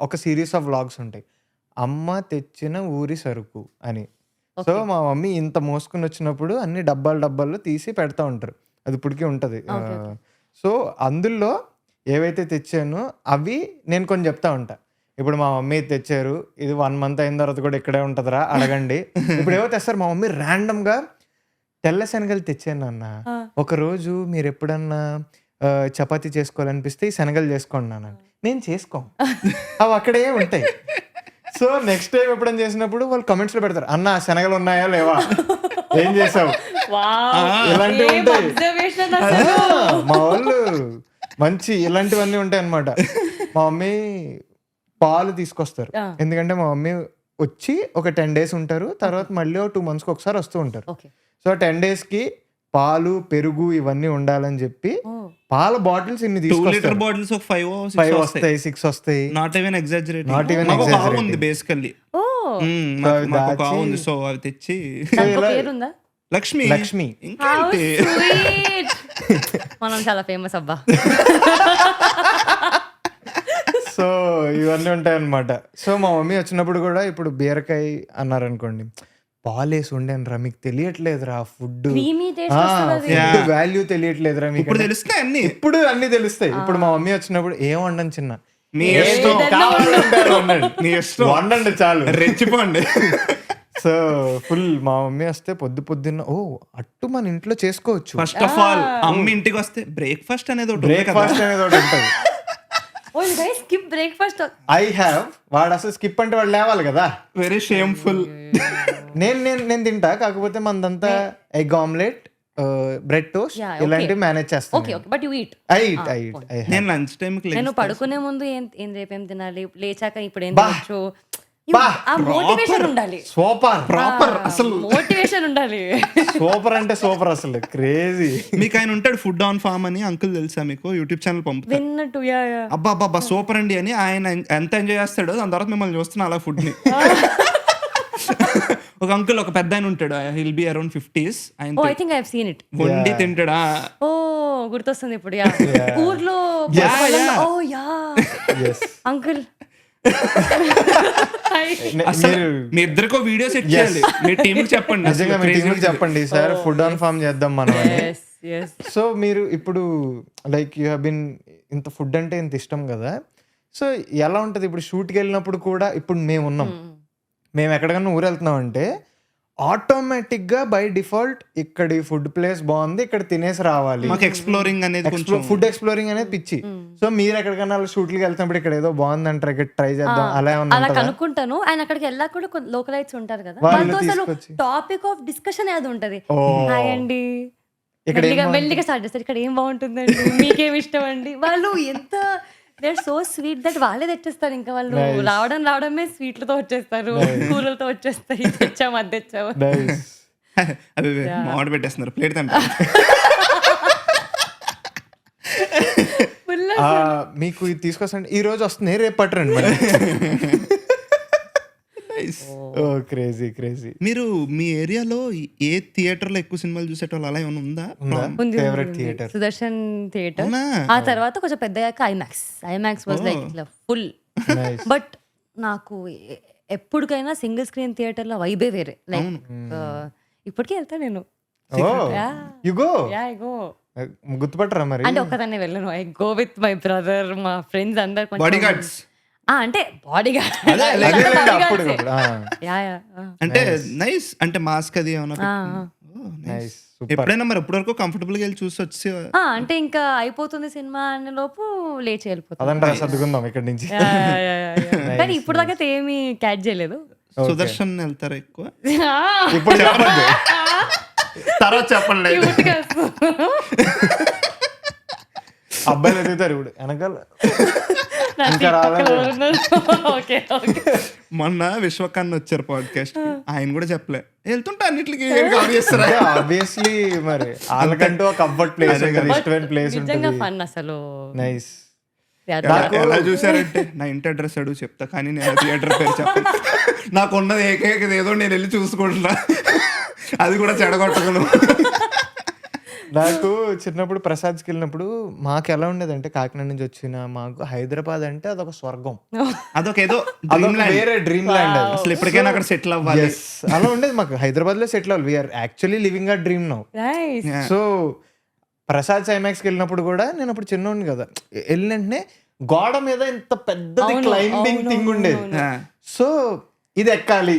ఒక సిరీస్ ఆఫ్ వ్లాగ్స్ ఉంటాయి, అమ్మ తెచ్చిన ఊరి సరుకు అని. సో మా మమ్మీ ఇంత మోసుకుని వచ్చినప్పుడు అన్ని డబ్బాల్లో తీసి పెడతా ఉంటారు, అది ఇప్పటికీ ఉంటుంది. సో అందులో ఏవైతే తెచ్చానో అవి నేను కొన్ని చెప్తా ఉంటా. ఇప్పుడు మా మమ్మీ తెచ్చారు, ఇది 1 month అయిన తర్వాత కూడా ఇక్కడే ఉంటుందిరా అడగండి. ఇప్పుడు ఏవో తెస్తారు మా మమ్మీ ర్యాండమ్ గా, తెల్ల శనగలు తెచ్చాను అన్న, ఒకరోజు మీరు ఎప్పుడన్నా చపాతీ చేసుకోవాలనిపిస్తే ఈ శనగలు చేసుకోండి నాన్న. నేను చేసుకోం, అవి అక్కడే ఉంటాయి. సో నెక్స్ట్ టైం ఎప్పుడైనా చేసినప్పుడు వాళ్ళు కమెంట్స్ లో పెడతారు, అన్న శనగలు ఉన్నాయా లేవా, ఏం చేసావు, ఇలాంటివి ఉంటాయి. మా వాళ్ళు మంచి ఇలాంటివన్నీ ఉంటాయి అన్నమాట. మా మమ్మీ పాలు తీసుకొస్తారు, ఎందుకంటే మా మమ్మీ వచ్చి ఒక 10 days ఉంటారు, తర్వాత మళ్ళీ 2 months ఒకసారి వస్తూ ఉంటారు. సో 10 days కి పాలు, పెరుగు ఇవన్నీ ఉండాలని చెప్పి పాల బాటిల్స్ ఇన్ని తీసుకొస్తారు. బాటిల్స్ 5 వస్తాయి, 6 వస్తాయి. Not even exaggerate. ఉంది బేసికల్లీ ఉంది. సో అవి తెచ్చి లక్ష్మి ఇంకా మనం చాలా ఫేమస్ అబ్బా. సో ఇవన్నీ ఉంటాయి అన్నమాట. సో మా మమ్మీ వచ్చినప్పుడు కూడా, ఇప్పుడు బీరకాయ అన్నారు అనుకోండి, పాలేసి ఉండేనరా, మీకు తెలియట్లేదురా ఫుడ్ వాల్యూ తెలియట్లేదురా మీకు, ఇప్పుడు తెలుస్తాయి అన్ని, ఇప్పుడు అన్ని తెలుస్తాయి. ఇప్పుడు మా మమ్మీ వచ్చినప్పుడు ఏం వండని చిన్న, వండండి చాలు, రెచ్చిపోండి. సో ఫుల్ మా మమ్మీ వస్తే పొద్దున్న అట్టు మన ఇంట్లో చేసుకోవచ్చు. ఫస్ట్ ఆఫ్ ఆల్ అమ్మ ఇంటికి వస్తే బ్రేక్ఫాస్ట్ అనేది ఒకటి ఉంటుంది. స్కిప్ బ్రేక్ఫాస్ట్ ఐ హ్యావ్, వాడు అసలు స్కిప్ అంటే వాడు లేవాలి కదా. Very shameful. నేను తింటా, కాకపోతే మనదంతా ఎగ్ ఆమ్లెట్, బ్రెడ్ టోస్ట్ ఇలాంటివి మేనేజ్ చేస్తాను. నేను లంచ్ టైం నేను పడుకునే ముందు ఏం రేపేం తినాలి, లేచాక ఇప్పుడు ఏం తినొచ్చు, మోటివేషన్ ఉండాలి. ప్రాపర్ అసలు మోటివేషన్ ఉండాలి. సూపర్ అంటే సూపర్, అసలు క్రేజీ. మీకు ఆయన ఉంటాడు ఫుడ్ ఆన్ ఫార్మ్ అని, అంకుల్ తెలుసా మీకు? యూట్యూబ్ ఛానల్ విన్నట్టు. అబ్బా సూపర్ అండి అని. ఆయన ఎంత ఎంజాయ్ చేస్తాడో, దాని తర్వాత మిమ్మల్ని చూస్తున్నా అలా ఫుడ్ ని. ఒక అంకుల్, ఒక పెద్ద ఆయన ఉంటాడు, హిల్ బి అరౌండ్ 50s. ఆయన I think I have scene it. వండి తింటాడా? గుర్తొస్తుంది ఇప్పుడు. ఊర్లో అంకుల్ మీ ఇద్దరికో వీడియో సెట్ చేయాలి, మీ టీమ్ చెప్పండి. నిజంగా మీ టీమ్ చెప్పండి సార్, ఫుడ్ ఆన్ ఫార్మ్ చేద్దాం మనం. సో మీరు ఇప్పుడు లైక్ యూ హావ్ బిన్, ఇంత ఫుడ్ అంటే ఇంత ఇష్టం కదా, సో ఎలా ఉంటది ఇప్పుడు షూట్కి వెళ్ళినప్పుడు కూడా? ఇప్పుడు మేము ఎక్కడికన్నా ఊరు వెళ్తున్నాం అంటే ఆటోమేటిక్ గా బై డిఫాల్ట్ ఇక్కడి ఫుడ్ ప్లేస్ బాగుంది, ఇక్కడ తినేసి రావాలి. ఎక్స్ప్లోరింగ్ అనేది, ఫుడ్ ఎక్స్ప్లోరింగ్ అనేది పిచ్చి. సో మీరు ఎక్కడికన్నా షూట్లకి వెళ్తున్నప్పుడు ఇక్కడ ఏదో బాగుంది అంటారు, ఇక్కడ ట్రై చేద్దాం, అలా కనుక్కుంటాను. ఆయన అక్కడికి వెళ్ళాక కూడా లోకలైట్స్ ఉంటారు కదా, టాపిక్ ఆఫ్ డిస్కషన్ అది ఉంటది. హాయ్ అండి, మెల్లిగా స్టార్ట్ చేస్తారు, ఇక్కడ ఏం బాగుంటుందండి, మీకేమి ఇష్టం అండి. వాళ్ళు ఎంత they're so sweet that వాళ్ళే తెచ్చేస్తారు. ఇంకా వాళ్ళు రావడమే స్వీట్లతో వచ్చేస్తారు, కూరలతో వచ్చేస్తాయి, తెచ్చాము అది తెచ్చాము. అవి మామిడి పెట్టేస్తున్నారు ప్లేట్. మీకు ఇది తీసుకొస్తాను ఈ రోజు వస్తుంది రేపు పట్టరండి మరి. ఓ క్రేజీ క్రేజీ. మీరు మీ ఏరియాలో ఏ థియేటర్లో ఎక్కువ సినిమాలు చూసేటోళ్ళు అలా ఏమైనా ఉందా? Favourite theatre Sudarshan theatre. అవునా? ఆ తర్వాత కొంచెం పెద్దయ్యాక ఐమాక్స్ వాజ్ లైక్ ఇట్లా ఫుల్. బట్ నాకు ఎప్పటికైనా సింగిల్ స్క్రీన్ థియేటర్ లో వైబే వేరే. లైక్ ఇప్పటికీ వెళ్తా నేను. యుగో Yeah, I go. గుర్తుపట్టరా మరి? అంటే ఒక్కదాన్నే వెళ్ళను. I go with my brother, మా ఫ్రెండ్స్ అందరు కొంచెం. బాడీ గార్డ్స్ అంటే బాడీ అప్పుడు అంటే నైస్. అంటే మాస్క్ అది ఏమన్నా నైస్. ఎప్పుడైనా మరి ఇప్పటి వరకు కంఫర్టబుల్ గా వెళ్ళి చూసి వచ్చి అంటే ఇంకా అయిపోతుంది సినిమా అనే లోపు లేచి వెళ్ళిపోతుంది. అదంటే సర్దుకుందాం ఇక్కడ నుంచి. కానీ ఇప్పుడు దాకా ఏమీ క్యాచ్ చేయలేదు. సుదర్శన్ వెళ్తారా ఎక్కువ? ఇప్పుడు చెప్పండి. తర్వాత చెప్పండి. అబ్బాయిలు ఎదుగుతారు ఇప్పుడు వెనకాల. మొన్న విశ్వకన్న వచ్చారు పాడ్కాస్ట్, ఆయన కూడా చెప్పలే వెళ్తుంటా అన్నిటికి. ఆబ్వియస్లీ మరి వాళ్ళకంటూ ఒక కంఫర్ట్ ప్లేస్ ఉంటుంది, ఇష్టమైన ప్లేస్ ఉంటుంది. ఫన్ అసలు. నైస్. ఎలా చూసారంటే నా ఇంటి అడ్రస్ అడుగు చెప్తా, కానీ నేను థియేటర్ పేరు చెప్పను. నాకు ఉన్నది ఏకైక ఏదో నేను వెళ్ళి చూసుకుంటున్నా, అది కూడా చెడగొట్టగలను. నాకు చిన్నప్పుడు ప్రసాద్కి వెళ్ళినప్పుడు మాకు ఎలా ఉండేదంటే, కాకినాడ నుంచి వచ్చిన మాకు హైదరాబాద్ అంటే అదొక స్వర్గం, అదొక ఏదో వేరే డ్రీమ్ ల్యాండ్. అసలు ఎప్పటికైనా అక్కడ సెటిల్ అవ్వాలి అలా ఉండేది మాకు. హైదరాబాద్ లో సెటిల్ అవ్వాలి. We're actually living a dream now. So Prasad ఐమాక్స్కి వెళ్ళినప్పుడు కూడా, నేను అప్పుడు చిన్నోడిని కదా, వెళ్ళినంటనే గోడ మీద ఇంత పెద్దది క్లైంబింగ్ థింగ్ ఉండేది. సో ఇది ఎక్కాలి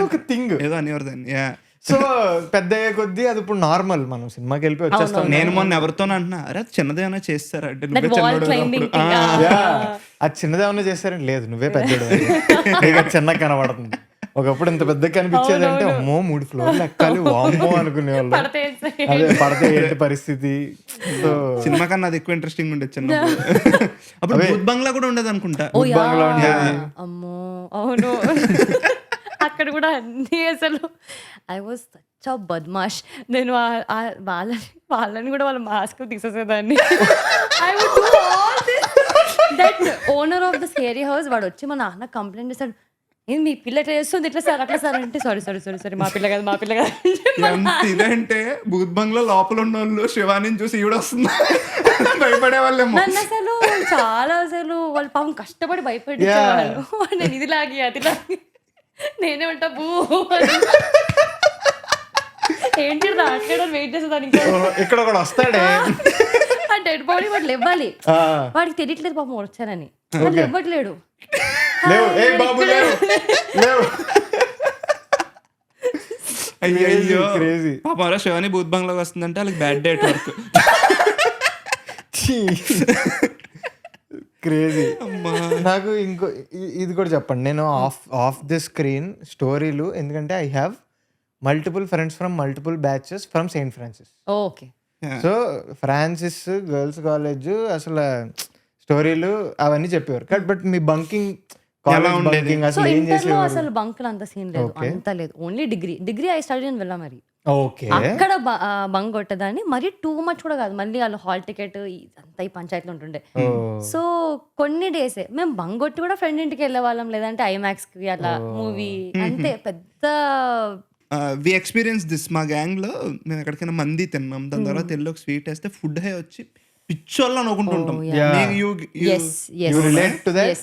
ఒక థింగ్ ఏదో అనేవారు దాన్ని. సో పెద్ద కొద్దీ అది ఇప్పుడు నార్మల్, మనం సినిమాకి వెళ్ళిపోయి వచ్చేస్తాం. నేను మొన్న ఎవరితో అంటున్నా, అరే చిన్నదేమైనా చేస్తారా అంటే అది చిన్నదేమన్నా చేస్తారంటే, లేదు నువ్వే పెద్దడు చిన్న కనబడుతుంది. ఒకప్పుడు ఇంత పెద్ద కనిపించేది అంటే అమ్మో 3 ఫ్లోర్లు ఎక్కాలి వామ్మో అనుకునేవాళ్ళు. అదే పడితే ఏంటి పరిస్థితి. సో సినిమా కన్నా అది ఎక్కువ ఇంట్రెస్టింగ్ ఉండేది చిన్న. అప్పుడు భూత్ బంగ్లా కూడా ఉండేది అనుకుంటా. అమ్మో అవును, అక్కడ కూడా అన్ని అసలు ఐ వాజ్ సచ్ అ బద్మాష్. నేను వాళ్ళని కూడా వాళ్ళ మాస్క్ తీసేసేదాన్ని. I would do all this. That owner of the scary house వాడు వచ్చి మా నాన్న కంప్లైంట్ చేశాడు, ఏం మీ పిల్ల ఇట్లా చేస్తుంది, ఇట్లా సార్ అట్లా సార్ అంటే, సారీ మా పిల్ల కాదు. ఎంత ఇదంటే భూత్ బంగ్లా లోపల ఉన్న వాళ్ళు శివాని చూసి ఈవిడ వస్తుంది భయపడే వాళ్ళేమో. నన్ను అసలు చాలా వాళ్ళు పాపం కష్టపడి భయపెట్టేవాళ్ళు. నేను ఇది లాగి అది లాగి, నేనే ఉంటా బూ ఏంటి రాట్లేదని వెయిట్ చేసేదానికి. ఇక్కడ కూడా వస్తాడే ఆ డెడ్ బాడీ వాడు ఇవ్వాలి, వాడికి తెలియట్లేదు పాపం వచ్చానని, వాళ్ళు ఇవ్వట్లేడు. అయ్యో పాపం శివాని భూత్ బంగ్లాకి వస్తుందంటే వాళ్ళకి బ్యాడ్ డే వర్క్. క్రేజీ. నాకు ఇంకో ఇది కూడా చెప్పండి. నేను ఆఫ్ ది స్క్రీన్ స్టోరీలు, ఎందుకంటే I have multiple friends from multiple batches from Saint Francis. Okay. So Francis girls college అసలు స్టోరీలు అవన్నీ చెప్పేవారు. బట్ మీ బంకింగ్ అసలు ఏం చేసేవారు? అసలు బంకులు అంత సీన్ లేదు, అంత లేదు. Only degree I study in వెళ్ళా. మరి అక్కడ బంక్ కొట్టేదాన్ని, మరి టూ మచ్ కూడా కాదు. మళ్ళీ వాళ్ళు హాల్ టికెట్ అంతా ఈ పంచాయతీలు ఉంటుండే. సో కొన్ని డేసే మేము బంక్ కొట్టి కూడా ఫ్రెండ్ ఇంటికి వెళ్ళే వాళ్ళం, లేదంటే ఐమాక్స్ కి అలా మూవీ. అంతే పెద్ద వి ఎక్స్పీరియన్స్ దిస్. మా గ్యాంగ్ లో మేము ఎక్కడికైనా మంది తిన్నాం, దాని తర్వాత ఎల్లో స్వీట్ వేస్తే ఫుడ్ హై వచ్చి పిచ్చోళ్ళ నవ్వుకుంటుంటాం.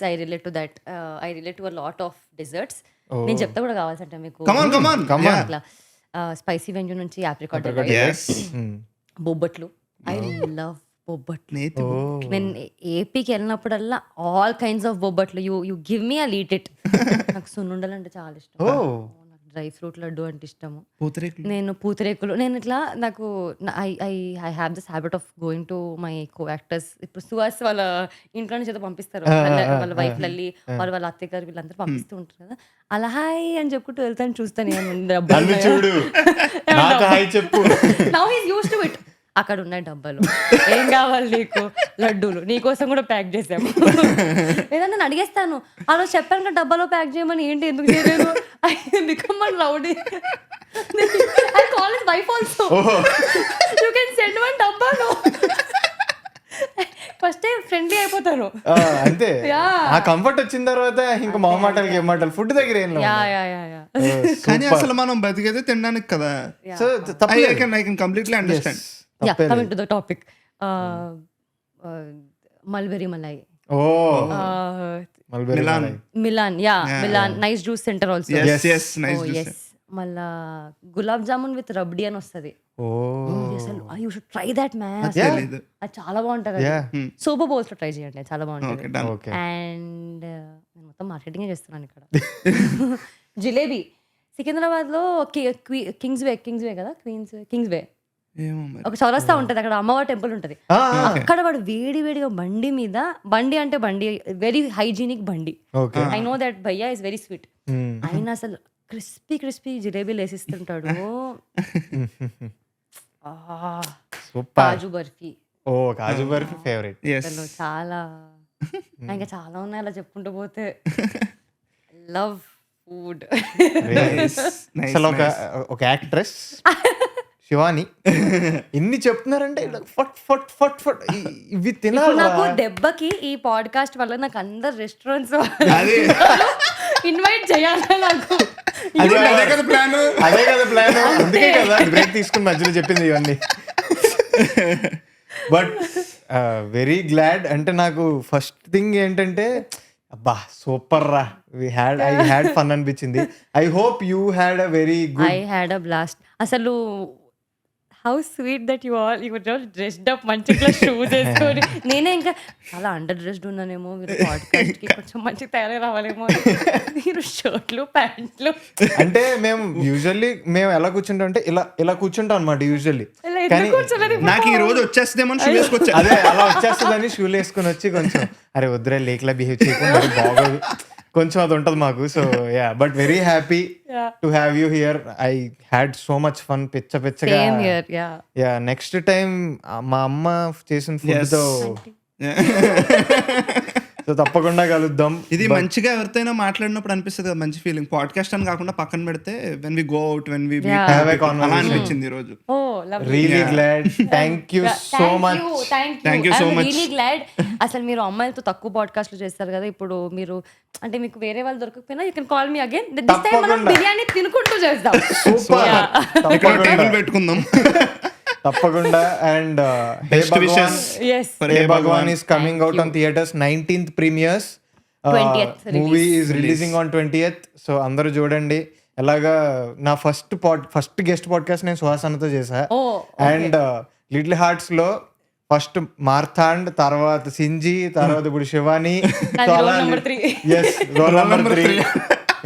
I relate to a lot of desserts. నేను చెప్తా కూడా కావాల్సింటే మీకు. అట్లా స్పైసీ వెంజు నుంచి apricot bobbatlu. I love bobbatlu. నేను ఏపీకి వెళ్ళినప్పుడల్లా all kinds of bobbatlu. You give me I eat it. నాకు సున్నుండలు అంటే చాలా ఇష్టం, డ్రై ఫ్రూట్ లడ్డు అంటే ఇష్టము. నేను పూతరేకులు, నేను ఇట్లా నాకు I have this habit of going to my co actors. ఇప్పుడు సుహాస్ వాళ్ళ ఇంట్లో నుంచి ఏదో పంపిస్తారు, వాళ్ళ వైఫ్ లల్లి వాళ్ళ అత్తయ్య గారు వీళ్ళందరూ పంపిస్తూ ఉంటారు కదా. అలా హాయ్ అని చెప్పుకుంటూ వెళ్తాను, చూస్తాను now he's used to it. అక్కడ ఉన్నాయి డబ్బాలు, ఏం కావాలి నీకు, లడ్డూలు నీకోసం కూడా ప్యాక్ చేసాము. ఏదన్నా నేను అడిగేస్తాను, ఆ రోజు చెప్పాను కదా డబ్బాలో ప్యాక్ చేయమని, ఏంటి ఎందుకు చేయలేదు, become one rowdy. I call his wife also, you can send one డబ్బాలో. ఫస్ట్ ఫ్రెండ్లీ అయిపోతారు. అంతే ఆ కంఫర్ట్ వచ్చిన తర్వాత ఇంకా మొహమాటాలకి ఏం మాటలు ఫుడ్ దగ్గర ఏం యా యా యా యా కానీ అసలు మనం బతికేదే తినడానికి కదా. So I can completely understand. Yeah coming to the topic, mulberry Malai, oh Milan. Milan, yeah Milan nice juice centre also. yes nice juice. Yes మళ్ళా గులాబ్ జామున్ విత్ రబ్డీ అని వస్తుంది. ఓ అసలు you should try that man. తెలీదు. అది చాలా బాగుంటుంది. సూపర్ బౌల్స్ లో ట్రై చేయండి, అది చాలా బాగుంటుంది. ఓకే అండ్ నేను మొత్తం మార్కెటింగ్ చేస్తున్నాను ఇక్కడ. జిలేబీ సికింద్రాబాద్ లో కింగ్స్ వే కదా, కింగ్స్ వే ఏమో మరి. ఒక చౌరస్తా ఉంటది, అక్కడ అమ్మవారి టెంపుల్ ఉంటది. అక్కడ వాడు వేడిగా బండి మీద, బండి అంటే బండి వెరీ హైజీనిక్ బండి. ఓకే ఐ నో దట్ భయ్యా ఇస్ వెరీ స్వీట్. ఆయన అసలు క్రిస్పీ జిలేబీలు వేసిస్తుంటాడు. సూపర్. కాజు బర్ఫీ, ఓ కాజు బర్ఫీ ఫేవరెట్. Yes. అసలు చాలా ఇంకా చాలా ఉన్నాయి అలా చెప్పుకుంటూ పోతే. Love food. Nice, అసలు nice. ఒక యాక్ట్రెస్ శివాని ఎన్ని చెప్తున్నారంటే ఇలా ఫట్ ఫట్ ఫట్ ఫట్ ఇవి ఇప్పుడు తినాలి. నాకు దెబ్బకి ఈ పాడ్కాస్ట్ వల్ల నాకు అందరు రెస్టారెంట్స్ అది ఇన్వైట్ చేయాలి నాకు. అదే కదా ప్లాన్. అదే కదా ప్లాన్, అందుకే కదా బ్రేక్ తీసుకుని మధ్యలో చెప్పింది ఇవన్నీ. But very glad. అంటే నాకు ఫస్ట్ థింగ్ ఏంటంటే అబ్బా సూపర్ రా, ఐ హ్యాడ్ ఫన్ అనిపించింది. I hope you had a very good. I had a blast. అసలు how sweet that you all you are dressed up, మంచిగా షూస్ వేసుకొని. నేనే ఇంకా చాలా అండర్ డ్రెస్డ్ ఉన్నానేమో, మీరు పాడ్కాస్ట్ కి కొంచెం మంచి తయారై రావాలేమో. మీరు షర్ట్లు ప్యాంట్లు అంటే మేము ఎలా కూర్చుంటాం అంటే ఇలా కూర్చుంటాం అనమాట యూజువల్లీ. ఇలా ఎందుకు కూర్చోలేదు? నాకు ఈ రోజు వచ్చేస్తుందేమో షూ వేసుకొచ్చా. అదే అలా వచ్చేస్తుందని షూలు వేసుకొని వచ్చి కొంచెం అరే వద్దురా లేక్లా బిహేవ్ చేయకుండా బాగోదు కొంచెం అది ఉంటుంది మాకు. So yeah but very happy to have you here. I had so much fun. పిచ్చగా. Same here. Yeah yeah next time మా అమ్మ చేసిన ఫుడ్ తో సో తప్పకుండా కలుద్దాం. ఇది మంచిగా ఎవరితోనైనా మాట్లాడినప్పుడు అనిపిస్తుంది కదా, మంచి ఫీలింగ్. పాడ్కాస్ట్ అని కాకుండా పక్కన పెడితే when we go out, when we Have a conversation. అనిపించింది ఈ రోజు. Oh lovely. Really glad. Thank you so much. Thank you so much. Really glad. అసలు మీరు అమ్మాయిలతో తక్కువ పాడ్కాస్ట్లు చేస్తారు కదా, ఇప్పుడు మీరు అంటే మీకు వేరే వాళ్ళు దొరకకపోయినా you can call me again. This time మనం తప్పకుండా. బిర్యానీ తినుకుంటూ చేద్దాం. సూపర్. ఇక్కడ టేబుల్ పెట్టుకుందాం. తప్పకుండా. And Best wishes. Yes. For Hey Hey Bhagwan is coming out on theaters 19th premieres. 20th movie release. Is releasing on 20th. So అందరూ చూడండి. ఎలాగా నా ఫస్ట్ గెస్ట్ పాడ్కాస్ట్ నేను సుహాసనతో చేశా. Oh, అండ్ లిటిల్ హార్ట్స్ లో ఫస్ట్ మార్తాండ్, తర్వాత సింజీ, తర్వాత ఇప్పుడు శివాని. నాది roll number 3. Yes roll number 3.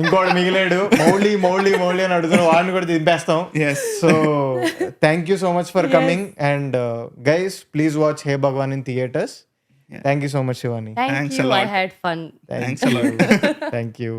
ఇంకోటి మిగిలాడు మౌళి అని అడుగుతున్నా, వాడిని కూడా దింపేస్తాం. Yes. So thank you so much for coming. And guys please watch hey Bhagavan in theatres. Thank you so much Shivani. Thank Thanks a you. I lot. had fun. Thanks a lot. Thank you.